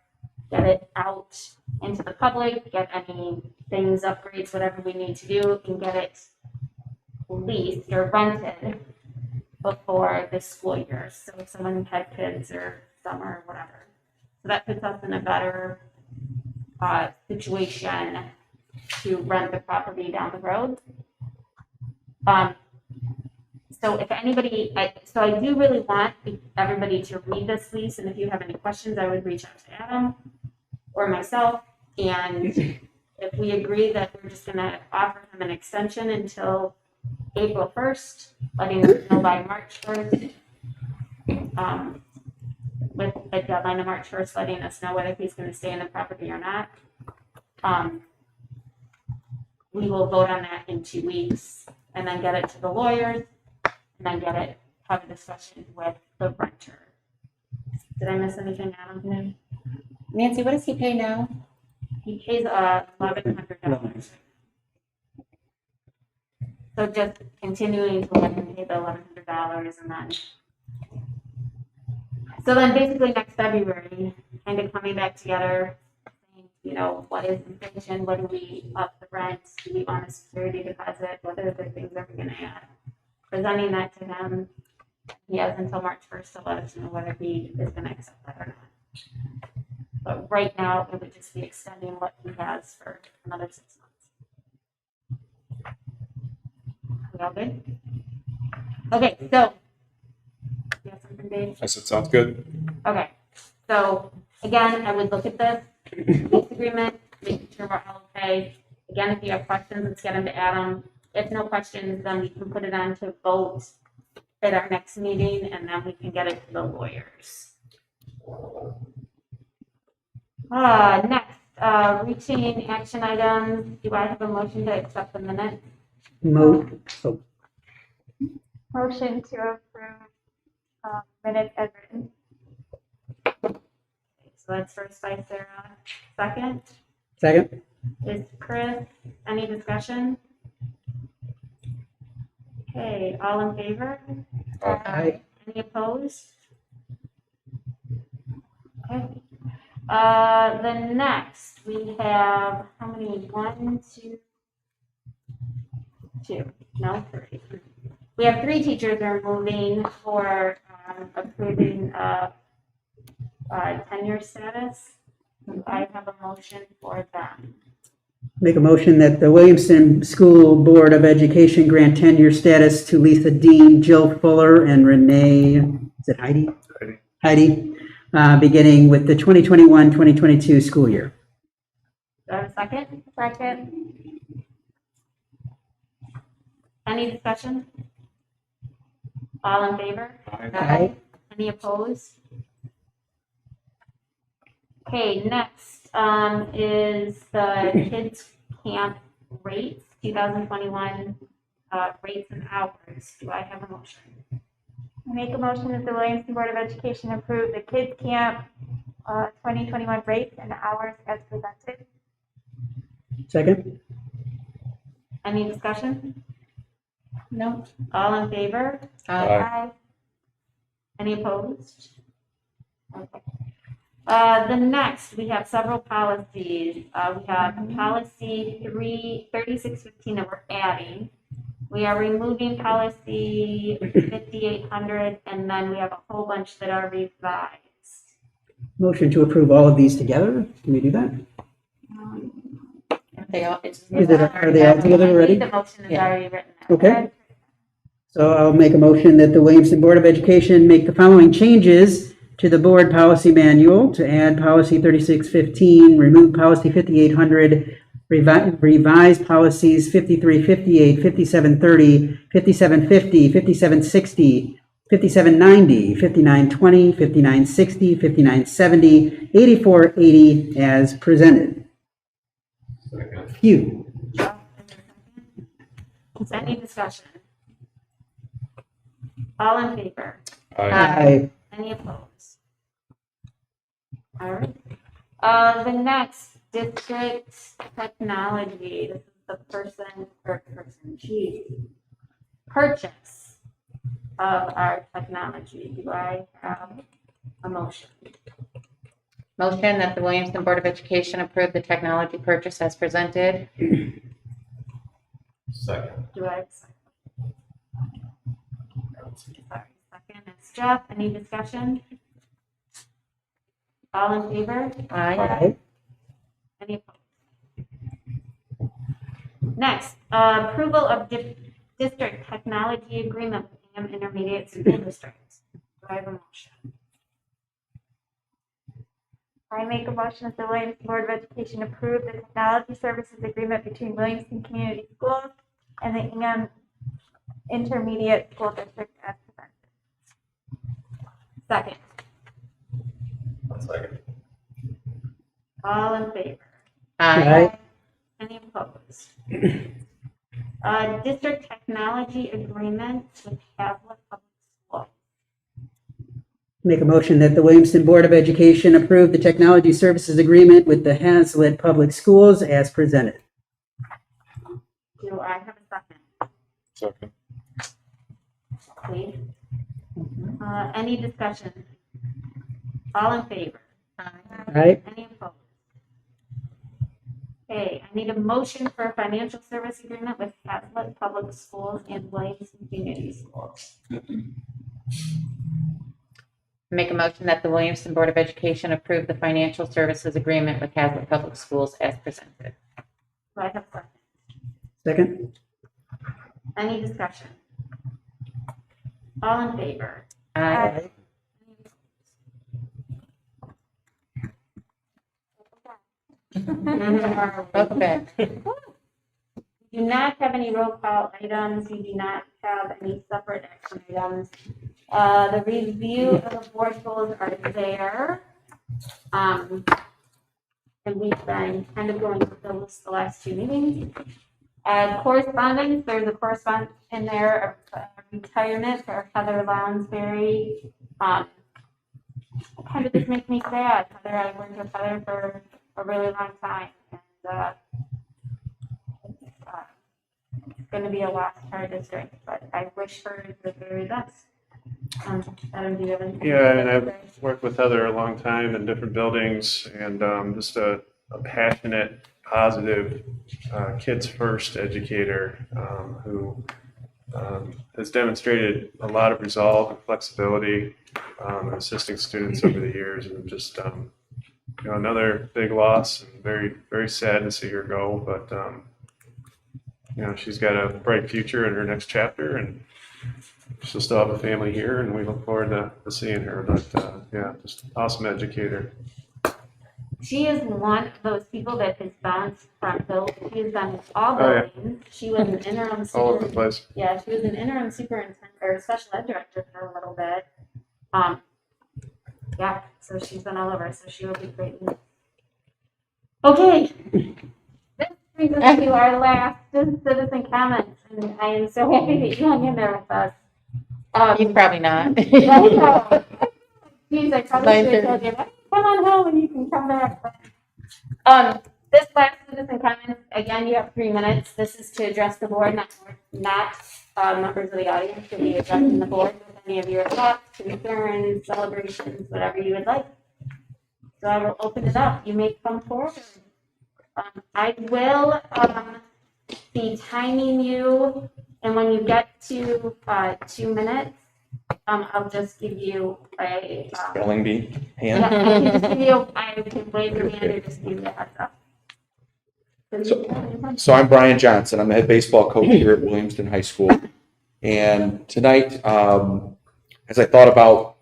get it out into the public, get any things, upgrades, whatever we need to do, and get it leased or rented before the school year. So if someone had kids or summer or whatever. So that puts us in a better situation to rent the property down the road. So if anybody, so I do really want everybody to read this lease, and if you have any questions, I would reach out to Adam or myself. And if we agree that we're just gonna offer him an extension until April 1st, letting us know by March 1st, with a deadline of March 1st, letting us know whether he's gonna stay in the property or not. We will vote on that in 2 weeks and then get it to the lawyers and then have a discussion with the renter. Did I miss anything, Adam? No. Nancy, what does he pay now? He pays $1,100. So just continuing to let him pay the $1,100 and then. So then basically next February, kind of coming back together, saying, you know, what is inflation? What do we up the rent? Do we want a security deposit? What other things are we going to add? Presenting that to him. He has until March 1st to let us know whether he is going to accept that or not. But right now, it would just be extending what he has for another 6 months. We all good? Okay, so, you have something, Dave? I said, sounds good. Okay, so again, I would look at this lease agreement, making sure we're all okay. Again, if you have questions, let's get them to Adam. If no questions, then we can put it on to vote at our next meeting, and then we can get it to the lawyers. Next, routine action items. Do I have a motion to accept the minutes? Motion Motion to approve minutes as written. So that's first by Sarah. Second Second? is Chris. Any discussion? Okay, all in favor? Aye. Any opposed? Okay. The next, we have, how many? 1, 2, 2, no, 3. We have 3 teachers that are moving for approving tenure status. Do I have a motion for them? Make a motion that the Williamston School Board of Education grant tenure status to Lisa Dean, Jill Fuller, and Renee, is it Heidi? Heidi, beginning with the 2021-2022 school year. Do I have a second? Second. Any discussion? All in favor? Aye. Any opposed? Okay, next is the kids camp rates, 2021 rates and hours. Do I have a motion? I make a motion that the Williamston Board of Education approve the kids camp 2021 rates and hours as presented. Second? Any discussion? No. All in favor? Aye. Any opposed? Okay. The next, we have several policies. We have policy 3615 that we're adding. We are removing policy 5800, and then we have a whole bunch that are revised. Motion to approve all of these together. Can we do that? They all, Are they all together already? The motion is Yeah. already written. out. Okay. So I'll make a motion that the Williamston Board of Education make the following changes to the board policy manual to add policy 3615, remove policy 5800, revise policies 5358, 5730, 5750, 5760, 5790, 5920, 5960, 5970, 8480 as presented. Phew. Any discussion? All in favor? Aye. Any opposed? All right. The next, district technology, this is the purchase of our technology. Do I have a motion? motion that the Williamston Board of Education approve the technology purchase as presented. Second. Do I have a second? Sorry, second, it's Jeff. Any discussion? All in favor? Aye. Any opposed? Next, approval of district technology agreement with Hingham Intermediate School District. Do I have a motion? I make a motion that the Williamston Board of Education approve the technology services agreement between Williamston Community Schools and the Hingham Intermediate School District as presented. Second. Second. All in favor? Aye. Any opposed? District technology agreement with Hazlet Public Schools. Make a motion that the Williamston Board of Education approve the technology services agreement with the Hazlet Public Schools as presented. Do I have a second? Second. Please. Any discussion? All in favor? Aye. Any opposed? Okay, I need a motion for a financial service agreement with Hazlet Public Schools and Williamston Community Schools. Make a motion that the Williamston Board of Education approve the financial services agreement with Hazlet Public Schools as presented. Do I have a second? Second. Any discussion? All in favor? Aye. Welcome back. You do not have any roll call items. You do not have any separate action items. The review of the board goals are there. And we've been kind of going through the list the last two meetings. Correspondence, there's a correspondence in there of retirement for Heather Lounsbury. Kind of just makes me sad. Heather, I worked with Heather for a really long time. And it's going to be a loss to our district, but I wish her the very best. Adam, do you have anything? Yeah, and I've worked with Heather a long time in different buildings, and just a passionate, positive, kids first educator who has demonstrated a lot of resolve and flexibility assisting students over the years, and just another big loss, and very, very sad to see her go, but she's got a bright future in her next chapter, and she'll still have a family here, and we look forward to seeing her. But yeah, just an awesome educator. She is one of those people that has bounced from build. She has done all Oh, yeah. buildings. She was an interim All over the place. Yeah, she was an interim superintendent or special ed director for a little bit. Yeah, so she's been all over. So she will be great. Okay. This brings us to our last citizen comments, and I am so happy that you hung in there with us. He's probably not. Yeah, I know. Geez, I probably should have told you, come on home and you can come back. This last citizen comments, again, you have 3 minutes. This is to address the board, not members of the audience. You'll be addressing the board with any of your thoughts, concerns, celebrations, whatever you would like. So I will open it up. You may come forward. I will be timing you, and when you get to 2 minutes, I'll just give you a Spelling bee, yeah, hand. I can just give you, I can wave your hand or just give you a heads up. So I'm Brian Johnson. I'm the head baseball coach here at Williamston High School. And tonight, as I thought about,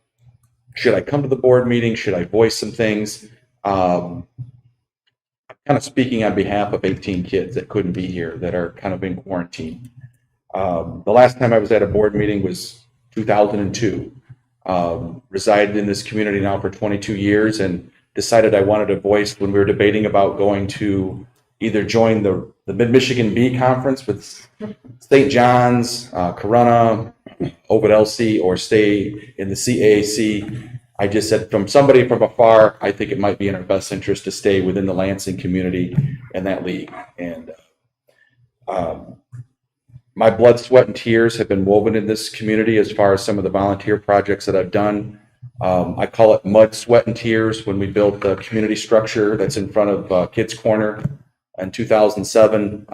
should I come to the board meeting? Should I voice some things? I'm kind of speaking on behalf of 18 kids that couldn't be here, that are kind of in quarantine. The last time I was at a board meeting was 2002. Resided in this community now for 22 years and decided I wanted a voice when we were debating about going to either join the Mid-Michigan B Conference with St. John's, Corunna, Ovid LC, or stay in the CAAC. I just said, from somebody from afar, I think it might be in our best interest to stay within the Lansing community and that league. And my blood, sweat, and tears have been woven in this community as far as some of the volunteer projects that I've done. I call it mud, sweat, and tears when we built the community structure that's in front of Kids Corner in 2007.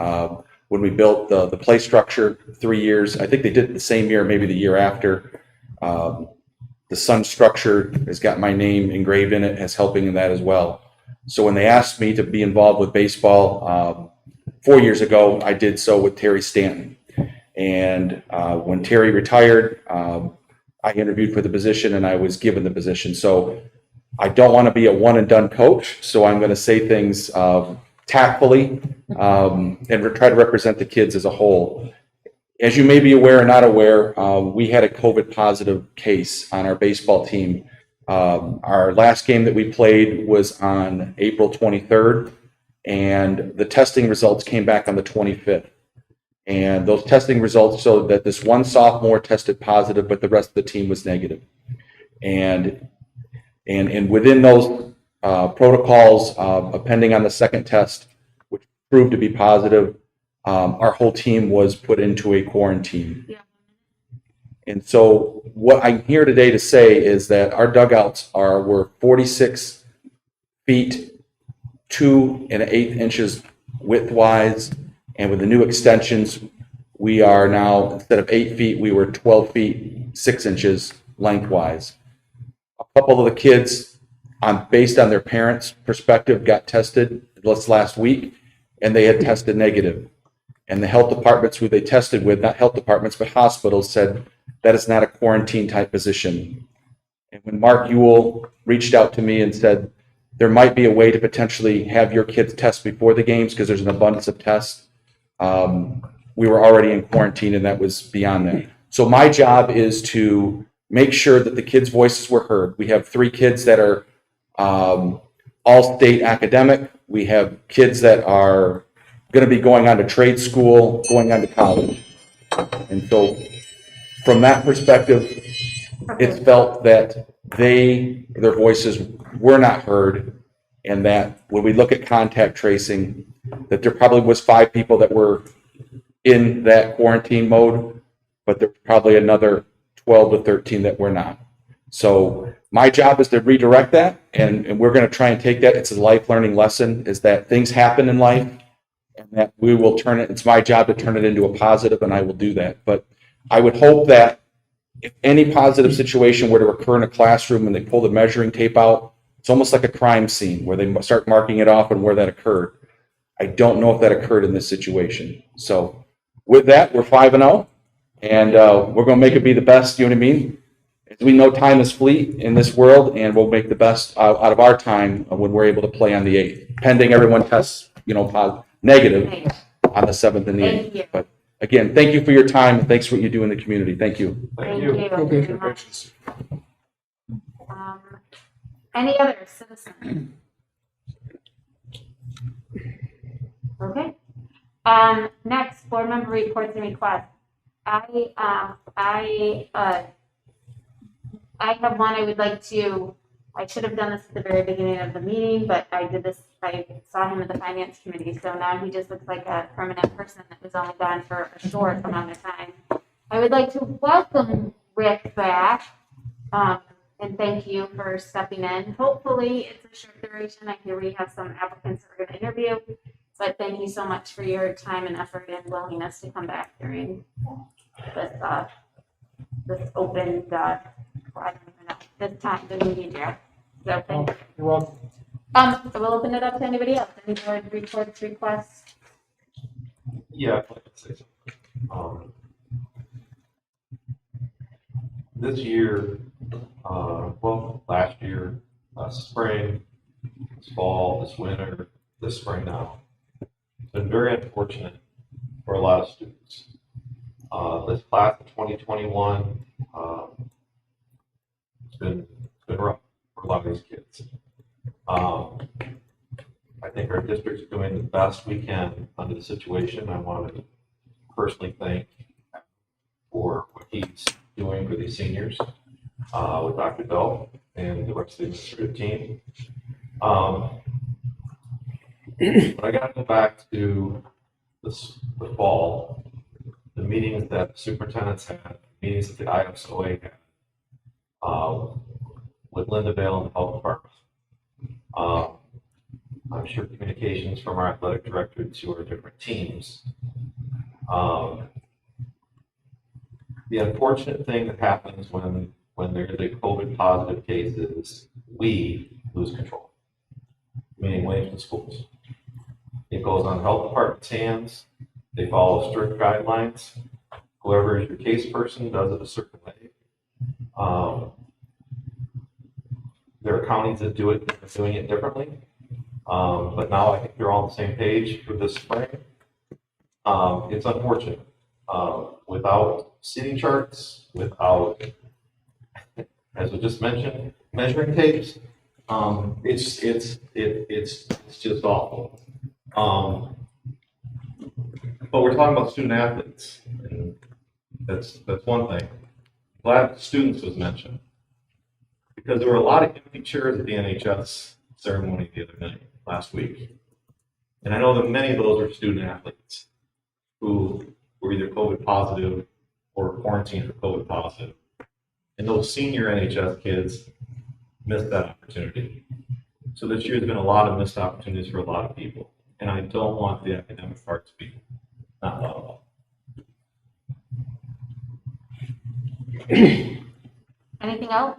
When we built the play structure 3 years, I think they did it the same year, maybe the year after. The Sun structure has got my name engraved in it as helping in that as well. So when they asked me to be involved with baseball 4 years ago, I did so with Terry Stanton. And when Terry retired, I interviewed for the position and I was given the position. So I don't want to be a one and done coach. So I'm going to say things tactfully and try to represent the kids as a whole. As you may be aware or not aware, we had a COVID positive case on our baseball team. Our last game that we played was on April 23rd, and the testing results came back on the 25th. And those testing results showed that this one sophomore tested positive, but the rest of the team was negative. And within those protocols, pending on the second test, which proved to be positive, our whole team was put into a quarantine. Yeah. And so what I'm here today to say is that our dugouts were 46 feet, 2 1/8 widthwise. And with the new extensions, we are now, instead of 8 feet, we were 12 feet, 6 inches lengthwise. A couple of the kids, based on their parents' perspective, got tested last week, and they had tested negative. And the health departments who they tested with, not health departments, but hospitals, said that is not a quarantine type position. And when Mark Ewell reached out to me and said, there might be a way to potentially have your kids test before the games because there's an abundance of tests, we were already in quarantine and that was beyond that. So my job is to make sure that the kids' voices were heard. We have 3 kids that are all state academic. We have kids that are going to be going on to trade school, going on to college. And so from that perspective, it's felt that their voices were not heard, and that when we look at contact tracing, that there probably was 5 people that were in that quarantine mode, but there's probably another 12 to 13 that were not. So my job is to redirect that, and we're going to try and take that. It's a life learning lesson, is that things happen in life, and that we will turn it. It's my job to turn it into a positive, and I will do that. But I would hope that if any positive situation were to occur in a classroom and they pull the measuring tape out, it's almost like a crime scene where they start marking it off and where that occurred. I don't know if that occurred in this situation. So with that, we're 5-0, and we're going to make it be the best. You know what I mean? As we know, time is fleet in this world, and we'll make the best out of our time when we're able to play on the 8th, pending everyone tests, negative on the 7th and the 8th. But again, thank you for your time, and thanks for what you do in the community. Thank you. Thank you. Very much. Any other citizens? Okay. Next, board member reports and requests. I have one I would like to, I should have done this at the very beginning of the meeting, but I saw him at the finance committee, so now he just looks like a permanent person that was only gone for a short amount of time. I would like to welcome Rick back, and thank you for stepping in. Hopefully it's a short duration. I hear we have some applicants that we're going to interview, but thank you so much for your time and effort and willingness to come back during this open, I don't even know, this time, the meeting year. So thank you. You're welcome. So we'll open it up to anybody else. Any board reports, requests? Yeah, I'd like to say something. This year, well, last year, spring, this fall, this winter, this spring now, it's been very unfortunate for a lot of students. This class of 2021, it's been rough for a lot of these kids. I think our district's doing the best we can under the situation. I want to personally thank for what he's doing for these seniors with Dr. Bell and the rest of the administrative team. But I got to go back to the fall, the meetings that the superintendents had, meetings that the ISOA had with Linda Vale and the health department. I'm sure communications from our athletic director to our different teams. The unfortunate thing that happens when there's a COVID positive case is we lose control, meaning Williamston schools. It goes on the health department's hands. They follow strict guidelines. Whoever is your case person does it a certain way. There are counties that do it, doing it differently. But now I think they're all on the same page for this spring. It's unfortunate. Without seating charts, without, as we just mentioned, measuring tapes, it's just awful. But we're talking about student athletes, and that's one thing. Glad students was mentioned, because there were a lot of empty chairs at the NHS ceremony the other night, last week. And I know that many of those are student athletes who were either COVID positive or quarantined for COVID positive. And those senior NHS kids missed that opportunity. So this year has been a lot of missed opportunities for a lot of people. And I don't want the academic part to be not allowed. Anything else?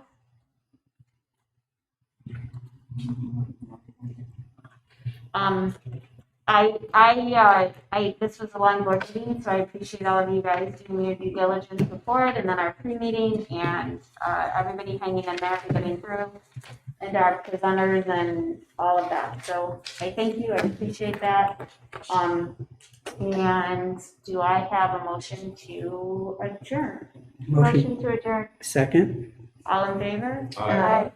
This was a long board meeting, so I appreciate all of you guys doing your due diligence before it, and then our pre-meeting, and everybody hanging in there and getting through, and our presenters and all of that. So I thank you. I appreciate that. And do I have a motion to adjourn? Motion. To adjourn. Second. All in favor? Aye.